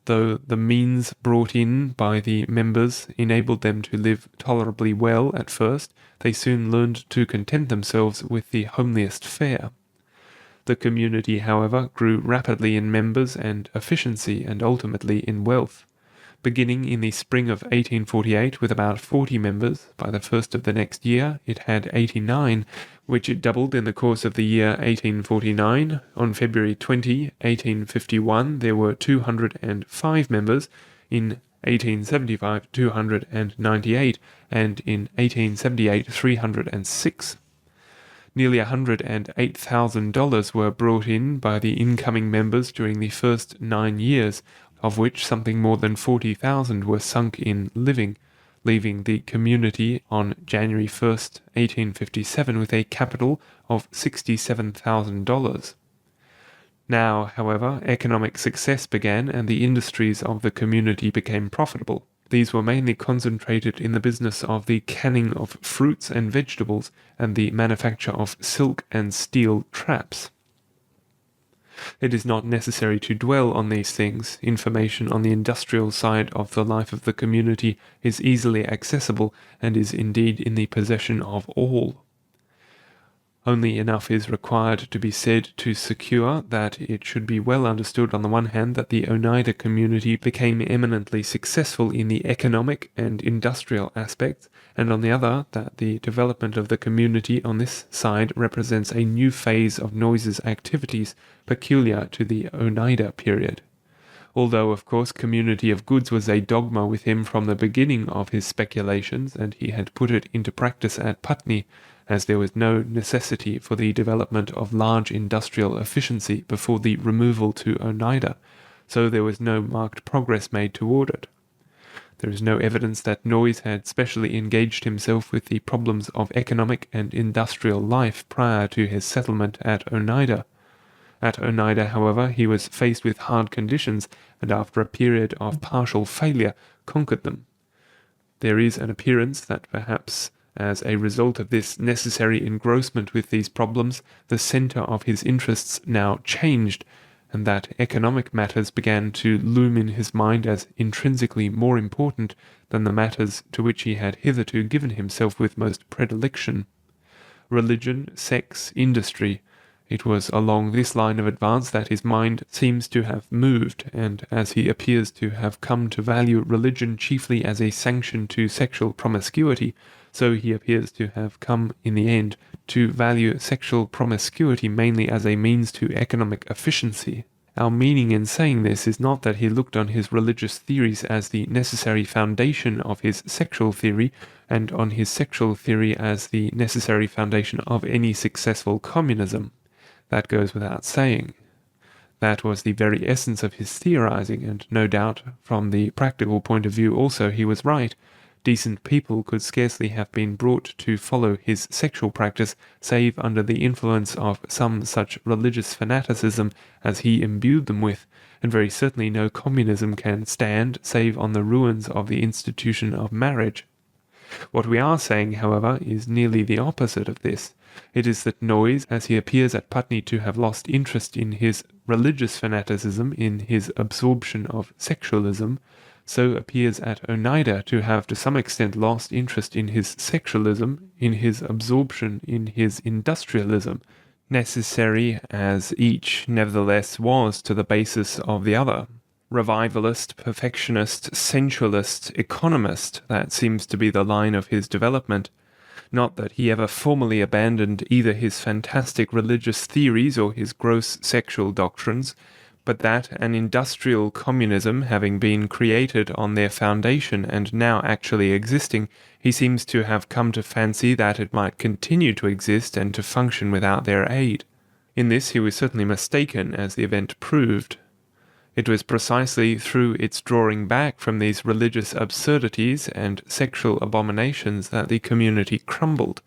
Though the means brought in by the members enabled them to live tolerably well at first, they soon learned to content themselves with the homeliest fare. The community, however, grew rapidly in members and efficiency and ultimately in wealth. Beginning in the spring of 1848 with about 40 members, by the first of the next year it had 89, which it doubled in the course of the year 1849. On February 20, 1851, there were 205 members, in 1875 298, and in 1878 306. Nearly $108,000 were brought in by the incoming members during the first 9 years, of which something more than 40,000 were sunk in living, leaving the community on January 1st, 1857 with a capital of $67,000. Now, however, economic success began and the industries of the community became profitable. These were mainly concentrated in the business of the canning of fruits and vegetables and the manufacture of silk and steel traps. It is not necessary to dwell on these things. Information on the industrial side of the life of the community is easily accessible and is indeed in the possession of all. Only enough is required to be said to secure that it should be well understood on the one hand that the Oneida community became eminently successful in the economic and industrial aspects, and on the other that the development of the community on this side represents a new phase of Noyes's activities peculiar to the Oneida period. Although, of course, community of goods was a dogma with him from the beginning of his speculations, and he had put it into practice at Putney, as there was no necessity for the development of large industrial efficiency before the removal to Oneida, so there was no marked progress made toward it. There is no evidence that Noyes had specially engaged himself with the problems of economic and industrial life prior to his settlement at Oneida. At Oneida, however, he was faced with hard conditions, and after a period of partial failure, conquered them. There is an appearance that perhaps as a result of this necessary engrossment with these problems, the centre of his interests now changed, and that economic matters began to loom in his mind as intrinsically more important than the matters to which he had hitherto given himself with most predilection. Religion, sex, industry. It was along this line of advance that his mind seems to have moved, and as he appears to have come to value religion chiefly as a sanction to sexual promiscuity, so he appears to have come in the end to value sexual promiscuity mainly as a means to economic efficiency. Our meaning in saying this is not that he looked on his religious theories as the necessary foundation of his sexual theory, and on his sexual theory as the necessary foundation of any successful communism. That goes without saying. That was the very essence of his theorizing, and no doubt, from the practical point of view also, he was right. Decent people could scarcely have been brought to follow his sexual practice save under the influence of some such religious fanaticism as he imbued them with, and very certainly no communism can stand save on the ruins of the institution of marriage. What we are saying, however, is nearly the opposite of this. It is that Noyes, as he appears at Putney to have lost interest in his religious fanaticism, in his absorption of sexualism, so appears at Oneida to have to some extent lost interest in his sexualism, in his absorption in his industrialism, necessary as each nevertheless was to the basis of the other. Revivalist, perfectionist, sensualist, economist, that seems to be the line of his development. Not that he ever formally abandoned either his fantastic religious theories or his gross sexual doctrines, but that an industrial communism having been created on their foundation and now actually existing, he seems to have come to fancy that it might continue to exist and to function without their aid. In this he was certainly mistaken, as the event proved. It was precisely through its drawing back from these religious absurdities and sexual abominations that the community crumbled.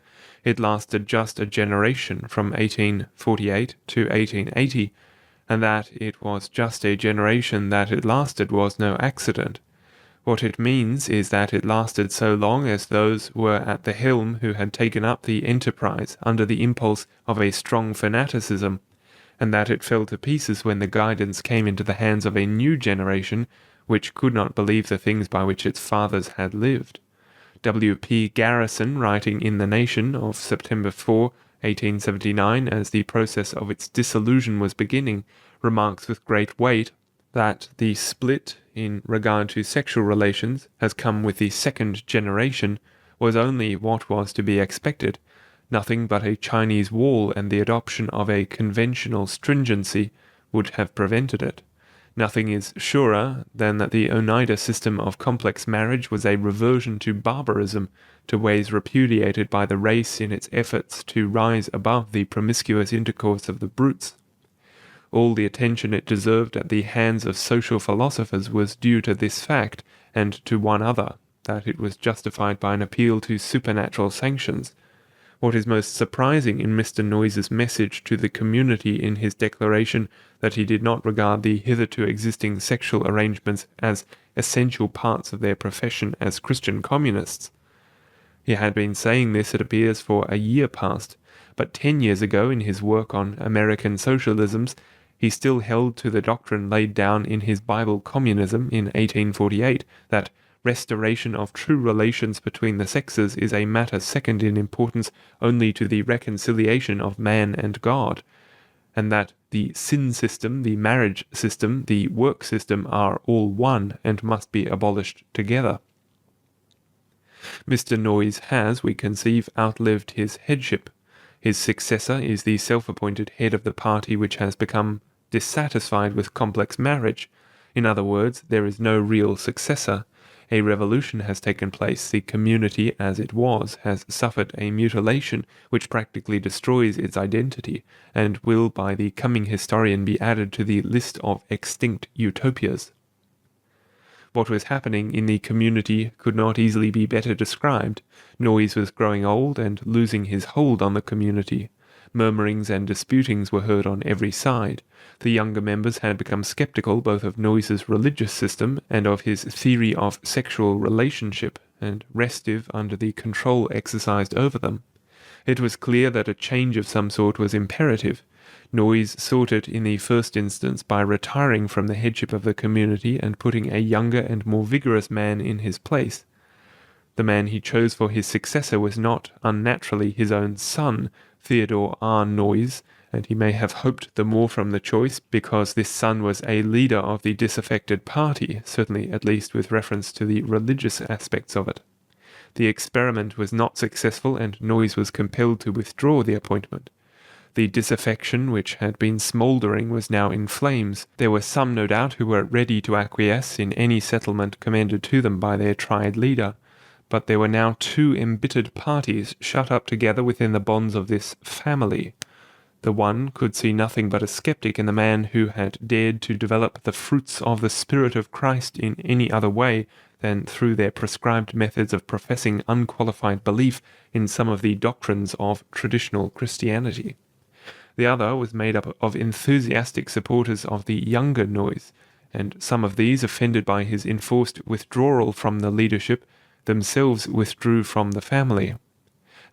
It lasted just a generation, from 1848 to 1880, and that it was just a generation that it lasted was no accident. What it means is that it lasted so long as those were at the helm who had taken up the enterprise under the impulse of a strong fanaticism, and that it fell to pieces when the guidance came into the hands of a new generation which could not believe the things by which its fathers had lived. W. P. Garrison, writing in The Nation of September 4, 1879, as the process of its dissolution was beginning, remarks with great weight that the split in regard to sexual relations has come with the second generation was only what was to be expected. Nothing but a Chinese wall and the adoption of a conventional stringency would have prevented it. Nothing is surer than that the Oneida system of complex marriage was a reversion to barbarism, to ways repudiated by the race in its efforts to rise above the promiscuous intercourse of the brutes. All the attention it deserved at the hands of social philosophers was due to this fact, and to one other, that it was justified by an appeal to supernatural sanctions. What is most surprising in Mr. Noyes's message to the community in his declaration that he did not regard the hitherto existing sexual arrangements as essential parts of their profession as Christian communists. He had been saying this, it appears, for a year past, but 10 years ago in his work on American socialisms, he still held to the doctrine laid down in his Bible Communism in 1848, that restoration of true relations between the sexes is a matter second in importance only to the reconciliation of man and God, and that the sin system, the marriage system, the work system are all one and must be abolished together. Mr. Noyes has, we conceive, outlived his headship. His successor is the self-appointed head of the party which has become dissatisfied with complex marriage. In other words, there is no real successor. A revolution has taken place. The community, as it was, has suffered a mutilation which practically destroys its identity, and will by the coming historian be added to the list of extinct utopias. What was happening in the community could not easily be better described. Noyes was growing old and losing his hold on the community. Murmurings and disputings were heard on every side. The younger members had become skeptical both of Noyes's religious system and of his theory of sexual relationship, and restive under the control exercised over them. It was clear that a change of some sort was imperative. Noyes sought it in the first instance by retiring from the headship of the community and putting a younger and more vigorous man in his place. The man he chose for his successor was not unnaturally his own son, Theodore R. Noyes, and he may have hoped the more from the choice because this son was a leader of the disaffected party, certainly at least with reference to the religious aspects of it. The experiment was not successful, and Noyes was compelled to withdraw the appointment. The disaffection which had been smouldering was now in flames. There were some, no doubt, who were ready to acquiesce in any settlement commended to them by their tried leader, but there were now two embittered parties shut up together within the bonds of this family. The one could see nothing but a skeptic in the man who had dared to develop the fruits of the Spirit of Christ in any other way than through their prescribed methods of professing unqualified belief in some of the doctrines of traditional Christianity. The other was made up of enthusiastic supporters of the younger Noyes, and some of these, offended by his enforced withdrawal from the leadership, themselves withdrew from the family.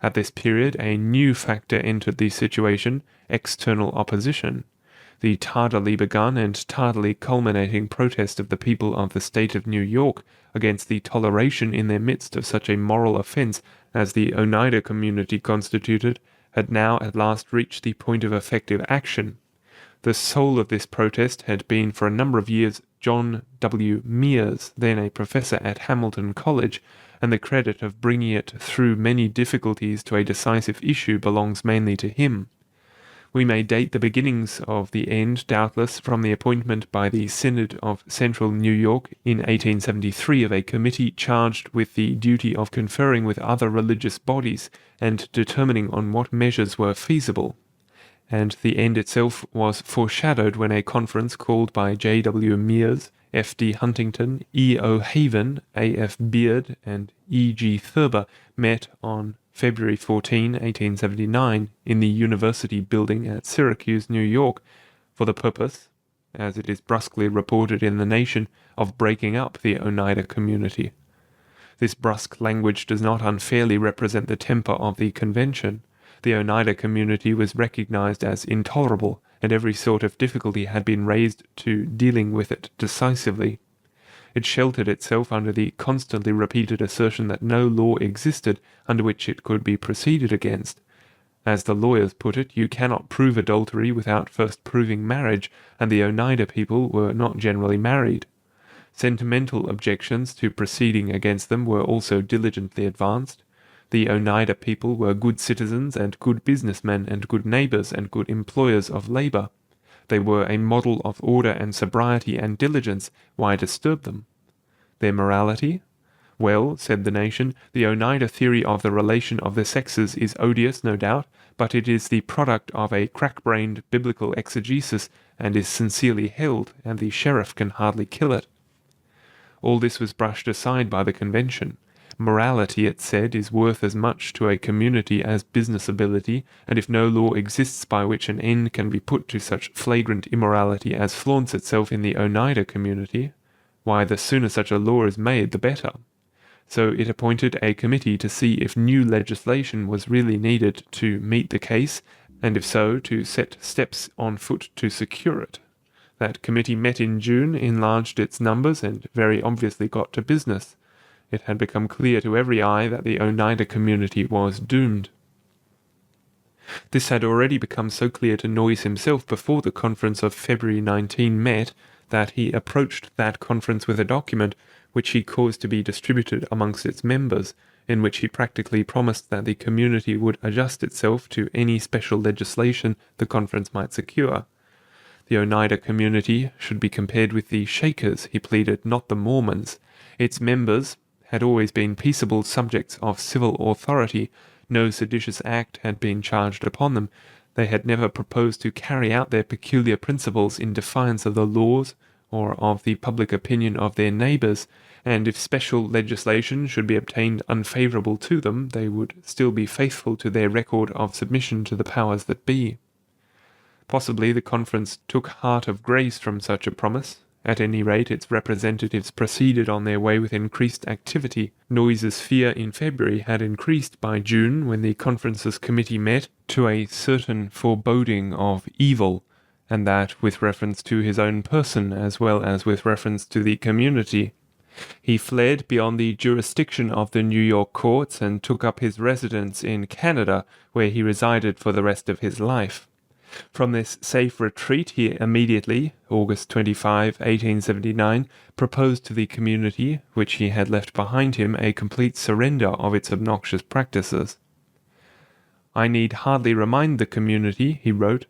At this period, a new factor entered the situation: external opposition. The tardily begun and tardily culminating protest of the people of the state of New York against the toleration in their midst of such a moral offence as the Oneida community constituted had now at last reached the point of effective action. The soul of this protest had been for a number of years John W. Mears, then a professor at Hamilton College, and the credit of bringing it through many difficulties to a decisive issue belongs mainly to him. We may date the beginnings of the end, doubtless, from the appointment by the Synod of Central New York in 1873 of a committee charged with the duty of conferring with other religious bodies and determining on what measures were feasible. And the end itself was foreshadowed when a conference called by J. W. Mears, F. D. Huntington, E. O. Haven, A. F. Beard, and E. G. Thurber met on February 14, 1879, in the University Building at Syracuse, New York, for the purpose, as it is brusquely reported in the Nation, of breaking up the Oneida community. This brusque language does not unfairly represent the temper of the convention. The Oneida community was recognized as intolerable, and every sort of difficulty had been raised to dealing with it decisively. It sheltered itself under the constantly repeated assertion that no law existed under which it could be proceeded against. As the lawyers put it, you cannot prove adultery without first proving marriage, and the Oneida people were not generally married. Sentimental objections to proceeding against them were also diligently advanced. The Oneida people were good citizens and good businessmen and good neighbors and good employers of labor. They were a model of order and sobriety and diligence. Why disturb them? Their morality? Well, said the Nation, the Oneida theory of the relation of the sexes is odious, no doubt, but it is the product of a crack-brained biblical exegesis and is sincerely held, and the sheriff can hardly kill it. All this was brushed aside by the convention. Morality, it said, is worth as much to a community as business ability, and if no law exists by which an end can be put to such flagrant immorality as flaunts itself in the Oneida community, Why, the sooner such a law is made, the better. So it appointed a committee to see if new legislation was really needed to meet the case, and if so, to set steps on foot to secure it. That committee met in June, enlarged its numbers, and very obviously got to business. It had become clear to every eye that the Oneida community was doomed. This had already become so clear to Noyes himself before the conference of February 19 met, that he approached that conference with a document which he caused to be distributed amongst its members, in which he practically promised that the community would adjust itself to any special legislation the conference might secure. The Oneida community should be compared with the Shakers, he pleaded, not the Mormons. Its members had always been peaceable subjects of civil authority. No seditious act had been charged upon them. They had never proposed to carry out their peculiar principles in defiance of the laws or of the public opinion of their neighbours, and if special legislation should be obtained unfavourable to them, they would still be faithful to their record of submission to the powers that be. Possibly the conference took heart of grace from such a promise. At any rate, its representatives proceeded on their way with increased activity. Noyes's fear in February had increased by June, when the conference's committee met, to a certain foreboding of evil, and that with reference to his own person as well as with reference to the community. He fled beyond the jurisdiction of the New York courts and took up his residence in Canada, where he resided for the rest of his life. From this safe retreat he immediately, August 25, 1879, proposed to the community, which he had left behind him, a complete surrender of its obnoxious practices. "I need hardly remind the community," he wrote,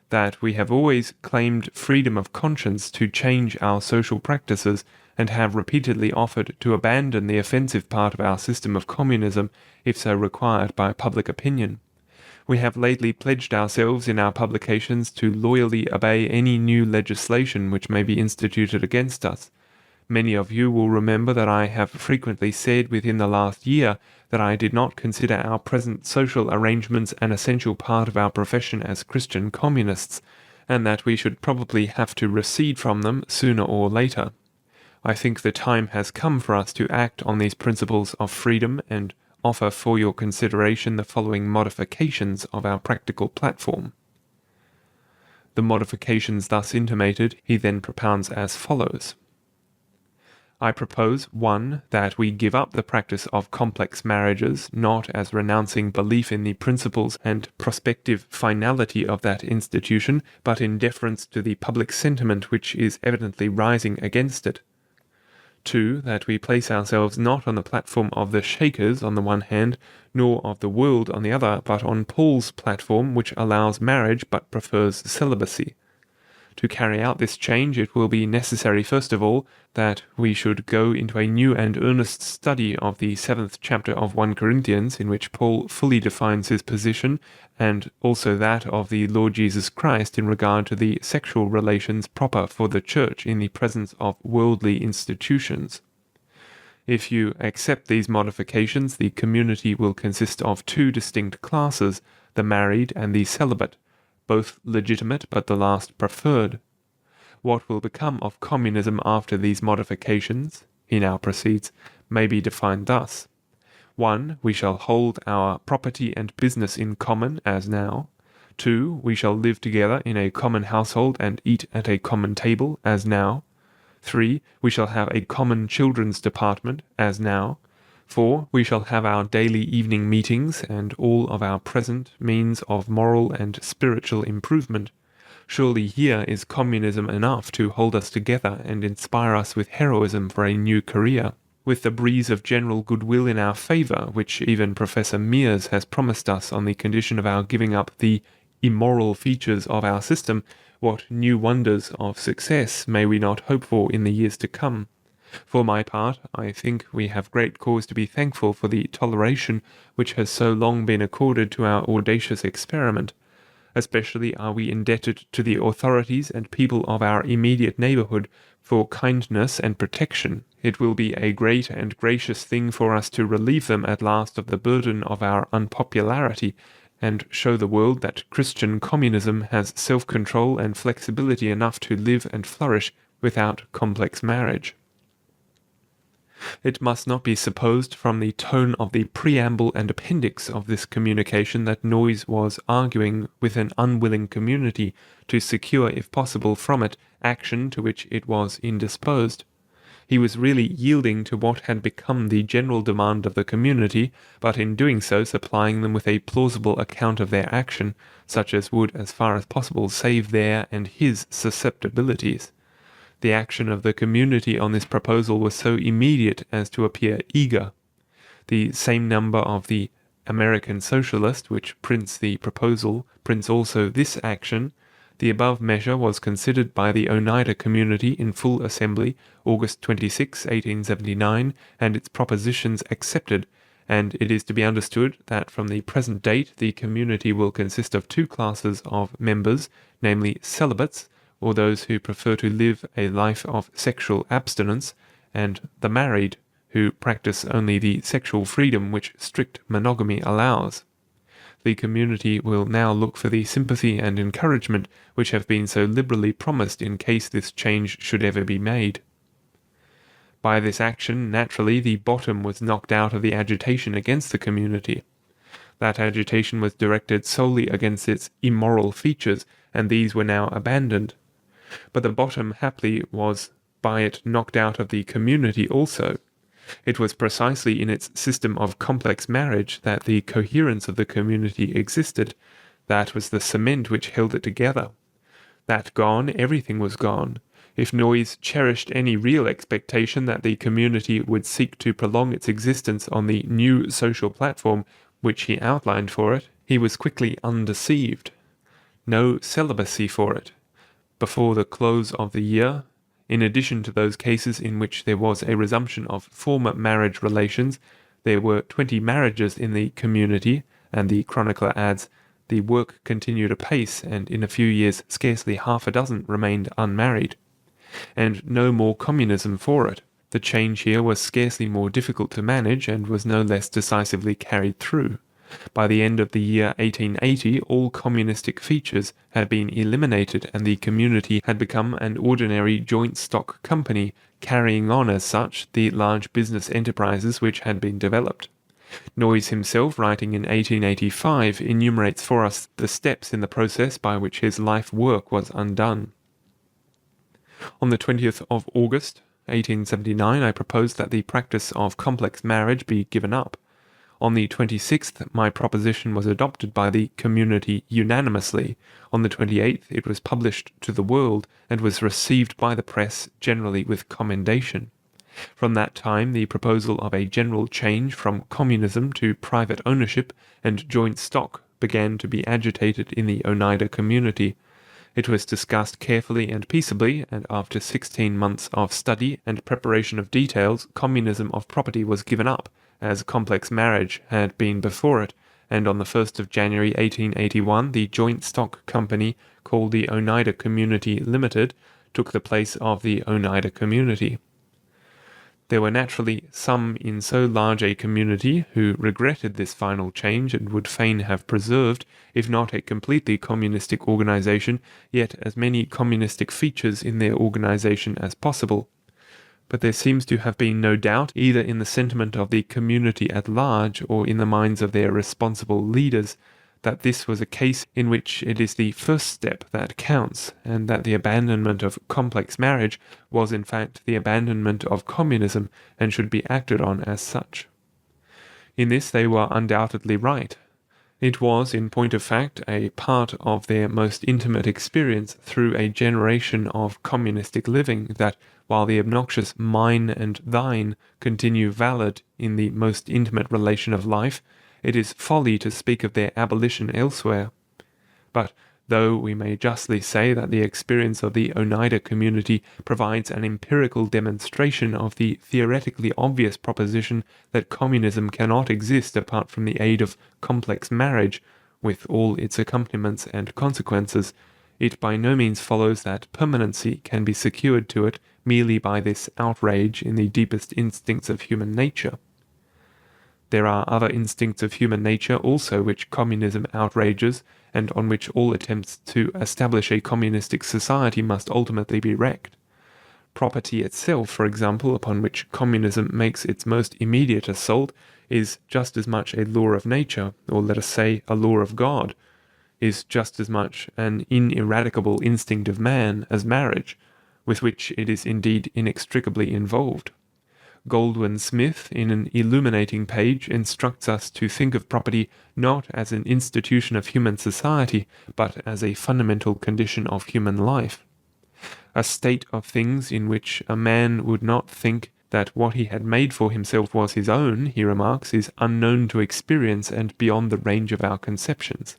"that we have always claimed freedom of conscience to change our social practices, and have repeatedly offered to abandon the offensive part of our system of communism, if so required by public opinion. We have lately pledged ourselves in our publications to loyally obey any new legislation which may be instituted against us. Many of you will remember that I have frequently said within the last year that I did not consider our present social arrangements an essential part of our profession as Christian communists, and that we should probably have to recede from them sooner or later. I think the time has come for us to act on these principles of freedom, and offer for your consideration the following modifications of our practical platform." The modifications thus intimated he then propounds as follows. "I propose, 1. That we give up the practice of complex marriages, not as renouncing belief in the principles and prospective finality of that institution, but in deference to the public sentiment which is evidently rising against it. 2. That we place ourselves not on the platform of the Shakers on the one hand, nor of the world on the other, but on Paul's platform, which allows marriage but prefers celibacy. To carry out this change, it will be necessary, first of all, that we should go into a new and earnest study of the 7th chapter of 1 Corinthians, in which Paul fully defines his position, and also that of the Lord Jesus Christ in regard to the sexual relations proper for the Church in the presence of worldly institutions. If you accept these modifications, the community will consist of 2 distinct classes, the married and the celibate, both legitimate but the last preferred. What will become of communism after these modifications, he now proceeds, may be defined thus. 1. We shall hold our property and business in common, as now. 2. We shall live together in a common household and eat at a common table, as now. 3. We shall have a common children's department, as now. 4. We shall have our daily evening meetings, and all of our present means of moral and spiritual improvement. Surely here is communism enough to hold us together and inspire us with heroism for a new career. With the breeze of general goodwill in our favour, which even Professor Mears has promised us on the condition of our giving up the immoral features of our system, what new wonders of success may we not hope for in the years to come? For my part, I think we have great cause to be thankful for the toleration which has so long been accorded to our audacious experiment. Especially are we indebted to the authorities and people of our immediate neighbourhood for kindness and protection. It will be a great and gracious thing for us to relieve them at last of the burden of our unpopularity, and show the world that Christian communism has self-control and flexibility enough to live and flourish without complex marriage. It must not be supposed from the tone of the preamble and appendix of this communication that Noyes was arguing with an unwilling community to secure, if possible, from it action to which it was indisposed. He was really yielding to what had become the general demand of the community, but in doing so supplying them with a plausible account of their action, such as would as far as possible save their and his susceptibilities. The action of the community on this proposal was so immediate as to appear eager. The same number of the American Socialist, which prints the proposal, prints also this action. The above measure was considered by the Oneida community in full assembly, August 26, 1879, and its propositions accepted, and it is to be understood that from the present date the community will consist of two classes of members, namely celibates, or those who prefer to live a life of sexual abstinence, and the married, who practice only the sexual freedom which strict monogamy allows. The community will now look for the sympathy and encouragement which have been so liberally promised in case this change should ever be made. By this action, naturally, the bottom was knocked out of the agitation against the community. That agitation was directed solely against its immoral features, and these were now abandoned. But the bottom, haply, was by it knocked out of the community also. It was precisely in its system of complex marriage that the coherence of the community existed. That was the cement which held it together. That gone, everything was gone. If Noyes cherished any real expectation that the community would seek to prolong its existence on the new social platform which he outlined for it, he was quickly undeceived. No celibacy for it. Before the close of the year, in addition to those cases in which there was a resumption of former marriage relations, there were 20 marriages in the community, and the chronicler adds, the work continued apace, and in a few years scarcely half a dozen remained unmarried. And no more communism for it. The change here was scarcely more difficult to manage, and was no less decisively carried through. By the end of the year 1880, all communistic features had been eliminated, and the community had become an ordinary joint stock company, carrying on as such the large business enterprises which had been developed. Noyes himself, writing in 1885, enumerates for us the steps in the process by which his life work was undone. On the 20th of August, 1879, I proposed that the practice of complex marriage be given up. On the 26th, my proposition was adopted by the community unanimously. On the 28th, it was published to the world, and was received by the press generally with commendation. From that time, the proposal of a general change from communism to private ownership and joint stock began to be agitated in the Oneida community. It was discussed carefully and peaceably, and after 16 months of study and preparation of details, communism of property was given up, as complex marriage had been before it, and on the 1st of January 1881 the joint stock company, called the Oneida Community Limited, took the place of the Oneida Community. There were naturally some in so large a community who regretted this final change and would fain have preserved, if not a completely communistic organization, yet as many communistic features in their organization as possible. But there seems to have been no doubt, either in the sentiment of the community at large or in the minds of their responsible leaders, that this was a case in which it is the first step that counts, and that the abandonment of complex marriage was in fact the abandonment of communism and should be acted on as such. In this they were undoubtedly right. It was, in point of fact, a part of their most intimate experience through a generation of communistic living that, while the obnoxious mine and thine continue valid in the most intimate relation of life, it is folly to speak of their abolition elsewhere. But though we may justly say that the experience of the Oneida community provides an empirical demonstration of the theoretically obvious proposition that communism cannot exist apart from the aid of complex marriage, with all its accompaniments and consequences, it by no means follows that permanency can be secured to it merely by this outrage in the deepest instincts of human nature. There are other instincts of human nature also which communism outrages, and on which all attempts to establish a communistic society must ultimately be wrecked. Property itself, for example, upon which communism makes its most immediate assault, is just as much a law of nature, or let us say a law of God, is just as much an ineradicable instinct of man as marriage, with which it is indeed inextricably involved. Goldwin Smith, in an illuminating page, instructs us to think of property not as an institution of human society, but as a fundamental condition of human life. A state of things in which a man would not think that what he had made for himself was his own, he remarks, is unknown to experience and beyond the range of our conceptions.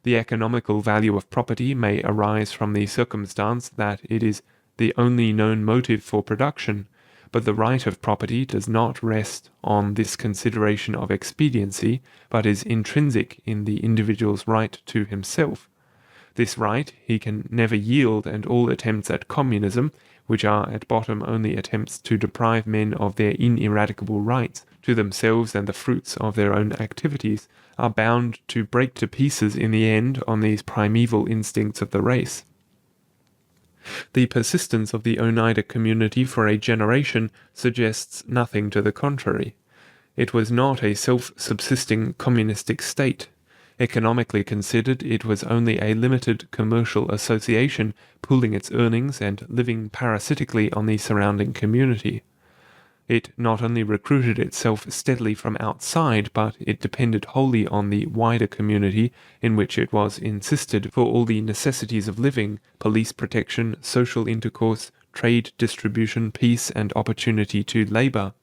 The economical value of property may arise from the circumstance that it is the only known motive for production, but the right of property does not rest on this consideration of expediency, but is intrinsic in the individual's right to himself. This right he can never yield, and all attempts at communism, which are at bottom only attempts to deprive men of their ineradicable rights to themselves and the fruits of their own activities, are bound to break to pieces in the end on these primeval instincts of the race. The persistence of the Oneida community for a generation suggests nothing to the contrary. It was not a self-subsisting communistic state. Economically considered, it was only a limited commercial association pooling its earnings and living parasitically on the surrounding community. It not only recruited itself steadily from outside, but it depended wholly on the wider community in which it was insisted for all the necessities of living, police protection, social intercourse, trade distribution, peace, and opportunity to labor.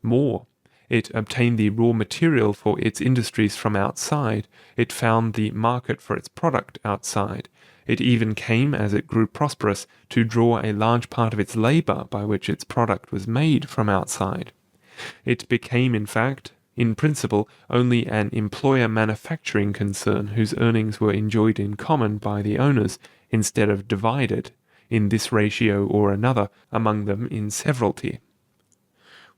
More, it obtained the raw material for its industries from outside. It found the market for its product outside. It even came, as it grew prosperous, to draw a large part of its labor by which its product was made from outside. It became, in fact, in principle, only an employer-manufacturing concern whose earnings were enjoyed in common by the owners, instead of divided, in this ratio or another, among them in severalty.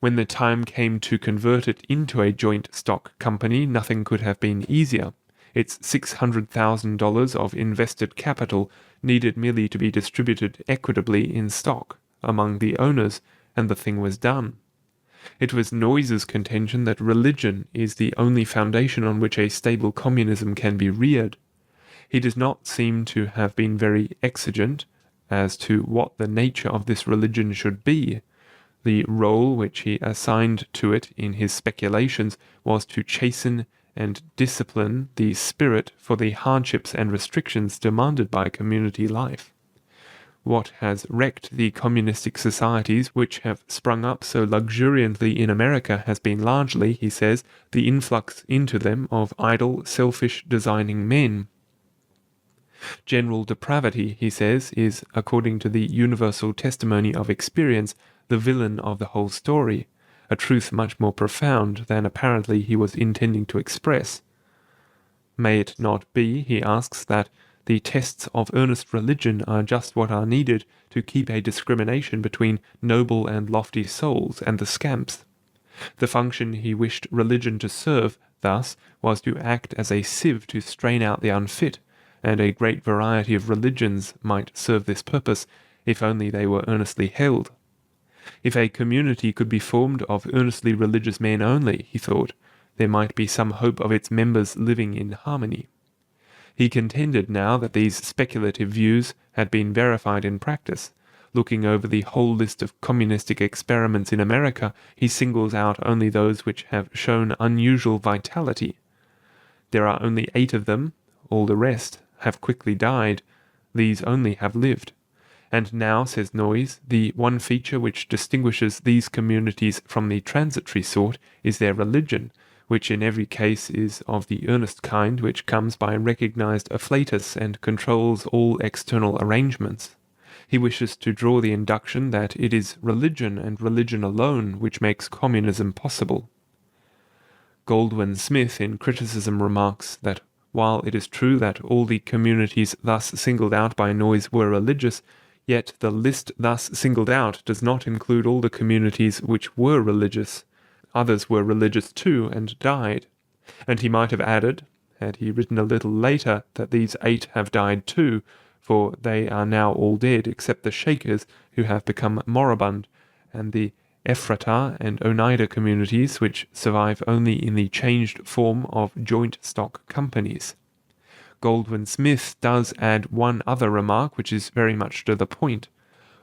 When the time came to convert it into a joint stock company, nothing could have been easier. Its $600,000 of invested capital needed merely to be distributed equitably in stock among the owners, and the thing was done. It was Noyes's contention that religion is the only foundation on which a stable communism can be reared. He does not seem to have been very exigent as to what the nature of this religion should be. The role which he assigned to it in his speculations was to chasten and discipline the spirit for the hardships and restrictions demanded by community life. What has wrecked the communistic societies which have sprung up so luxuriantly in America has been largely, he says, the influx into them of idle, selfish, designing men. General depravity, he says, is, according to the universal testimony of experience, the villain of the whole story, a truth much more profound than apparently he was intending to express. May it not be, he asks, that the tests of earnest religion are just what are needed to keep a discrimination between noble and lofty souls and the scamps? The function he wished religion to serve, thus, was to act as a sieve to strain out the unfit, and a great variety of religions might serve this purpose, if only they were earnestly held. If a community could be formed of earnestly religious men only, he thought, there might be some hope of its members living in harmony. He contended now that these speculative views had been verified in practice. Looking over the whole list of communistic experiments in America, he singles out only those which have shown unusual vitality. There are only 8 of them, all the rest have quickly died. These only have lived. And now, says Noyes, the one feature which distinguishes these communities from the transitory sort is their religion, which in every case is of the earnest kind which comes by recognized afflatus and controls all external arrangements. He wishes to draw the induction that it is religion and religion alone which makes communism possible. Goldwin Smith in criticism remarks that while it is true that all the communities thus singled out by Noyes were religious, yet the list thus singled out does not include all the communities which were religious. Others were religious too and died. And he might have added, had he written a little later, that these 8 have died too, for they are now all dead except the Shakers, who have become moribund, and the Ephrata and Oneida communities, which survive only in the changed form of joint stock companies. Goldwin Smith does add one other remark which is very much to the point.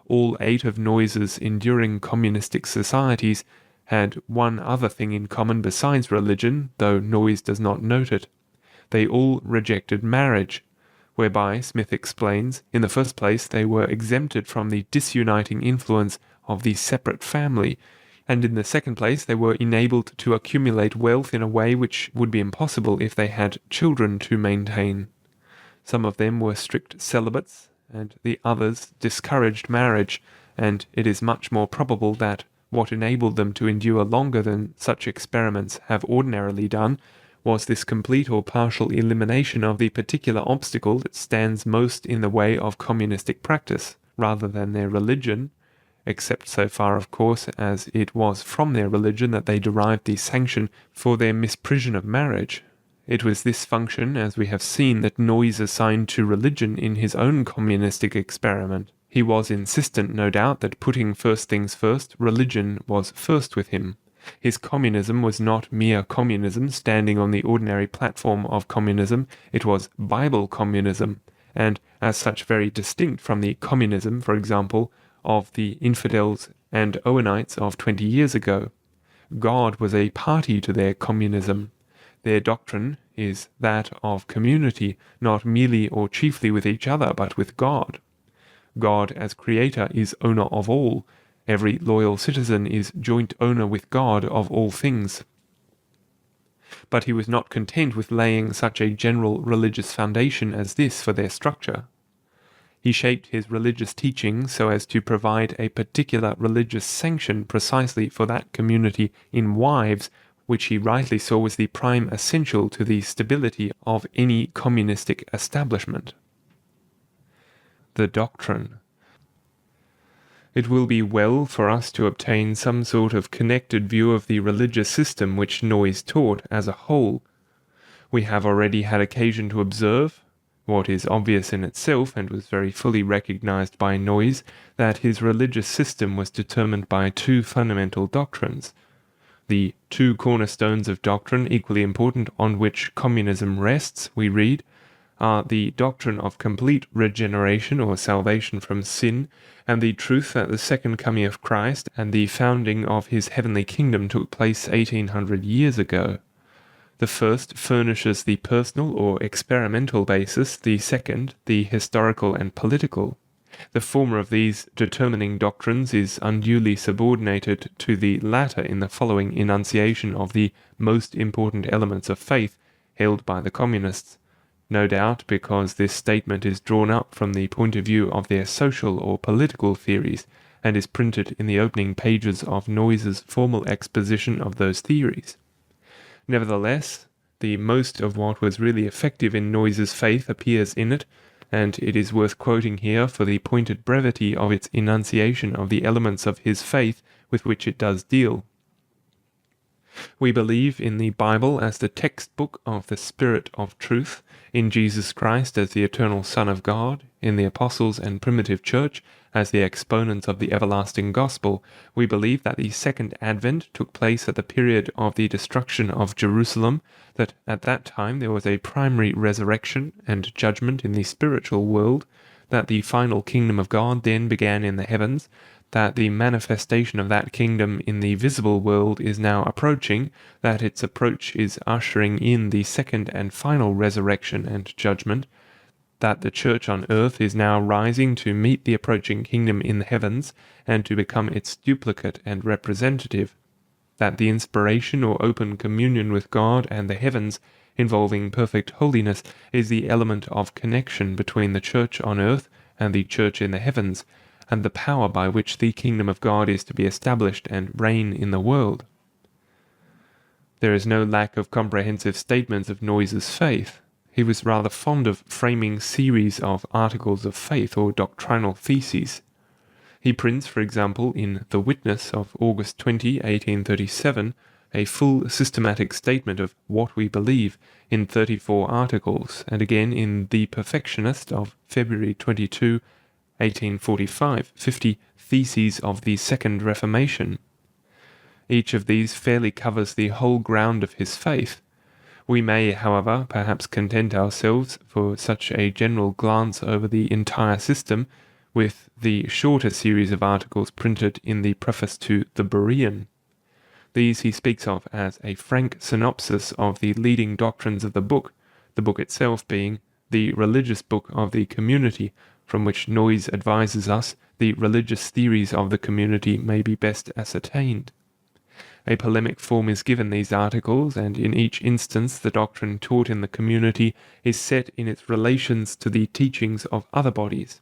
All 8 of Noyes's enduring communistic societies had one other thing in common besides religion, though Noyes does not note it. They all rejected marriage, whereby, Smith explains, in the first place they were exempted from the disuniting influence of the separate family, and in the second place they were enabled to accumulate wealth in a way which would be impossible if they had children to maintain. Some of them were strict celibates, and the others discouraged marriage, and it is much more probable that what enabled them to endure longer than such experiments have ordinarily done was this complete or partial elimination of the particular obstacle that stands most in the way of communistic practice, rather than their religion, except so far, of course, as it was from their religion that they derived the sanction for their misprision of marriage. It was this function, as we have seen, that Noyes assigned to religion in his own communistic experiment. He was insistent, no doubt, that putting first things first, religion was first with him. His communism was not mere communism standing on the ordinary platform of communism, it was Bible communism, and as such very distinct from the communism, for example, of the infidels and Owenites of 20 years ago. God was a party to their communism. Their doctrine is that of community, not merely or chiefly with each other, but with God. God as creator is owner of all. Every loyal citizen is joint owner with God of all things. But he was not content with laying such a general religious foundation as this for their structure. He shaped his religious teaching so as to provide a particular religious sanction precisely for that community in wives, which he rightly saw was the prime essential to the stability of any communistic establishment. The Doctrine. It will be well for us to obtain some sort of connected view of the religious system which Noyes taught as a whole. We have already had occasion to observe, what is obvious in itself and was very fully recognized by Noyes, that his religious system was determined by 2 fundamental doctrines. The 2 cornerstones of doctrine equally important on which communism rests, we read, are the doctrine of complete regeneration or salvation from sin, and the truth that the second coming of Christ and the founding of his heavenly kingdom took place 1800 years ago. The first furnishes the personal or experimental basis, the second the historical and political. The former of these determining doctrines is unduly subordinated to the latter in the following enunciation of the most important elements of faith held by the communists, no doubt because this statement is drawn up from the point of view of their social or political theories, and is printed in the opening pages of Noyes's formal exposition of those theories. Nevertheless, the most of what was really effective in Noyes's faith appears in it, and it is worth quoting here for the pointed brevity of its enunciation of the elements of his faith with which it does deal. We believe in the Bible as the textbook of the Spirit of truth, in Jesus Christ as the eternal Son of God, in the Apostles and Primitive Church as the exponents of the everlasting gospel. We believe that the second advent took place at the period of the destruction of Jerusalem, that at that time there was a primary resurrection and judgment in the spiritual world, that the final kingdom of God then began in the heavens, that the manifestation of that kingdom in the visible world is now approaching, that its approach is ushering in the second and final resurrection and judgment, that the church on earth is now rising to meet the approaching kingdom in the heavens and to become its duplicate and representative, that the inspiration or open communion with God and the heavens, involving perfect holiness, is the element of connection between the church on earth and the church in the heavens, and the power by which the kingdom of God is to be established and reign in the world. There is no lack of comprehensive statements of Noyes's faith. He was rather fond of framing series of articles of faith or doctrinal theses. He prints, for example, in The Witness of August 20, 1837, a full systematic statement of what we believe in 34 articles, and again in The Perfectionist of February 22, 1845, 50 Theses of the Second Reformation. Each of these fairly covers the whole ground of his faith. We may, however, perhaps content ourselves, for such a general glance over the entire system, with the shorter series of articles printed in the preface to the Berean. These he speaks of as a frank synopsis of the leading doctrines of the book itself being the religious book of the community, from which Noyes advises us the religious theories of the community may be best ascertained. A polemic form is given these articles, and in each instance the doctrine taught in the community is set in its relations to the teachings of other bodies.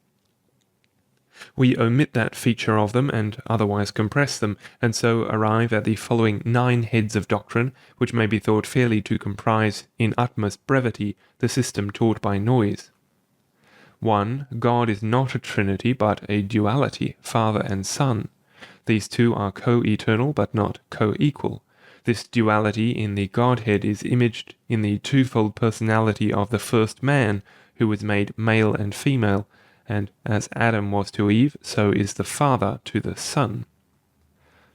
We omit that feature of them and otherwise compress them, and so arrive at the following 9 heads of doctrine, which may be thought fairly to comprise in utmost brevity the system taught by Noyes. 1. God is not a trinity but a duality, Father and Son. These two are co-eternal but not co-equal. This duality in the Godhead is imaged in the twofold personality of the first man, who was made male and female, and as Adam was to Eve, so is the Father to the Son.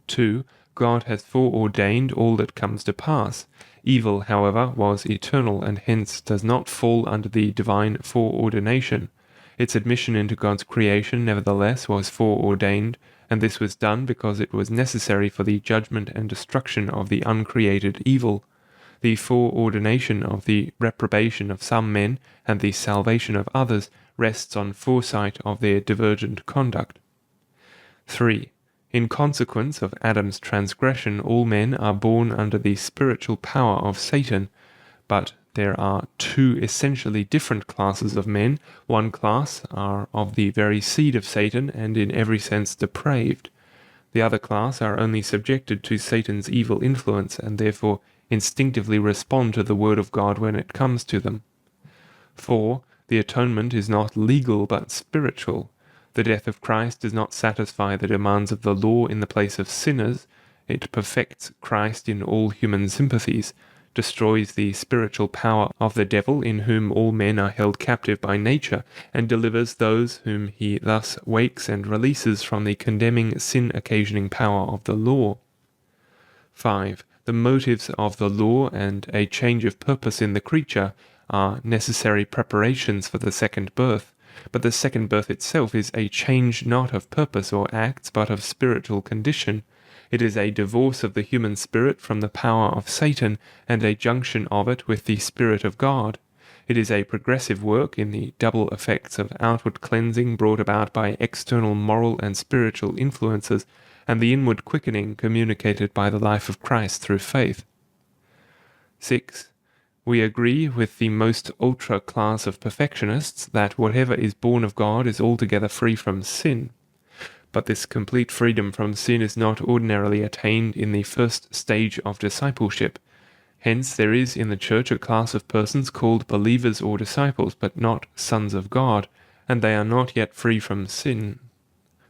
2. God has foreordained all that comes to pass. Evil, however, was eternal and hence does not fall under the divine foreordination. Its admission into God's creation, nevertheless, was foreordained, and this was done because it was necessary for the judgment and destruction of the uncreated evil. The foreordination of the reprobation of some men and the salvation of others rests on foresight of their divergent conduct. 3. In consequence of Adam's transgression, all men are born under the spiritual power of Satan, but there are 2 essentially different classes of men. One class are of the very seed of Satan and in every sense depraved. The other class are only subjected to Satan's evil influence and therefore instinctively respond to the word of God when it comes to them. 4. The atonement is not legal but spiritual. The death of Christ does not satisfy the demands of the law in the place of sinners. It perfects Christ in all human sympathies, destroys the spiritual power of the devil in whom all men are held captive by nature, and delivers those whom he thus wakes and releases from the condemning sin-occasioning power of the law. 5. The motives of the law and a change of purpose in the creature are necessary preparations for the second birth, but the second birth itself is a change not of purpose or acts, but of spiritual condition. It is a divorce of the human spirit from the power of Satan and a junction of it with the Spirit of God. It is a progressive work in the double effects of outward cleansing brought about by external moral and spiritual influences, and the inward quickening communicated by the life of Christ through faith. 6. We agree with the most ultra class of perfectionists that whatever is born of God is altogether free from sin. But this complete freedom from sin is not ordinarily attained in the first stage of discipleship. Hence there is in the Church a class of persons called believers or disciples, but not sons of God, and they are not yet free from sin.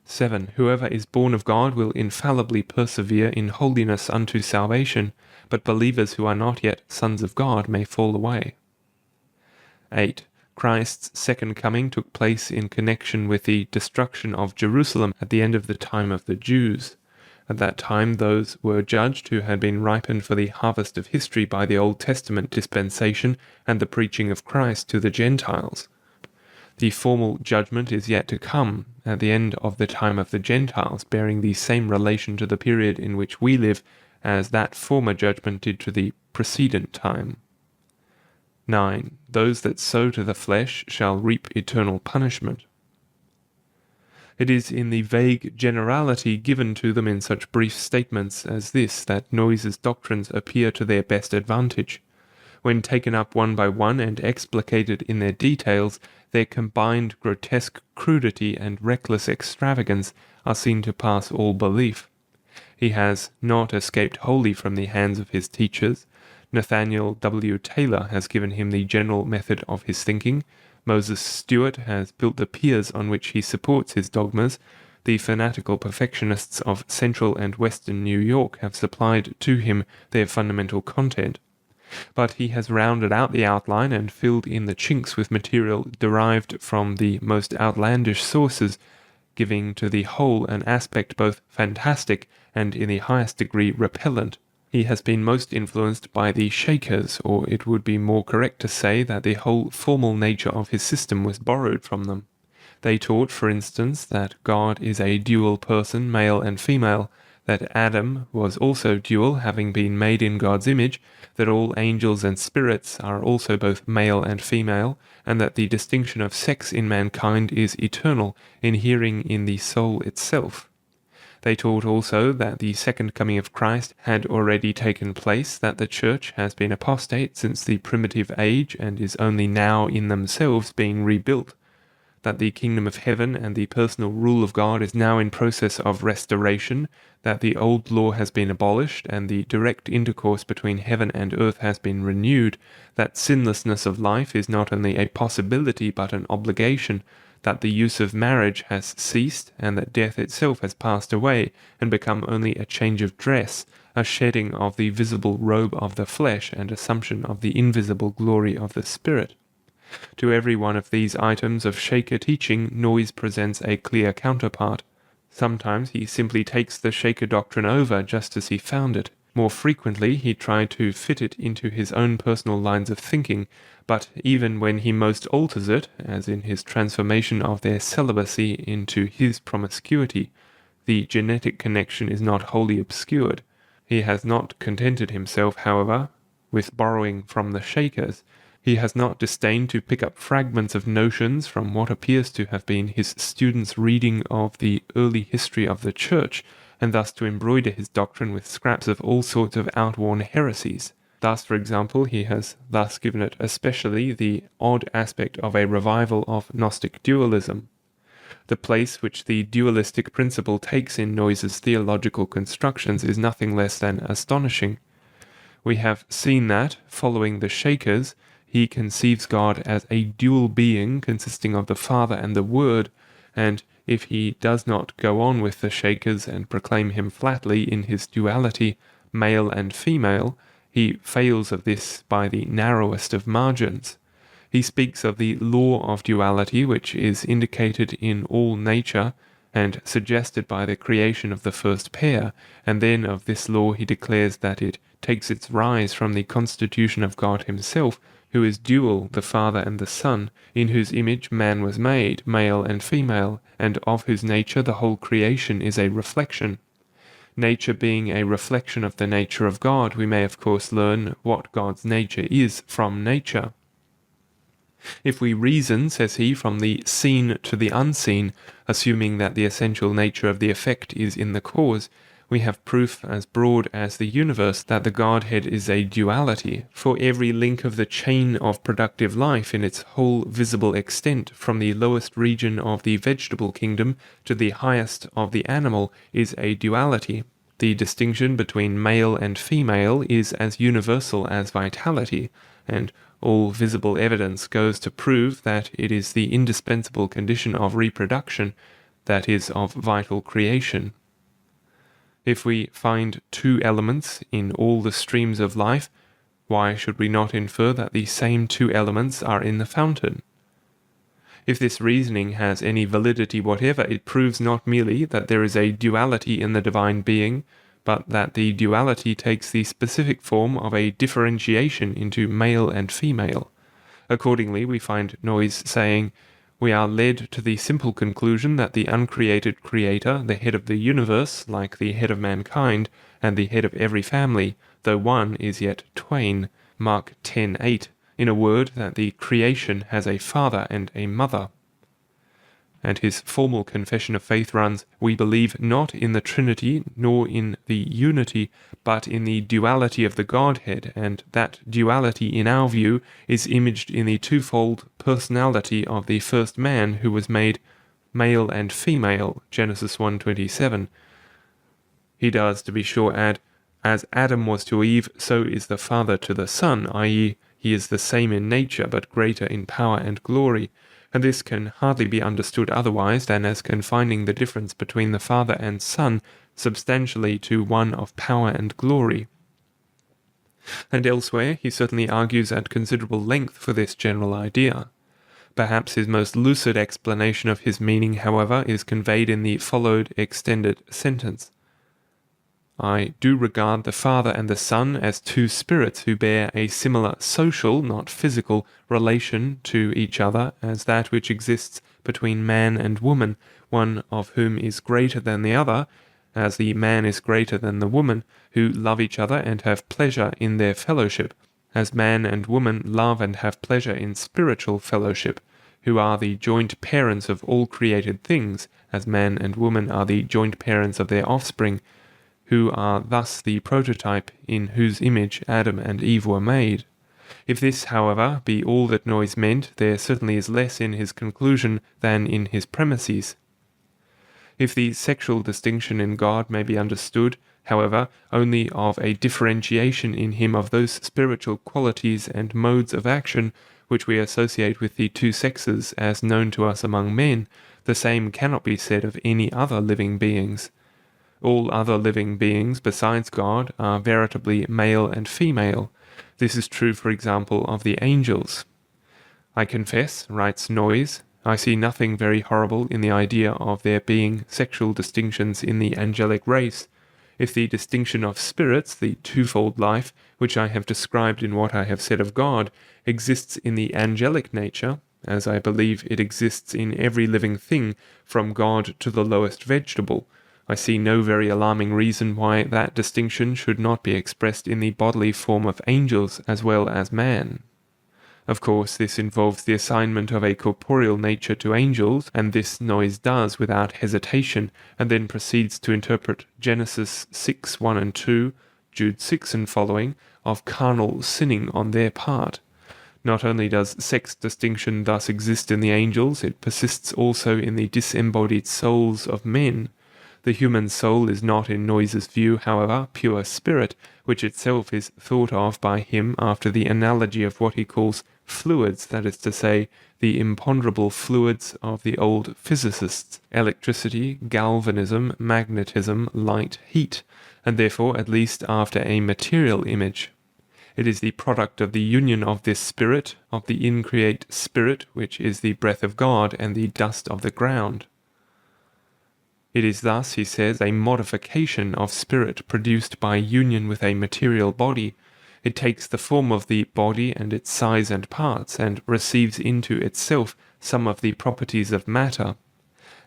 7. Whoever is born of God will infallibly persevere in holiness unto salvation, but believers who are not yet sons of God may fall away. 8. Christ's second coming took place in connection with the destruction of Jerusalem at the end of the time of the Jews. At that time those were judged who had been ripened for the harvest of history by the Old Testament dispensation and the preaching of Christ to the Gentiles. The formal judgment is yet to come at the end of the time of the Gentiles, bearing the same relation to the period in which we live as that former judgment did to the precedent time. 9. Those that sow to the flesh shall reap eternal punishment. It is in the vague generality given to them in such brief statements as this that Noyes' doctrines appear to their best advantage. When taken up one by one and explicated in their details, their combined grotesque crudity and reckless extravagance are seen to pass all belief. He has not escaped wholly from the hands of his teachers. Nathaniel W. Taylor has given him the general method of his thinking. Moses Stuart has built the piers on which he supports his dogmas. the fanatical perfectionists of Central and Western New York have supplied to him their fundamental content. But he has rounded out the outline and filled in the chinks with material derived from the most outlandish sources, giving to the whole an aspect both fantastic and in the highest degree repellent. He has been most influenced by the Shakers, or it would be more correct to say that the whole formal nature of his system was borrowed from them. They taught, for instance, that God is a dual person, male and female, that Adam was also dual, having been made in God's image, that all angels and spirits are also both male and female, and that the distinction of sex in mankind is eternal, inhering in the soul itself. They taught also that the second coming of Christ had already taken place, that the Church has been apostate since the primitive age and is only now in themselves being rebuilt, that the kingdom of heaven and the personal rule of God is now in process of restoration, that the old law has been abolished and the direct intercourse between heaven and earth has been renewed, that sinlessness of life is not only a possibility but an obligation, that the use of marriage has ceased, and that death itself has passed away and become only a change of dress, a shedding of the visible robe of the flesh and assumption of the invisible glory of the Spirit. To every one of these items of Shaker teaching, Noyes presents a clear counterpart. Sometimes he simply takes the Shaker doctrine over just as he found it. More frequently he tried to fit it into his own personal lines of thinking, but even when he most alters it, as in his transformation of their celibacy into his promiscuity, the genetic connection is not wholly obscured. He has not contented himself, however, with borrowing from the Shakers. He has not disdained to pick up fragments of notions from what appears to have been his students' reading of the early history of the Church, and thus to embroider his doctrine with scraps of all sorts of outworn heresies. Thus, for example, he has thus given it especially the odd aspect of a revival of Gnostic dualism. The place which the dualistic principle takes in Noyes's theological constructions is nothing less than astonishing. We have seen that, following the Shakers, he conceives God as a dual being consisting of the Father and the Word, and if he does not go on with the Shakers and proclaim him flatly in his duality, male and female, he fails of this by the narrowest of margins. He speaks of the law of duality which is indicated in all nature and suggested by the creation of the first pair, and then of this law he declares that it takes its rise from the constitution of God himself, who is dual, the Father and the Son, in whose image man was made, male and female, and of whose nature the whole creation is a reflection. Nature being a reflection of the nature of God, we may of course learn what God's nature is from nature. If we reason, says he, from the seen to the unseen, assuming that the essential nature of the effect is in the cause, we have proof as broad as the universe that the Godhead is a duality, for every link of the chain of productive life in its whole visible extent, from the lowest region of the vegetable kingdom to the highest of the animal, is a duality. The distinction between male and female is as universal as vitality, and all visible evidence goes to prove that it is the indispensable condition of reproduction, that is, of vital creation. If we find two elements in all the streams of life, why should we not infer that the same two elements are in the fountain? If this reasoning has any validity whatever, it proves not merely that there is a duality in the divine being, but that the duality takes the specific form of a differentiation into male and female. Accordingly, we find Noyes saying, "We are led to the simple conclusion that the uncreated Creator, the head of the universe, like the head of mankind, and the head of every family, though one, is yet twain." Mark 10:8. In a word, that the creation has a father and a mother. And his formal confession of faith runs, "We believe not in the Trinity, nor in the unity, but in the duality of the Godhead, and that duality, in our view, is imaged in the twofold personality of the first man, who was made male and female." Genesis 1:27. He does, to be sure, add, "As Adam was to Eve, so is the Father to the Son," i.e., he is the same in nature, but greater in power and glory, and this can hardly be understood otherwise than as confining the difference between the Father and Son substantially to one of power and glory. And elsewhere he certainly argues at considerable length for this general idea. Perhaps his most lucid explanation of his meaning, however, is conveyed in the followed extended sentence. I do regard the Father and the Son as two spirits who bear a similar social, not physical, relation to each other as that which exists between man and woman, one of whom is greater than the other, as the man is greater than the woman, who love each other and have pleasure in their fellowship, as man and woman love and have pleasure in spiritual fellowship, who are the joint parents of all created things, as man and woman are the joint parents of their offspring, who are thus the prototype in whose image Adam and Eve were made. If this, however, be all that Noyes meant, there certainly is less in his conclusion than in his premises. If the sexual distinction in God may be understood, however, only of a differentiation in him of those spiritual qualities and modes of action which we associate with the two sexes as known to us among men, the same cannot be said of any other living beings. All other living beings besides God are veritably male and female. This is true, for example, of the angels. I confess, writes Noyes, I see nothing very horrible in the idea of there being sexual distinctions in the angelic race. If the distinction of spirits, the twofold life, which I have described in what I have said of God, exists in the angelic nature, as I believe it exists in every living thing, from God to the lowest vegetable, I see no very alarming reason why that distinction should not be expressed in the bodily form of angels as well as man. Of course, this involves the assignment of a corporeal nature to angels, and this Noyes does without hesitation, and then proceeds to interpret Genesis 6:1 and 2, Jude 6 and following, of carnal sinning on their part. Not only does sex distinction thus exist in the angels, it persists also in the disembodied souls of men. The human soul is not, in Noyes's view, however, pure spirit, which itself is thought of by him after the analogy of what he calls fluids, that is to say, the imponderable fluids of the old physicists, electricity, galvanism, magnetism, light, heat, and therefore at least after a material image. It is the product of the union of this spirit, of the increate spirit, which is the breath of God and the dust of the ground. It is thus, he says, a modification of spirit produced by union with a material body. It takes the form of the body and its size and parts, and receives into itself some of the properties of matter.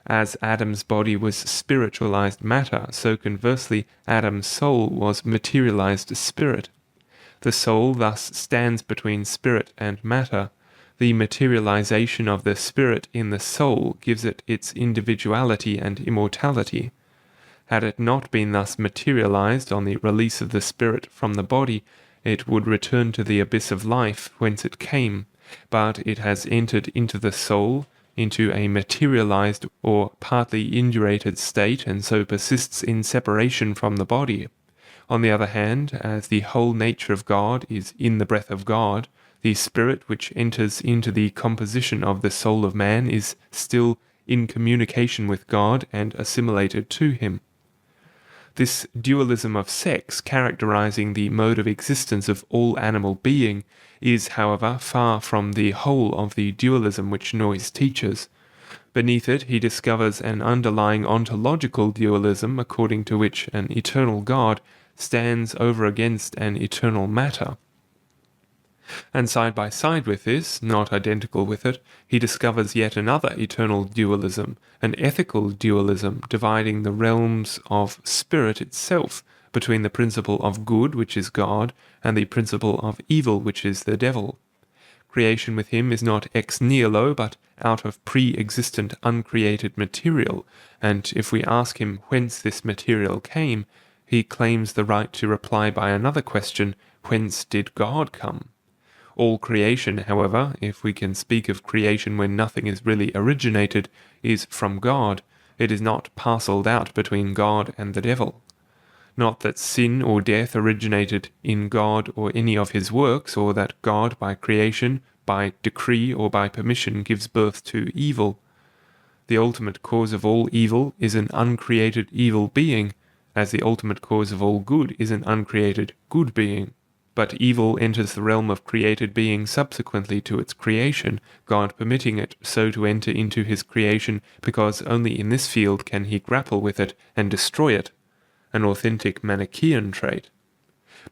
As Adam's body was spiritualized matter, so conversely Adam's soul was materialized spirit. The soul thus stands between spirit and matter. The materialization of the spirit in the soul gives it its individuality and immortality. Had it not been thus materialized on the release of the spirit from the body, it would return to the abyss of life whence it came, but it has entered into the soul, into a materialized or partly indurated state, and so persists in separation from the body. On the other hand, as the whole nature of God is in the breath of God, the spirit which enters into the composition of the soul of man is still in communication with God and assimilated to him. This dualism of sex, characterizing the mode of existence of all animal being, is, however, far from the whole of the dualism which Noyes teaches. Beneath it he discovers an underlying ontological dualism according to which an eternal God stands over against an eternal matter. And side by side with this, not identical with it, he discovers yet another eternal dualism, an ethical dualism, dividing the realms of spirit itself between the principle of good, which is God, and the principle of evil, which is the devil. Creation with him is not ex nihilo, but out of pre-existent uncreated material, and if we ask him whence this material came, he claims the right to reply by another question, whence did God come? All creation, however, if we can speak of creation when nothing is really originated, is from God. It is not parcelled out between God and the devil. Not that sin or death originated in God or any of his works, or that God by creation by decree or by permission, gives birth to evil. The ultimate cause of all evil is an uncreated evil being, as the ultimate cause of all good is an uncreated good being. But evil enters the realm of created being subsequently to its creation, God permitting it so to enter into his creation because only in this field can he grapple with it and destroy it, an authentic Manichaean trait.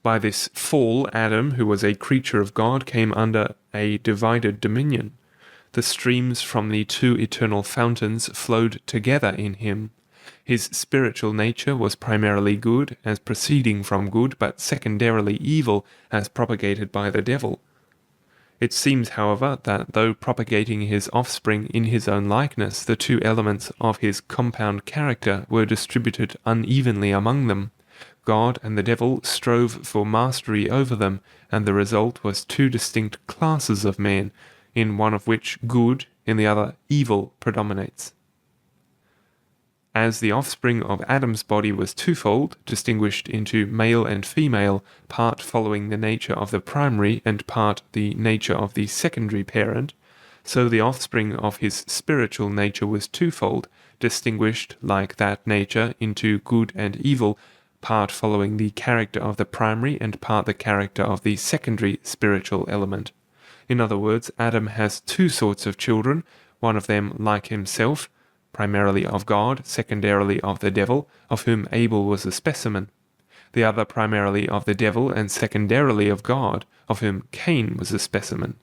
By this fall, Adam, who was a creature of God, came under a divided dominion. The streams from the two eternal fountains flowed together in him. His spiritual nature was primarily good, as proceeding from good, but secondarily evil, as propagated by the devil. It seems, however, that though propagating his offspring in his own likeness, the two elements of his compound character were distributed unevenly among them. God and the devil strove for mastery over them, and the result was two distinct classes of men, in one of which good, in the other evil, predominates. As the offspring of Adam's body was twofold, distinguished into male and female, part following the nature of the primary and part the nature of the secondary parent, so the offspring of his spiritual nature was twofold, distinguished, like that nature, into good and evil, part following the character of the primary and part the character of the secondary spiritual element. In other words, Adam has two sorts of children, one of them like himself, primarily of God, secondarily of the devil, of whom Abel was a specimen. The other primarily of the devil and secondarily of God, of whom Cain was a specimen.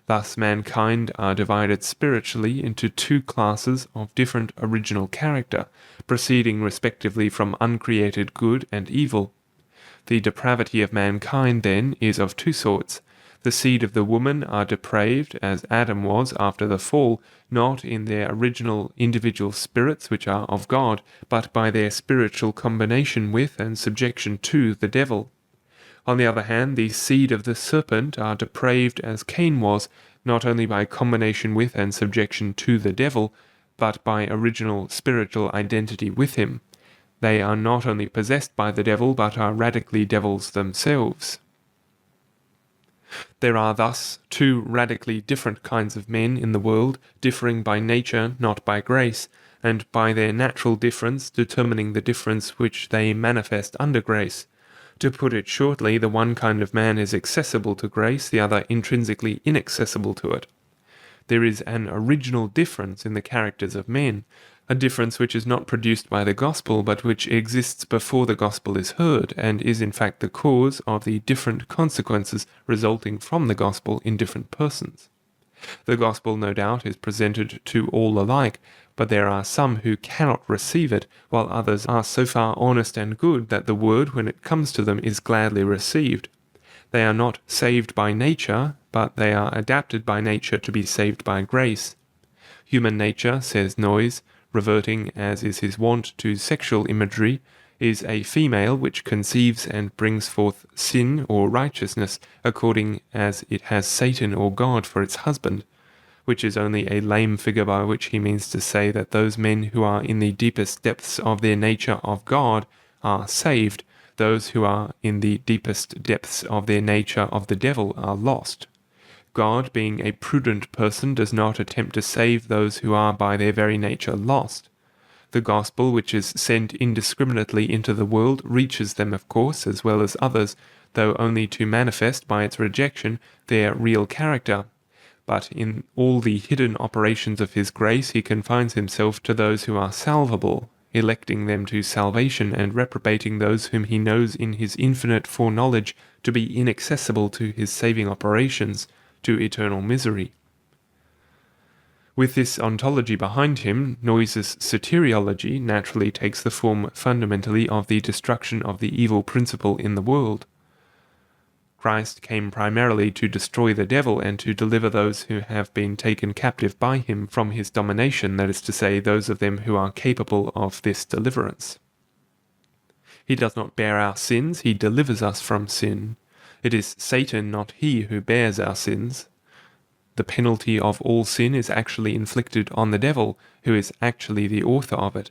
Thus mankind are divided spiritually into two classes of different original character, proceeding respectively from uncreated good and evil. The depravity of mankind, then, is of two sorts. The seed of the woman are depraved, as Adam was after the fall, not in their original individual spirits which are of God, but by their spiritual combination with and subjection to the devil. On the other hand, the seed of the serpent are depraved as Cain was, not only by combination with and subjection to the devil, but by original spiritual identity with him. They are not only possessed by the devil, but are radically devils themselves. There are thus two radically different kinds of men in the world, differing by nature, not by grace, and by their natural difference determining the difference which they manifest under grace. To put it shortly, the one kind of man is accessible to grace, the other intrinsically inaccessible to it. There is an original difference in the characters of men, a difference which is not produced by the gospel, but which exists before the gospel is heard, and is in fact the cause of the different consequences resulting from the gospel in different persons. The gospel, no doubt, is presented to all alike, but there are some who cannot receive it, while others are so far honest and good that the word, when it comes to them, is gladly received. They are not saved by nature, but they are adapted by nature to be saved by grace. Human nature, says Noyes, reverting as is his wont to sexual imagery, is a female which conceives and brings forth sin or righteousness according as it has Satan or God for its husband, which is only a lame figure by which he means to say that those men who are in the deepest depths of their nature of God are saved, those who are in the deepest depths of their nature of the devil are lost. God, being a prudent person, does not attempt to save those who are by their very nature lost. The gospel, which is sent indiscriminately into the world, reaches them, of course, as well as others, though only to manifest by its rejection their real character. But in all the hidden operations of his grace he confines himself to those who are salvable, electing them to salvation and reprobating those whom he knows in his infinite foreknowledge to be inaccessible to his saving operations, to eternal misery. With this ontology behind him, Noyes' soteriology naturally takes the form fundamentally of the destruction of the evil principle in the world. Christ came primarily to destroy the devil and to deliver those who have been taken captive by him from his domination, that is to say, those of them who are capable of this deliverance. He does not bear our sins, he delivers us from sin. It is Satan, not he, who bears our sins. The penalty of all sin is actually inflicted on the devil, who is actually the author of it.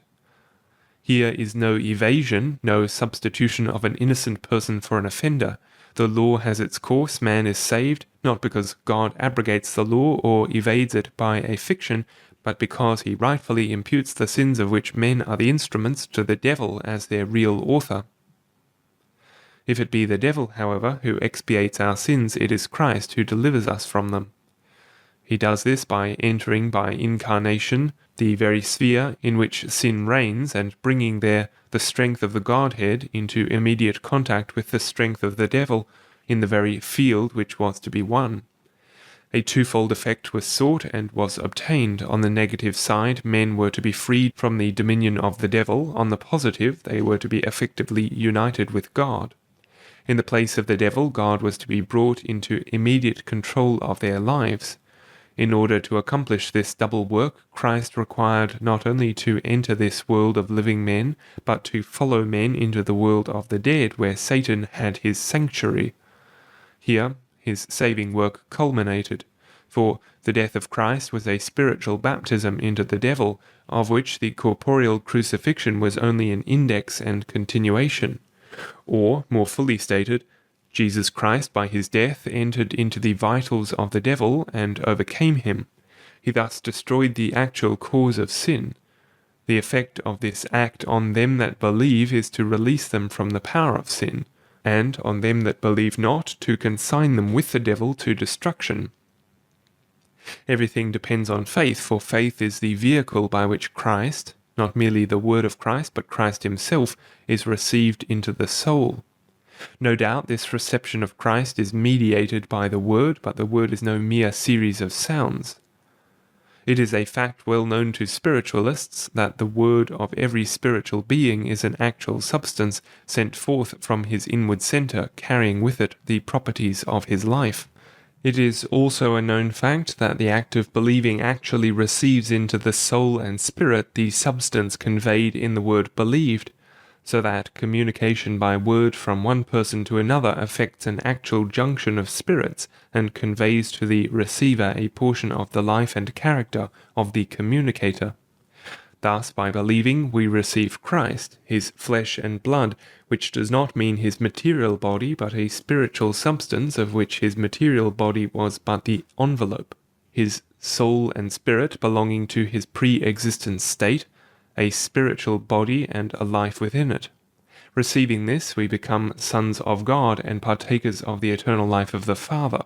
Here is no evasion, no substitution of an innocent person for an offender. The law has its course, man is saved, not because God abrogates the law or evades it by a fiction, but because he rightfully imputes the sins of which men are the instruments to the devil as their real author. If it be the devil, however, who expiates our sins, it is Christ who delivers us from them. He does this by entering by incarnation the very sphere in which sin reigns and bringing there the strength of the Godhead into immediate contact with the strength of the devil in the very field which was to be won. A twofold effect was sought and was obtained. On the negative side, men were to be freed from the dominion of the devil. On the positive, they were to be effectively united with God. In the place of the devil, God was to be brought into immediate control of their lives. In order to accomplish this double work, Christ required not only to enter this world of living men, but to follow men into the world of the dead, where Satan had his sanctuary. Here, his saving work culminated, for the death of Christ was a spiritual baptism into the devil, of which the corporeal crucifixion was only an index and continuation. Or, more fully stated, Jesus Christ, by his death, entered into the vitals of the devil and overcame him. He thus destroyed the actual cause of sin. The effect of this act on them that believe is to release them from the power of sin, and on them that believe not, to consign them with the devil to destruction. Everything depends on faith, for faith is the vehicle by which Christ, not merely the word of Christ, but Christ himself, is received into the soul. No doubt this reception of Christ is mediated by the word, but the word is no mere series of sounds. It is a fact well known to spiritualists that the word of every spiritual being is an actual substance sent forth from his inward center, carrying with it the properties of his life. It is also a known fact that the act of believing actually receives into the soul and spirit the substance conveyed in the word believed, so that communication by word from one person to another affects an actual junction of spirits and conveys to the receiver a portion of the life and character of the communicator. Thus, by believing, we receive Christ, his flesh and blood, which does not mean his material body, but a spiritual substance of which his material body was but the envelope, his soul and spirit belonging to his pre-existent state, a spiritual body and a life within it. Receiving this, we become sons of God and partakers of the eternal life of the Father.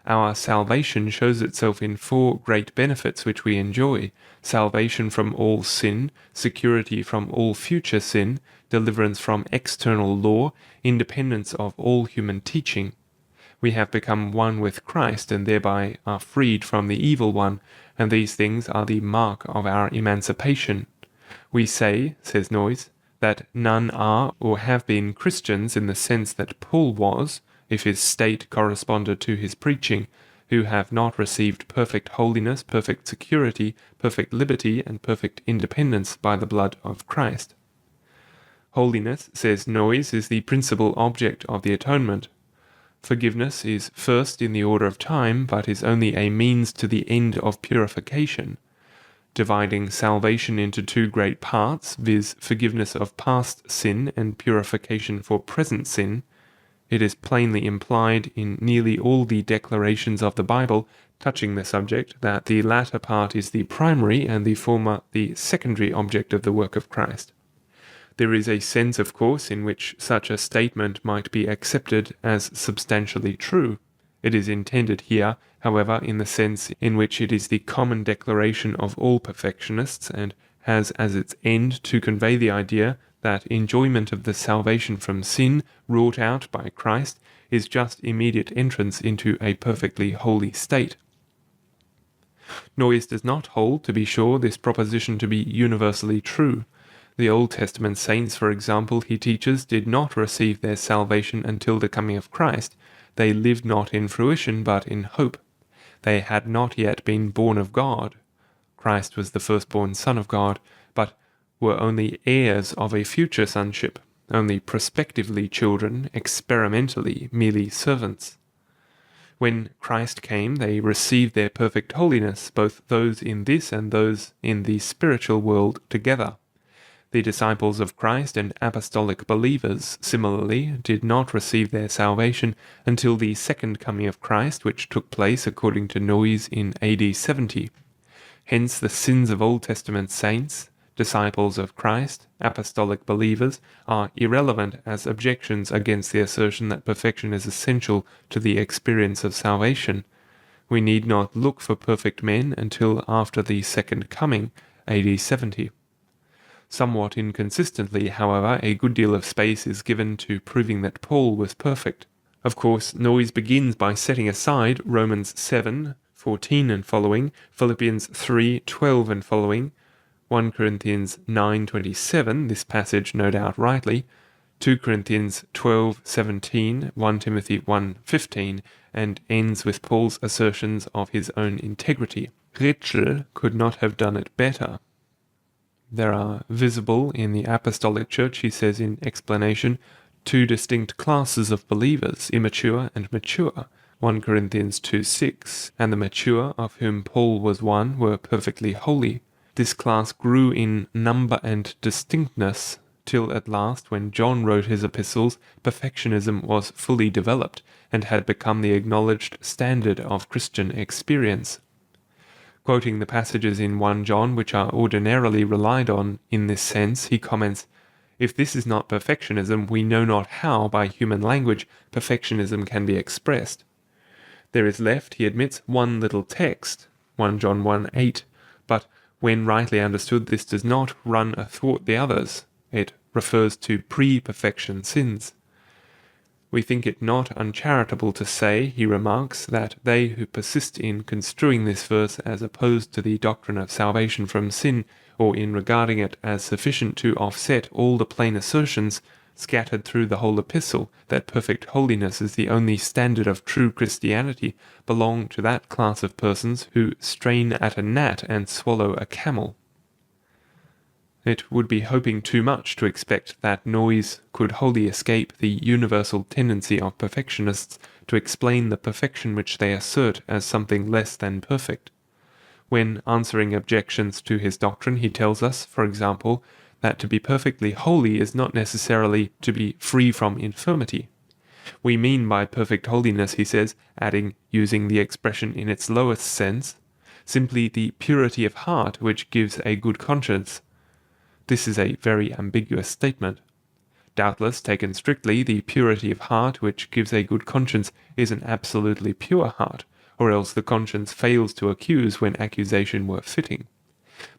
Our salvation shows itself in 4 great benefits which we enjoy: salvation from all sin, security from all future sin, deliverance from external law, independence of all human teaching. We have become one with Christ and thereby are freed from the evil one, and these things are the mark of our emancipation. We say, says Noyes, that none are or have been Christians in the sense that Paul was, if his state corresponded to his preaching, who have not received perfect holiness, perfect security, perfect liberty, and perfect independence by the blood of Christ. Holiness, says Noyes, is the principal object of the atonement. Forgiveness is first in the order of time, but is only a means to the end of purification. Dividing salvation into 2 great parts, viz., forgiveness of past sin and purification for present sin, it is plainly implied in nearly all the declarations of the Bible touching the subject that the latter part is the primary and the former the secondary object of the work of Christ. There is a sense, of course, in which such a statement might be accepted as substantially true. It is intended here, however, in the sense in which it is the common declaration of all perfectionists, and has as its end to convey the idea that enjoyment of the salvation from sin wrought out by Christ is just immediate entrance into a perfectly holy state. Noyes does not hold, to be sure, this proposition to be universally true. The Old Testament saints, for example, he teaches, did not receive their salvation until the coming of Christ. They lived not in fruition, but in hope. They had not yet been born of God. Christ was the firstborn Son of God, but were only heirs of a future sonship, only prospectively children, experimentally merely servants. When Christ came, they received their perfect holiness, both those in this and those in the spiritual world together. The disciples of Christ and apostolic believers, similarly, did not receive their salvation until the second coming of Christ, which took place, according to Noyes, in AD 70. Hence the sins of Old Testament saints, disciples of Christ, apostolic believers, are irrelevant as objections against the assertion that perfection is essential to the experience of salvation. We need not look for perfect men until after the second coming, AD 70. Somewhat inconsistently, however, a good deal of space is given to proving that Paul was perfect. Of course, Noyes begins by setting aside Romans 7:14 and following, Philippians 3:12 and following, 1 Corinthians 9:27, this passage no doubt rightly, 2 Corinthians 12:17, 1 Timothy 1:15, and ends with Paul's assertions of his own integrity. Ritschl could not have done it better. There are visible in the Apostolic Church, he says in explanation, two distinct classes of believers, immature and mature. 1 Corinthians 2:6, and the mature, of whom Paul was one, were perfectly holy. This class grew in number and distinctness, till at last, when John wrote his epistles, perfectionism was fully developed, and had become the acknowledged standard of Christian experience. Quoting the passages in 1 John which are ordinarily relied on in this sense, he comments, "If this is not perfectionism, we know not how, by human language, perfectionism can be expressed." There is left, he admits, one little text, 1 John 1:8, but when rightly understood, this does not run athwart the others. It refers to pre-perfection sins. We think it not uncharitable to say, he remarks, that they who persist in construing this verse as opposed to the doctrine of salvation from sin, or in regarding it as sufficient to offset all the plain assertions scattered through the whole epistle, that perfect holiness is the only standard of true Christianity, belong to that class of persons who strain at a gnat and swallow a camel. It would be hoping too much to expect that Noyes could wholly escape the universal tendency of perfectionists to explain the perfection which they assert as something less than perfect. When answering objections to his doctrine, he tells us, for example, that to be perfectly holy is not necessarily to be free from infirmity. We mean by perfect holiness, he says, adding, using the expression in its lowest sense, simply the purity of heart which gives a good conscience. This is a very ambiguous statement. Doubtless, taken strictly, the purity of heart which gives a good conscience is an absolutely pure heart, or else the conscience fails to accuse when accusation were fitting.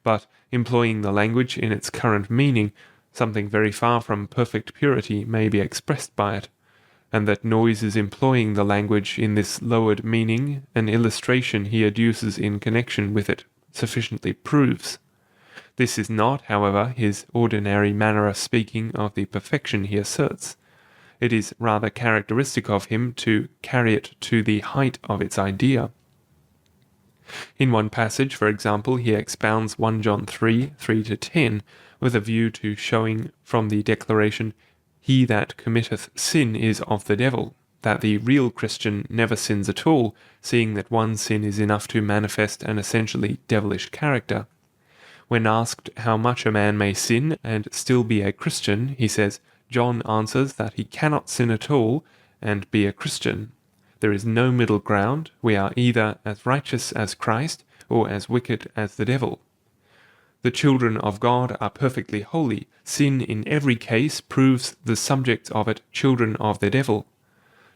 But, employing the language in its current meaning, something very far from perfect purity may be expressed by it, and that Noyes is employing the language in this lowered meaning, an illustration he adduces in connection with it sufficiently proves. This is not, however, his ordinary manner of speaking of the perfection he asserts. It is rather characteristic of him to carry it to the height of its idea. In one passage, for example, he expounds 1 John 3:3-10, with a view to showing from the declaration, "He that committeth sin is of the devil," that the real Christian never sins at all, seeing that one sin is enough to manifest an essentially devilish character. When asked how much a man may sin and still be a Christian, he says, John answers that he cannot sin at all and be a Christian. There is no middle ground. We are either as righteous as Christ or as wicked as the devil. The children of God are perfectly holy. Sin in every case proves the subjects of it children of the devil.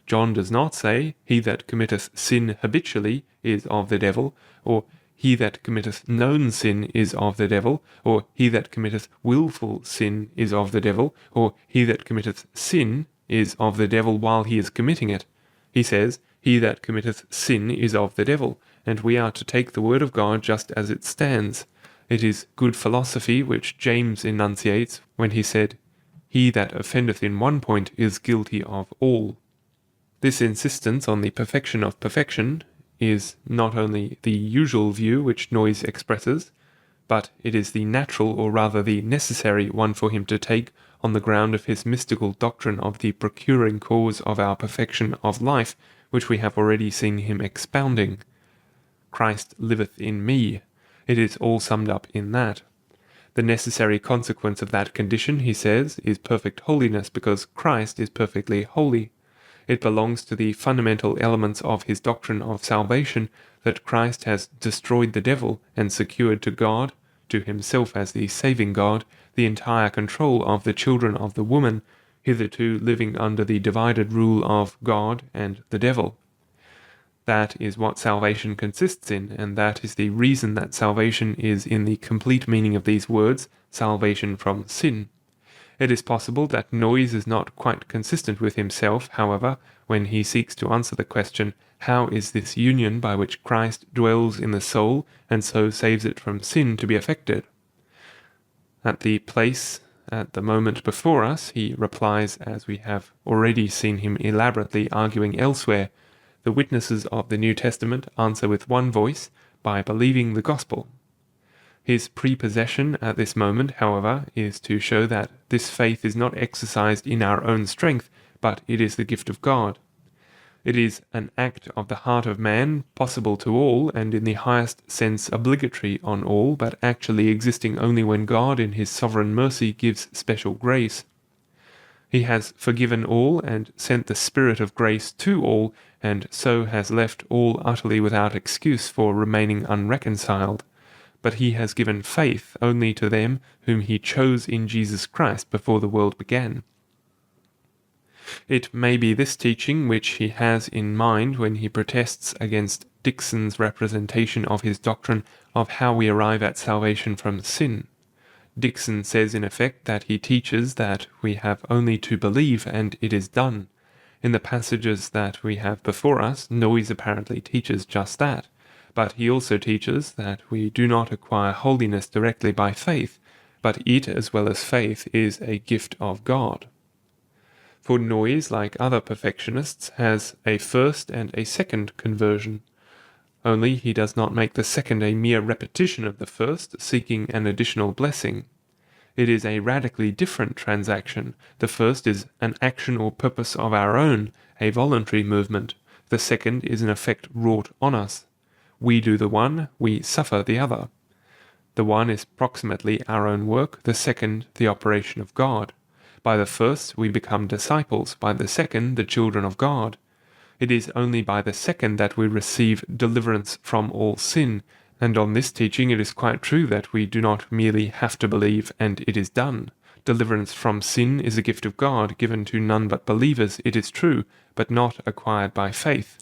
John does not say, "He that committeth sin habitually is of the devil," or "He that committeth known sin is of the devil," or "He that committeth willful sin is of the devil," or "He that committeth sin is of the devil while he is committing it." He says, "He that committeth sin is of the devil," and we are to take the word of God just as it stands. It is good philosophy which James enunciates when he said, "He that offendeth in one point is guilty of all." This insistence on the perfection of perfection is not only the usual view which Noyes expresses, but it is the natural, or rather the necessary one for him to take on the ground of his mystical doctrine of the procuring cause of our perfection of life, which we have already seen him expounding. Christ liveth in me. It is all summed up in that. The necessary consequence of that condition, he says, is perfect holiness, because Christ is perfectly holy. It belongs to the fundamental elements of his doctrine of salvation that Christ has destroyed the devil and secured to God, to himself as the saving God, the entire control of the children of the woman, hitherto living under the divided rule of God and the devil. That is what salvation consists in, and that is the reason that salvation is in the complete meaning of these words, salvation from sin. It is possible that Noyes is not quite consistent with himself, however, when he seeks to answer the question, how is this union by which Christ dwells in the soul and so saves it from sin to be effected? At the moment before us, he replies, as we have already seen him elaborately arguing elsewhere, the witnesses of the New Testament answer with one voice by believing the gospel. His prepossession at this moment, however, is to show that this faith is not exercised in our own strength, but it is the gift of God. It is an act of the heart of man, possible to all, and in the highest sense obligatory on all, but actually existing only when God in his sovereign mercy gives special grace. He has forgiven all and sent the Spirit of grace to all, and so has left all utterly without excuse for remaining unreconciled. But he has given faith only to them whom he chose in Jesus Christ before the world began. It may be this teaching which he has in mind when he protests against Dixon's representation of his doctrine of how we arrive at salvation from sin. Dixon says in effect that he teaches that we have only to believe and it is done. In the passages that we have before us, Noyes apparently teaches just that, but he also teaches that we do not acquire holiness directly by faith, but it, as well as faith, is a gift of God. For Noyes, like other perfectionists, has a first and a second conversion. Only he does not make the second a mere repetition of the first, seeking an additional blessing. It is a radically different transaction. The first is an action or purpose of our own, a voluntary movement. The second is an effect wrought on us. We do the one, we suffer the other. The one is proximately our own work, the second the operation of God. By the first we become disciples, by the second the children of God. It is only by the second that we receive deliverance from all sin, and on this teaching it is quite true that we do not merely have to believe and it is done. Deliverance from sin is a gift of God, given to none but believers, it is true, but not acquired by faith.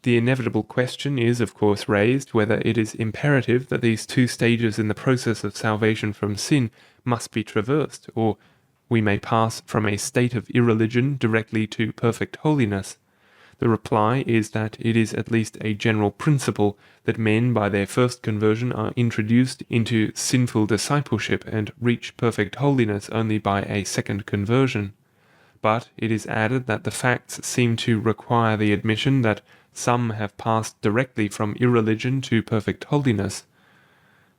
The inevitable question is, of course, raised whether it is imperative that these two stages in the process of salvation from sin must be traversed, or we may pass from a state of irreligion directly to perfect holiness. The reply is that it is at least a general principle that men by their first conversion are introduced into sinful discipleship and reach perfect holiness only by a second conversion. But it is added that the facts seem to require the admission that some have passed directly from irreligion to perfect holiness.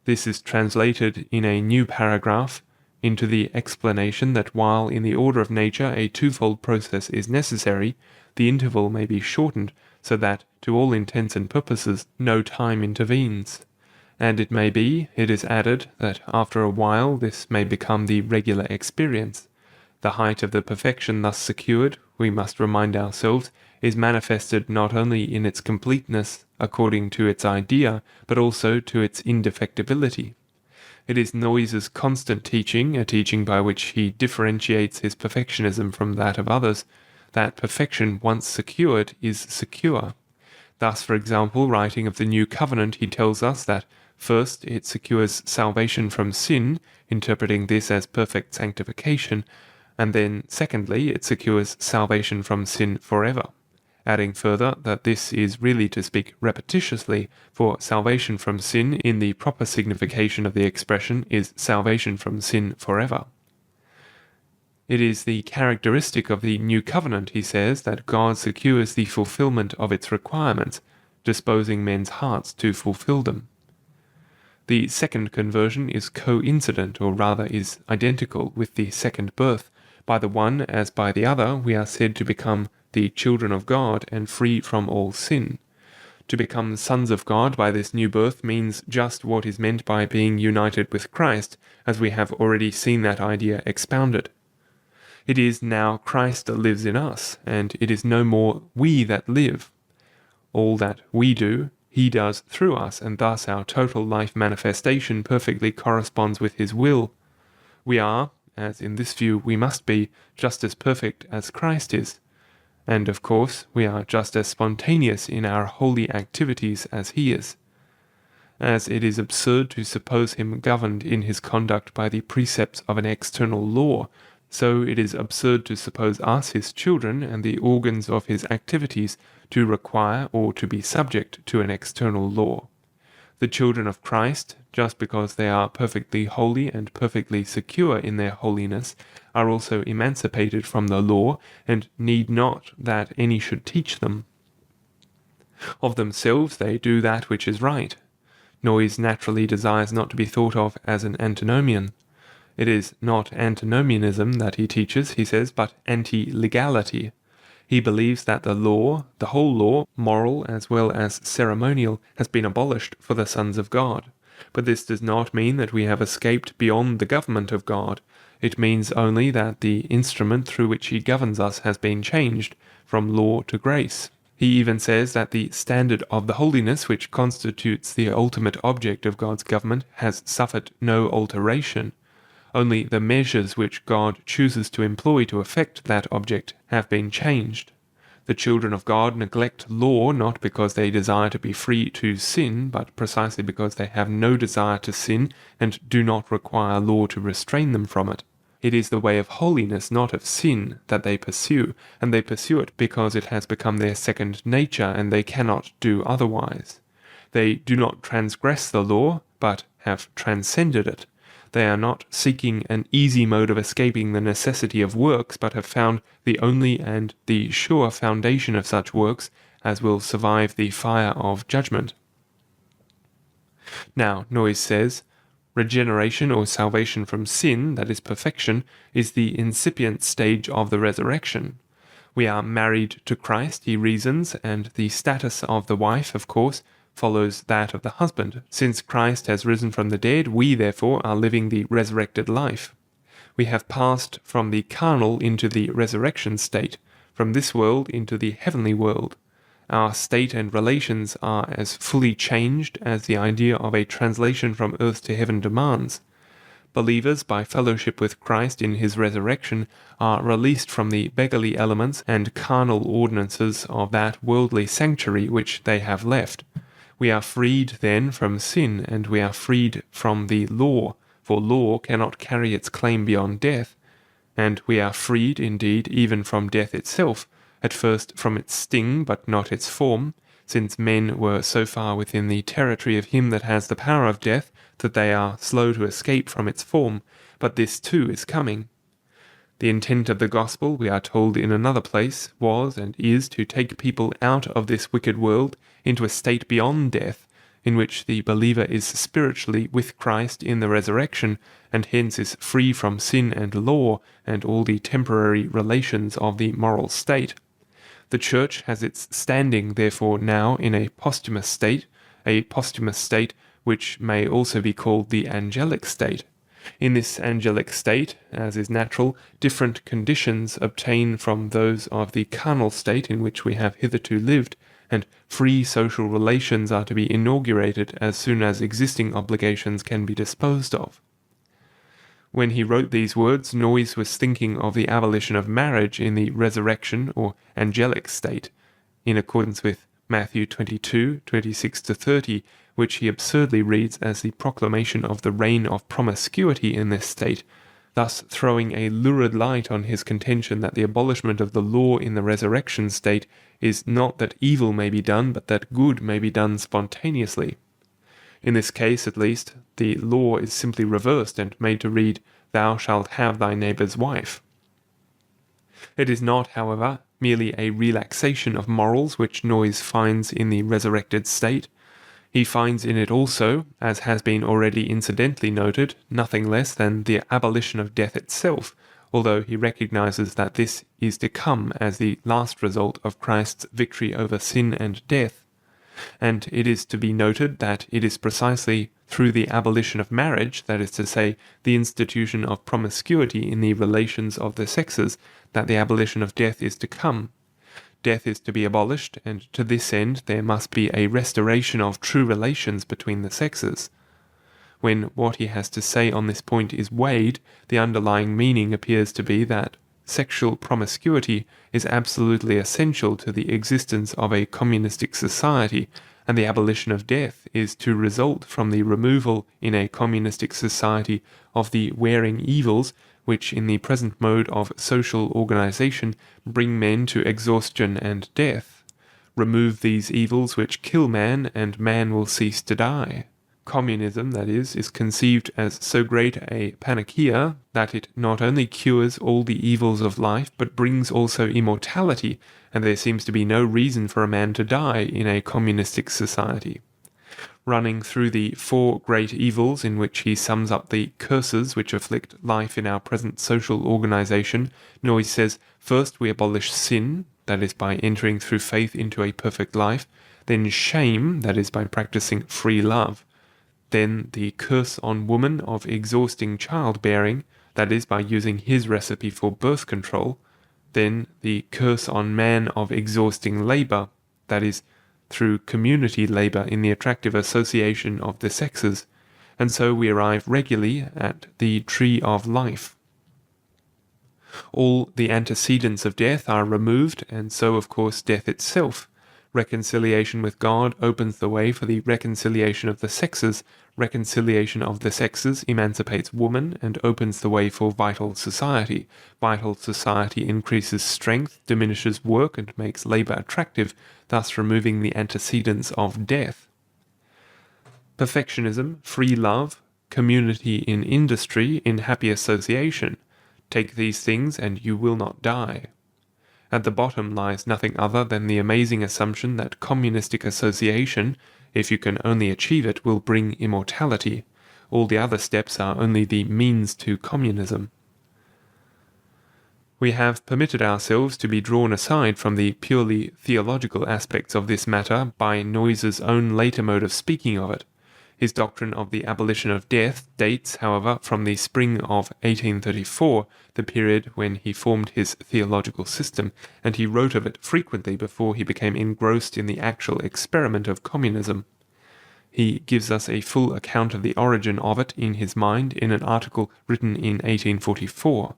This is translated in a new paragraph into the explanation that while in the order of nature a twofold process is necessary, the interval may be shortened so that, to all intents and purposes, no time intervenes. And it may be, it is added, that after a while this may become the regular experience. The height of the perfection thus secured, we must remind ourselves, is manifested not only in its completeness according to its idea, but also to its indefectibility. It is Noyes's constant teaching, a teaching by which he differentiates his perfectionism from that of others, that perfection once secured is secure. Thus, for example, writing of the New Covenant, he tells us that first it secures salvation from sin, interpreting this as perfect sanctification, and then secondly it secures salvation from sin forever, adding further that this is really to speak repetitiously, for salvation from sin in the proper signification of the expression is salvation from sin forever. It is the characteristic of the New Covenant, he says, that God secures the fulfillment of its requirements, disposing men's hearts to fulfill them. The second conversion is coincident, or rather is identical with the second birth. By the one as by the other we are said to become the children of God and free from all sin. To become sons of God by this new birth means just what is meant by being united with Christ, as we have already seen that idea expounded. It is now Christ that lives in us, and it is no more we that live. All that we do, he does through us, and thus our total life manifestation perfectly corresponds with his will. We are, as in this view we must be, just as perfect as Christ is. And of course, we are just as spontaneous in our holy activities as he is. As it is absurd to suppose him governed in his conduct by the precepts of an external law, so it is absurd to suppose us, his children, and the organs of his activities, to require or to be subject to an external law. The children of Christ, just because they are perfectly holy and perfectly secure in their holiness, are also emancipated from the law, and need not that any should teach them. Of themselves they do that which is right. Noyes naturally desires not to be thought of as an antinomian. It is not antinomianism that he teaches, he says, but anti-legality. He believes that the law, the whole law, moral as well as ceremonial, has been abolished for the sons of God. But this does not mean that we have escaped beyond the government of God. It means only that the instrument through which he governs us has been changed from law to grace. He even says that the standard of the holiness which constitutes the ultimate object of God's government has suffered no alteration. Only the measures which God chooses to employ to effect that object have been changed. The children of God neglect law not because they desire to be free to sin, but precisely because they have no desire to sin and do not require law to restrain them from it. It is the way of holiness, not of sin, that they pursue, and they pursue it because it has become their second nature and they cannot do otherwise. They do not transgress the law, but have transcended it. They are not seeking an easy mode of escaping the necessity of works, but have found the only and the sure foundation of such works as will survive the fire of judgment. Now, Noyes says, regeneration or salvation from sin, that is perfection, is the incipient stage of the resurrection. We are married to Christ, he reasons, and the status of the wife, of course, follows that of the husband. Since Christ has risen from the dead, we therefore are living the resurrected life. We have passed from the carnal into the resurrection state, from this world into the heavenly world. Our state and relations are as fully changed as the idea of a translation from earth to heaven demands. Believers, by fellowship with Christ in his resurrection, are released from the beggarly elements and carnal ordinances of that worldly sanctuary which they have left. We are freed then from sin, and we are freed from the law, for law cannot carry its claim beyond death, and we are freed indeed even from death itself, at first from its sting but not its form, since men were so far within the territory of him that has the power of death that they are slow to escape from its form, but this too is coming. The intent of the gospel, we are told in another place, was and is to take people out of this wicked world into a state beyond death, in which the believer is spiritually with Christ in the resurrection, and hence is free from sin and law and all the temporary relations of the moral state. The Church has its standing, therefore, now in a posthumous state which may also be called the angelic state. In this angelic state, as is natural, different conditions obtain from those of the carnal state in which we have hitherto lived, and free social relations are to be inaugurated as soon as existing obligations can be disposed of. When he wrote these words, Noyes was thinking of the abolition of marriage in the resurrection or angelic state, in accordance with Matthew 22:26-30, which he absurdly reads as the proclamation of the reign of promiscuity in this state, thus throwing a lurid light on his contention that the abolishment of the law in the resurrection state is not that evil may be done, but that good may be done spontaneously. In this case, at least, the law is simply reversed and made to read, "Thou shalt have thy neighbour's wife." It is not, however, merely a relaxation of morals which Noyes finds in the resurrected state. He finds in it also, as has been already incidentally noted, nothing less than the abolition of death itself, although he recognizes that this is to come as the last result of Christ's victory over sin and death. And it is to be noted that it is precisely through the abolition of marriage, that is to say, the institution of promiscuity in the relations of the sexes, that the abolition of death is to come. Death is to be abolished, and to this end there must be a restoration of true relations between the sexes. When what he has to say on this point is weighed, the underlying meaning appears to be that sexual promiscuity is absolutely essential to the existence of a communistic society, and the abolition of death is to result from the removal in a communistic society of the wearing evils which in the present mode of social organization bring men to exhaustion and death. Remove these evils which kill man, and man will cease to die. Communism, that is conceived as so great a panacea that it not only cures all the evils of life, but brings also immortality, and there seems to be no reason for a man to die in a communistic society. Running through the four great evils in which he sums up the curses which afflict life in our present social organization, Noyes says, first we abolish sin, that is by entering through faith into a perfect life, then shame, that is by practicing free love, then the curse on woman of exhausting childbearing, that is by using his recipe for birth control, then the curse on man of exhausting labor, that is through community labor in the attractive association of the sexes, and so we arrive regularly at the tree of life. All the antecedents of death are removed, and so of course death itself. Reconciliation with God opens the way for the reconciliation of the sexes. Reconciliation of the sexes emancipates woman and opens the way for vital society. Vital society increases strength, diminishes work, and makes labor attractive, thus removing the antecedents of death. Perfectionism, free love, community in industry, in happy association. Take these things and you will not die. At the bottom lies nothing other than the amazing assumption that communistic association, if you can only achieve it, will bring immortality. All the other steps are only the means to communism. We have permitted ourselves to be drawn aside from the purely theological aspects of this matter by Noyes's own later mode of speaking of it. His doctrine of the abolition of death dates, however, from the spring of 1834, the period when he formed his theological system, and he wrote of it frequently before he became engrossed in the actual experiment of communism. He gives us a full account of the origin of it in his mind in an article written in 1844.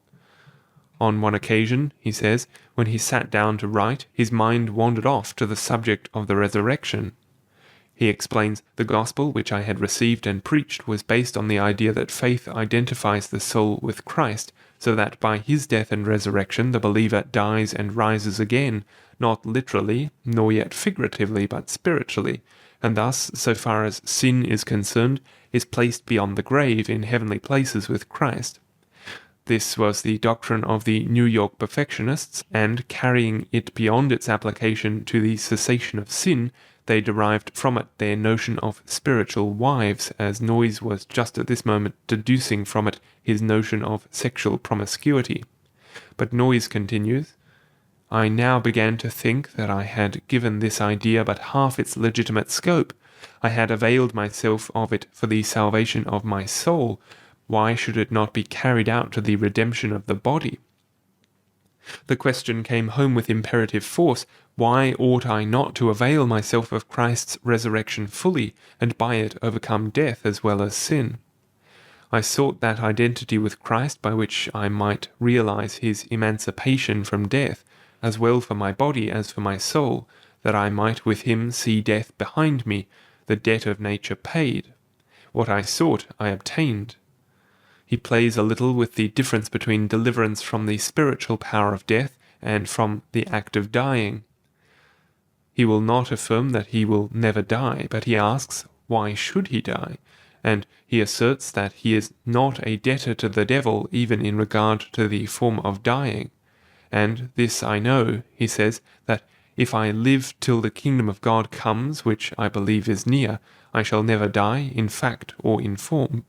On one occasion, he says, when he sat down to write, his mind wandered off to the subject of the resurrection. He explains, the gospel which I had received and preached was based on the idea that faith identifies the soul with Christ, so that by his death and resurrection the believer dies and rises again, not literally, nor yet figuratively, but spiritually, and thus, so far as sin is concerned, is placed beyond the grave in heavenly places with Christ. This was the doctrine of the New York perfectionists, and carrying it beyond its application to the cessation of sin, they derived from it their notion of spiritual wives, as Noyes was just at this moment deducing from it his notion of sexual promiscuity. But Noyes continues, I now began to think that I had given this idea but half its legitimate scope. I had availed myself of it for the salvation of my soul. Why should it not be carried out to the redemption of the body? The question came home with imperative force, why ought I not to avail myself of Christ's resurrection fully, and by it overcome death as well as sin? I sought that identity with Christ by which I might realize his emancipation from death, as well for my body as for my soul, that I might with him see death behind me, the debt of nature paid. What I sought I obtained. He plays a little with the difference between deliverance from the spiritual power of death and from the act of dying. He will not affirm that he will never die, but he asks, why should he die? And he asserts that he is not a debtor to the devil even in regard to the form of dying. And this I know, he says, that if I live till the kingdom of God comes, which I believe is near, I shall never die in fact or in form.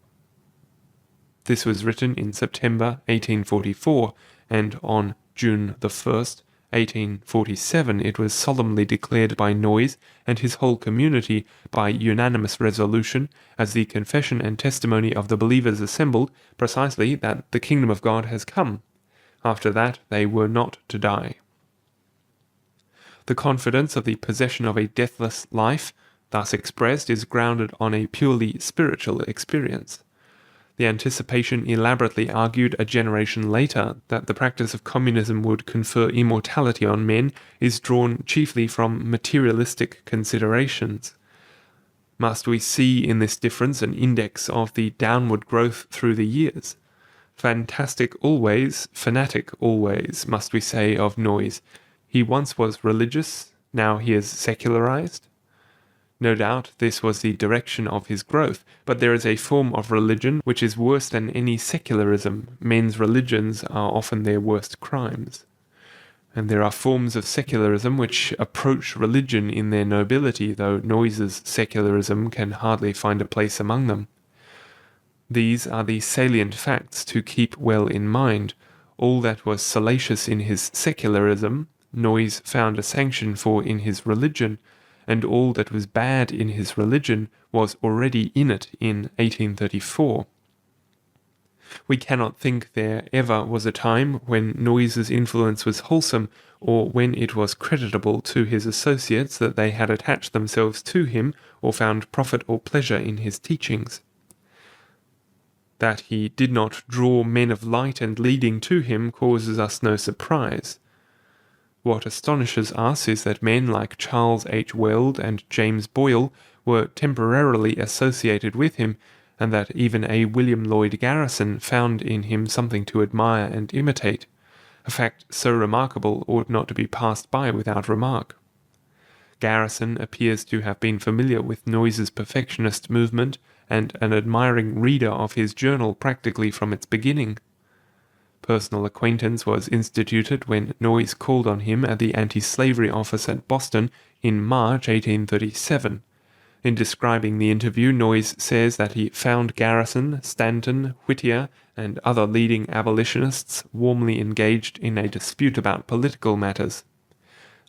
This was written in September 1844, and on June the 1st, 1847, it was solemnly declared by Noyes and his whole community by unanimous resolution as the confession and testimony of the believers assembled, precisely that the kingdom of God has come. After that they were not to die. The confidence of the possession of a deathless life, thus expressed, is grounded on a purely spiritual experience. The anticipation elaborately argued a generation later that the practice of communism would confer immortality on men is drawn chiefly from materialistic considerations. Must we see in this difference an index of the downward growth through the years? Fantastic always, fanatic always, must we say of Noyes. He once was religious, now he is secularized. No doubt this was the direction of his growth, but there is a form of religion which is worse than any secularism. Men's religions are often their worst crimes. And there are forms of secularism which approach religion in their nobility, though Noyes's secularism can hardly find a place among them. These are the salient facts to keep well in mind. All that was salacious in his secularism, Noyes found a sanction for in his religion, and all that was bad in his religion was already in it in 1834. We cannot think there ever was a time when Noyes's influence was wholesome, or when it was creditable to his associates that they had attached themselves to him or found profit or pleasure in his teachings. That he did not draw men of light and leading to him causes us no surprise. What astonishes us is that men like Charles H. Weld and James Boyle were temporarily associated with him, and that even a William Lloyd Garrison found in him something to admire and imitate. A fact so remarkable ought not to be passed by without remark. Garrison appears to have been familiar with Noyes's perfectionist movement and an admiring reader of his journal practically from its beginning. Personal acquaintance was instituted when Noyes called on him at the anti-slavery office at Boston in March 1837. In describing the interview, Noyes says that he found Garrison, Stanton, Whittier, and other leading abolitionists warmly engaged in a dispute about political matters.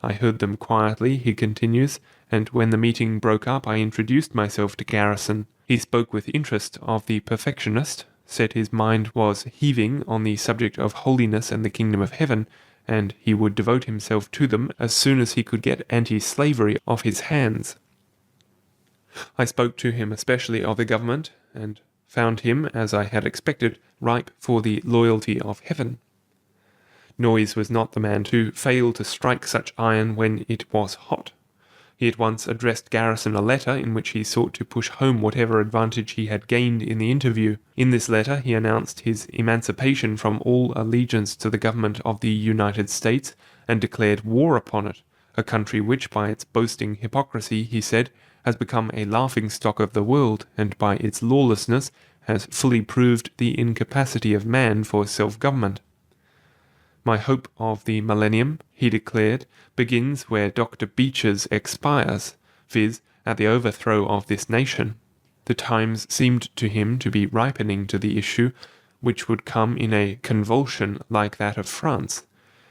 I heard them quietly, he continues, and when the meeting broke up I introduced myself to Garrison. He spoke with interest of the perfectionist, said his mind was heaving on the subject of holiness and the kingdom of heaven, and he would devote himself to them as soon as he could get anti-slavery off his hands. I spoke to him especially of the government, and found him, as I had expected, ripe for the loyalty of heaven. Noyes was not the man to fail to strike such iron when it was hot. He at once addressed Garrison a letter in which he sought to push home whatever advantage he had gained in the interview. In this letter he announced his emancipation from all allegiance to the government of the United States and declared war upon it, a country which, by its boasting hypocrisy, he said, has become a laughing-stock of the world, and by its lawlessness has fully proved the incapacity of man for self-government. My hope of the millennium, he declared, begins where Dr. Beecher's expires, viz., at the overthrow of this nation. The times seemed to him to be ripening to the issue, which would come in a convulsion like that of France.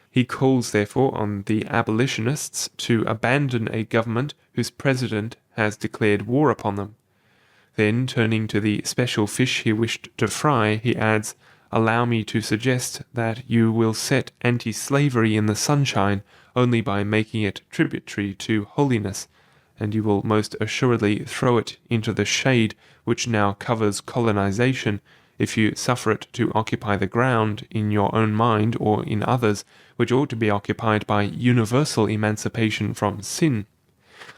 He calls, therefore, on the abolitionists to abandon a government whose president has declared war upon them. Then, turning to the special fish he wished to fry, he adds, "Allow me to suggest that you will set anti-slavery in the sunshine only by making it tributary to holiness, and you will most assuredly throw it into the shade which now covers colonization, if you suffer it to occupy the ground in your own mind or in others, which ought to be occupied by universal emancipation from sin.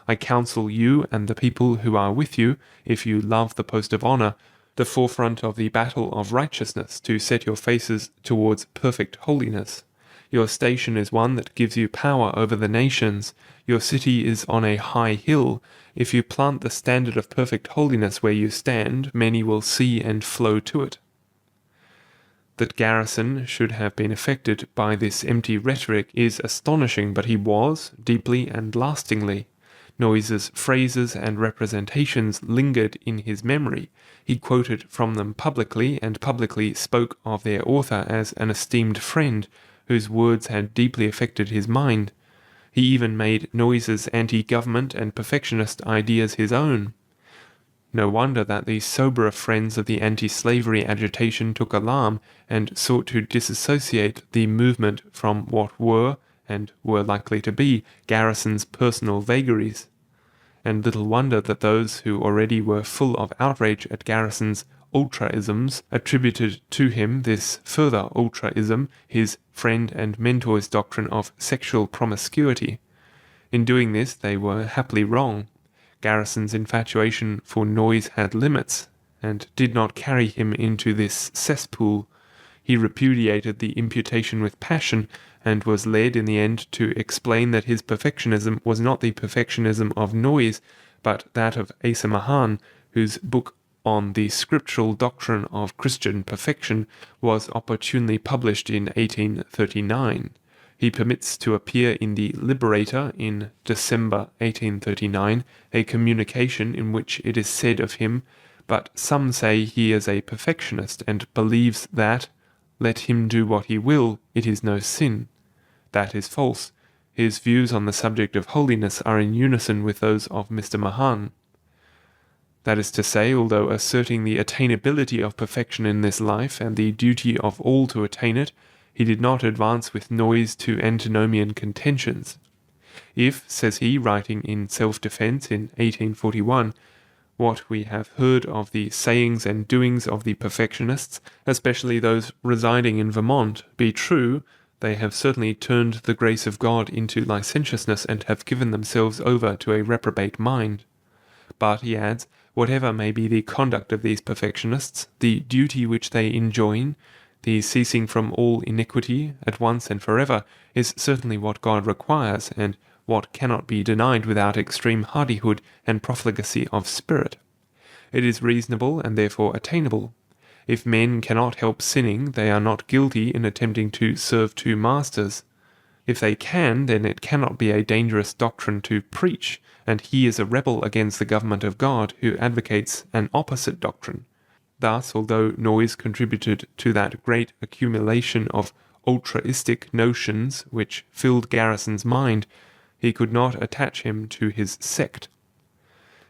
I counsel you and the people who are with you, if you love the post of honor, the forefront of the battle of righteousness, to set your faces towards perfect holiness. Your station is one that gives you power over the nations. Your city is on a high hill. If you plant the standard of perfect holiness where you stand, many will see and flow to it." That Garrison should have been affected by this empty rhetoric is astonishing, but he was, deeply and lastingly. Noyes's phrases and representations lingered in his memory. He quoted from them publicly, and publicly spoke of their author as an esteemed friend, whose words had deeply affected his mind. He even made Noyes's anti-government and perfectionist ideas his own. No wonder that the soberer friends of the anti-slavery agitation took alarm and sought to disassociate the movement from what were, and were likely to be, Garrison's personal vagaries. And little wonder that those who already were full of outrage at Garrison's ultraisms attributed to him this further ultraism, his friend and mentor's doctrine of sexual promiscuity. In doing this they were happily wrong. Garrison's infatuation for Noyes had limits, and did not carry him into this cesspool. He repudiated the imputation with passion, and was led in the end to explain that his perfectionism was not the perfectionism of Noyes, but that of Asa Mahan, whose book on the scriptural doctrine of Christian perfection was opportunely published in 1839. He permits to appear in the Liberator in December 1839 a communication in which it is said of him, "But some say he is a perfectionist, and believes that, let him do what he will, it is no sin." That is false. His views on the subject of holiness are in unison with those of Mr. Mahan. That is to say, although asserting the attainability of perfection in this life and the duty of all to attain it, he did not advance with Noyes to antinomian contentions. If, says he, writing in Self-Defense in 1841, what we have heard of the sayings and doings of the perfectionists, especially those residing in Vermont, be true, they have certainly turned the grace of God into licentiousness and have given themselves over to a reprobate mind. But, he adds, whatever may be the conduct of these perfectionists, the duty which they enjoin, the ceasing from all iniquity at once and forever, is certainly what God requires, and what cannot be denied without extreme hardihood and profligacy of spirit. It is reasonable and therefore attainable. If men cannot help sinning, they are not guilty in attempting to serve two masters. If they can, then it cannot be a dangerous doctrine to preach, and he is a rebel against the government of God who advocates an opposite doctrine. Thus, although Noyes contributed to that great accumulation of ultraistic notions which filled Garrison's mind, he could not attach him to his sect.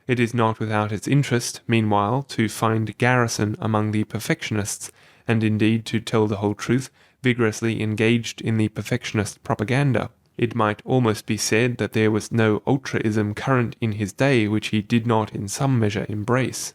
It is not without its interest, meanwhile, to find Garrison among the perfectionists, and indeed, to tell the whole truth, vigorously engaged in the perfectionist propaganda. It might almost be said that there was no ultraism current in his day which he did not in some measure embrace.